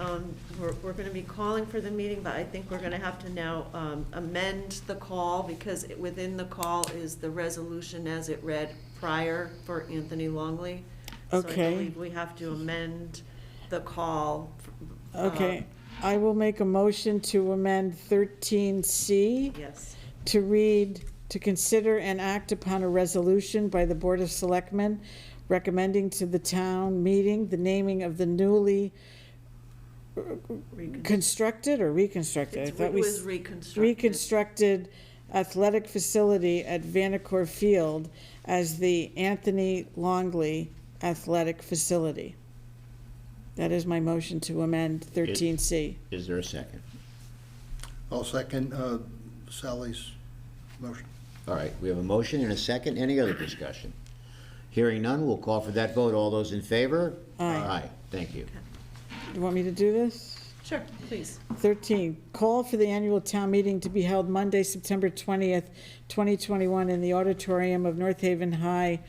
Speaker 7: we're going to be calling for the meeting, but I think we're going to have to now amend the call, because within the call is the resolution as it read prior for Anthony Longley.
Speaker 4: Okay.
Speaker 7: So I believe we have to amend the call.
Speaker 4: Okay, I will make a motion to amend 13C
Speaker 7: Yes.
Speaker 4: to read, to consider and act upon a resolution by the Board of Selectmen recommending to the town meeting the naming of the newly constructed or reconstructed? I thought
Speaker 7: It was reconstructed.
Speaker 4: reconstructed athletic facility at Vanacore Field as the Anthony Longley Athletic Facility. That is my motion to amend 13C.
Speaker 2: Is there a second?
Speaker 5: I'll second Sally's motion.
Speaker 2: All right, we have a motion and a second. Any other discussion? Hearing none, we'll call for that vote. All those in favor? Aye. Thank you.
Speaker 4: Do you want me to do this?
Speaker 7: Sure, please.
Speaker 4: 13, call for the annual town meeting to be held Monday, September 20th, 2021, in the auditorium of North Haven High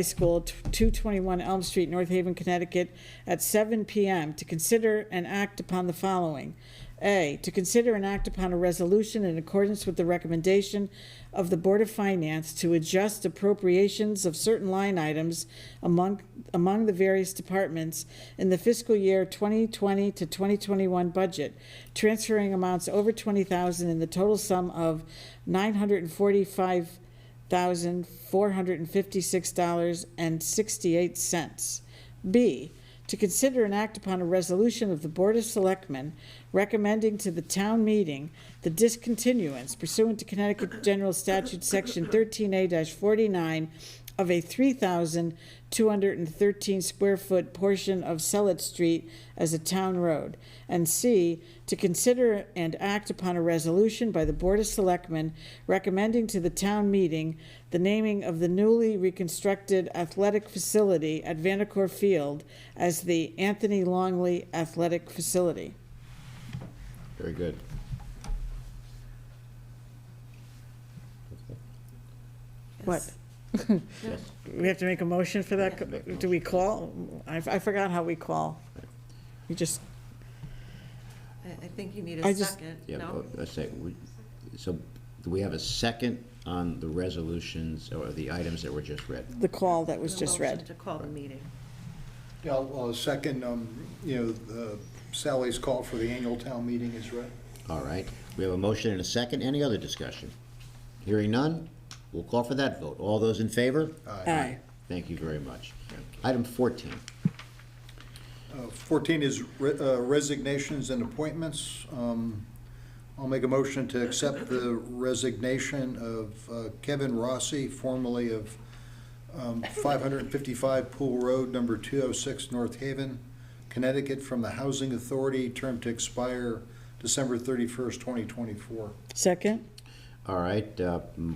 Speaker 4: School, 221 Elm Street, North Haven, Connecticut, at 7 p.m. to consider and act upon the following. A, to consider and act upon a resolution in accordance with the recommendation of the Board of Finance to adjust appropriations of certain line items among the various departments in the fiscal year 2020 to 2021 budget, transferring amounts over $20,000 in the total sum of $945,456.68. B, to consider and act upon a resolution of the Board of Selectmen recommending to the town meeting the discontinuance pursuant to Connecticut General Statute Section 13A-49 of a 3,213 square foot portion of Sellet Street as a town road. And C, to consider and act upon a resolution by the Board of Selectmen recommending to the town meeting the naming of the newly reconstructed athletic facility at Vanacore Field as the Anthony Longley Athletic Facility.
Speaker 2: Very good.
Speaker 4: What?
Speaker 2: Yes.
Speaker 4: We have to make a motion for that?
Speaker 2: Yeah, make a
Speaker 4: Do we call? I forgot how we call. We just,
Speaker 7: I think you need
Speaker 4: I
Speaker 7: a
Speaker 4: just-
Speaker 7: second,
Speaker 2: Yeah,
Speaker 7: no?
Speaker 2: let's say, So do we have a second on the resolutions or the items that were just read?
Speaker 4: The call that was
Speaker 7: The
Speaker 4: just
Speaker 7: motion
Speaker 4: read.
Speaker 7: to call the meeting.
Speaker 5: Yeah, I'll second, Sally's call for the annual town meeting is read.
Speaker 2: All right, we have a motion and a second. Any other discussion? Hearing none, we'll call for that vote. All those in favor?
Speaker 4: Aye.
Speaker 2: Thank you very much. Item 14.
Speaker 5: 14 is resignations and appointments. I'll make a motion to accept the resignation of Kevin Rossi, formerly of 555 Pool Road, number 206, North Haven, Connecticut, from the Housing Authority, term to expire December 31st, 2024.
Speaker 4: Second?
Speaker 2: All right,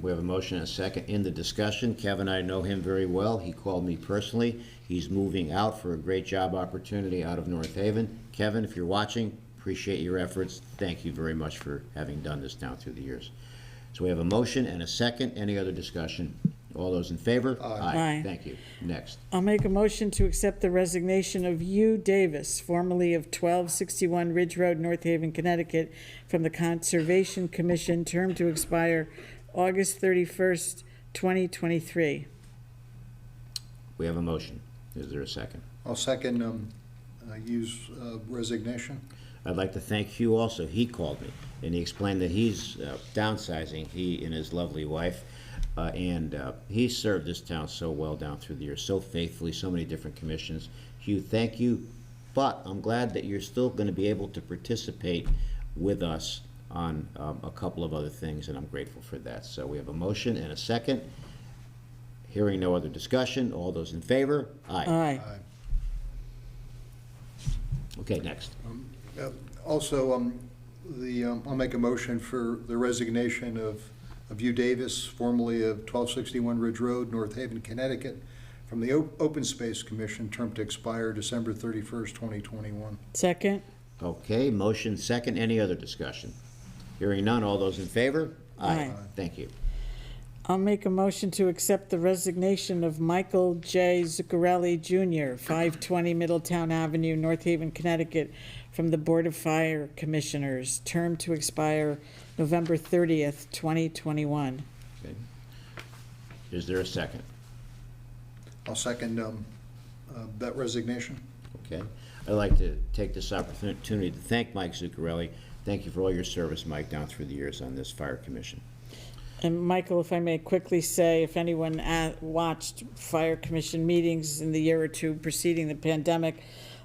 Speaker 2: we have a motion and a second. In the discussion, Kevin, I know him very well. He called me personally. He's moving out for a great job opportunity out of North Haven. Kevin, if you're watching, appreciate your efforts. Thank you very much for having done this down through the years. So we have a motion and a second. Any other discussion? All those in favor?
Speaker 4: Aye.
Speaker 2: Thank you. Next.
Speaker 4: I'll make a motion to accept the resignation of Hugh Davis, formerly of 1261 Ridge Road, North Haven, Connecticut, from the Conservation Commission, term to expire August 31st, 2023.
Speaker 2: We have a motion. Is there a second?
Speaker 5: I'll second Hugh's resignation.
Speaker 2: I'd like to thank Hugh also. He called me, and he explained that he's downsizing, he and his lovely wife, and he served this town so well down through the years, so faithfully, so many different commissions. Hugh, thank you, but I'm glad that you're still going to be able to participate with us on a couple of other things, and I'm grateful for that. So we have a motion and a second. Hearing no other discussion, all those in favor?
Speaker 4: Aye.
Speaker 2: Okay, next.
Speaker 5: Also, I'll make a motion for the resignation of Hugh Davis, formerly of 1261 Ridge Road, North Haven, Connecticut, from the Open Space Commission, term to expire December 31st, 2021.
Speaker 4: Second?
Speaker 2: Okay, motion second. Any other discussion? Hearing none, all those in favor?
Speaker 4: Aye.
Speaker 2: Thank you.
Speaker 4: I'll make a motion to accept the resignation of Michael J. Zuccarelli Jr., 520 Middletown Avenue, North Haven, Connecticut, from the Board of Fire Commissioners, term to expire November 30th, 2021.
Speaker 2: Okay. Is there a second?
Speaker 5: I'll second that resignation.
Speaker 2: Okay. I'd like to take this opportunity to thank Mike Zuccarelli. Thank you for all your service, Mike, down through the years on this fire commission.
Speaker 4: And Michael, if I may quickly say, if anyone watched fire commission meetings in the year or two preceding the pandemic,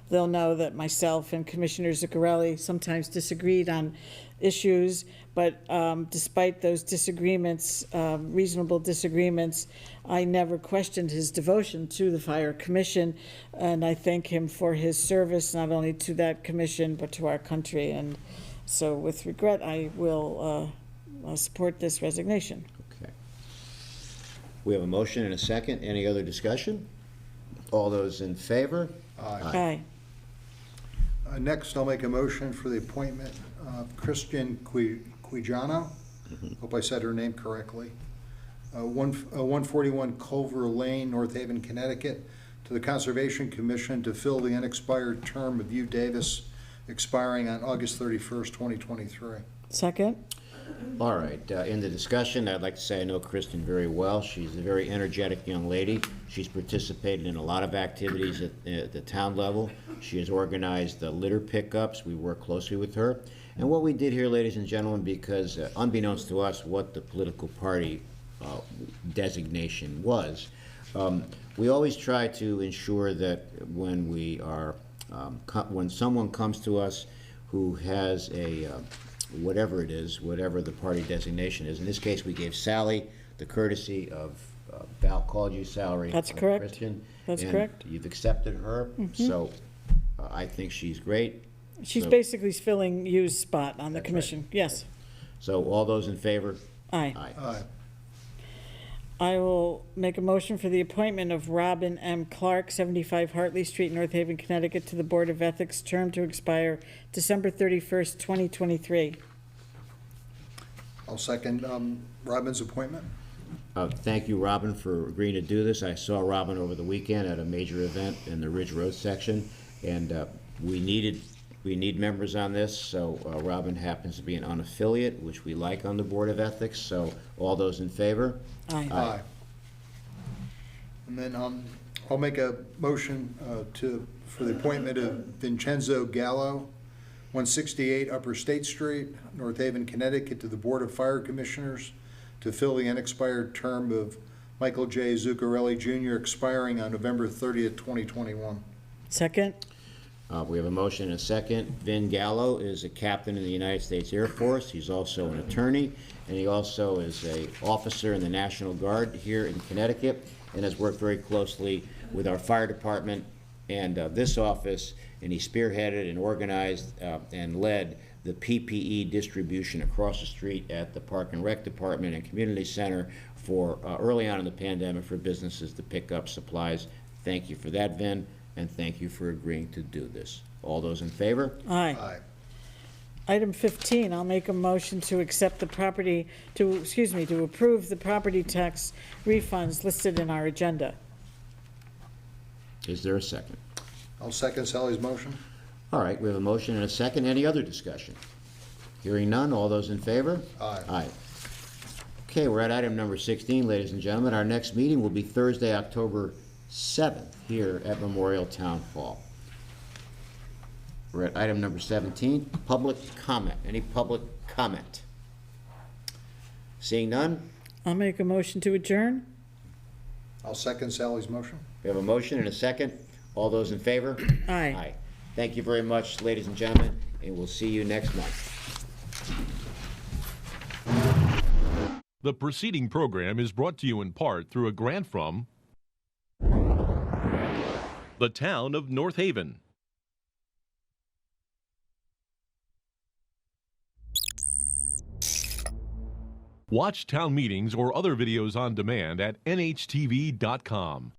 Speaker 4: they'll know that myself and Commissioner Zuccarelli sometimes disagreed on issues, but despite those disagreements, reasonable disagreements, I never questioned his devotion to the fire commission, and I thank him for his service, not only to that commission, but to our country. And so with regret, I will support this resignation.
Speaker 2: Okay. We have a motion and a second. Any other discussion? All those in favor?
Speaker 4: Aye.
Speaker 5: Next, I'll make a motion for the appointment of Christian Quijano. Hope I said her name correctly. 141 Culver Lane, North Haven, Connecticut, to the Conservation Commission to fill the unexpired term of Hugh Davis, expiring on August 31st, 2023.
Speaker 4: Second?
Speaker 2: All right, in the discussion, I'd like to say I know Kristen very well. She's a very energetic young lady. She's participated in a lot of activities at the town level. She has organized litter pickups. We work closely with her. And what we did here, ladies and gentlemen, because unbeknownst to us what the political party designation was, we always try to ensure that when we are, when someone comes to us who has a whatever it is, whatever the party designation is. In this case, we gave Sally the courtesy of Val called you salary.
Speaker 4: That's correct.
Speaker 2: Christian,
Speaker 4: That's
Speaker 2: and
Speaker 4: correct.
Speaker 2: You've accepted her, so I think she's great.
Speaker 4: She's
Speaker 2: So-
Speaker 4: basically filling Hugh's spot on the
Speaker 2: That's
Speaker 4: commission.
Speaker 2: right.
Speaker 4: Yes.
Speaker 2: So all those in favor?
Speaker 4: Aye.
Speaker 5: Aye.
Speaker 4: I will make a motion for the appointment of Robin M. Clark, 75 Hartley Street, North Haven, Connecticut, to the Board of Ethics, term to expire December 31st, 2023.
Speaker 5: I'll second Robin's appointment.
Speaker 2: Thank you, Robin, for agreeing to do this. I saw Robin over the weekend at a major event in the Ridge Road section, and we needed We need members on this, so Robin happens to be an unaffiliate, which we like on the Board of Ethics, so all those in favor?
Speaker 4: Aye.
Speaker 5: Aye. And then I'll make a motion for the appointment of Vincenzo Gallo, 168 Upper State Street, North Haven, Connecticut, to the Board of Fire Commissioners to fill the unexpired term of Michael J. Zuccarelli Jr., expiring on November 30th, 2021.
Speaker 4: Second?
Speaker 2: We have a motion and a second. Vin Gallo is a captain in the United States Air Force. He's also an attorney, and he also is an officer in the National Guard here in Connecticut, and has worked very closely with our fire department and this office, and he spearheaded and organized and led the PPE distribution across the street at the Park and Rec Department and Community Center for early on in the pandemic for businesses to pick up supplies. Thank you for that, Vin, and thank you for agreeing to do this. All those in favor?
Speaker 4: Aye.
Speaker 5: Aye.
Speaker 4: Item 15, I'll make a motion to accept the property, to approve the property tax refunds listed in our agenda.
Speaker 2: Is there a second?
Speaker 5: I'll second Sally's motion.
Speaker 2: All right, we have a motion and a second. Any other discussion? Hearing none, all those in favor?
Speaker 5: Aye.
Speaker 2: Aye. Okay, we're at item number 16, ladies and gentlemen. Our next meeting will be Thursday, October 7th, here at Memorial Town Hall. We're at item number 17, public comment. Any public comment? Seeing none,
Speaker 4: I'll make a motion to adjourn.
Speaker 5: I'll second Sally's motion.
Speaker 2: we have a motion and a second. All those in favor?
Speaker 4: Aye.
Speaker 2: Aye. Thank you very much, ladies and gentlemen, and we'll see you next month.
Speaker 1: The preceding program is brought to you in part through a grant from the town of North Haven. Watch town meetings or other videos on demand at nhtv.com.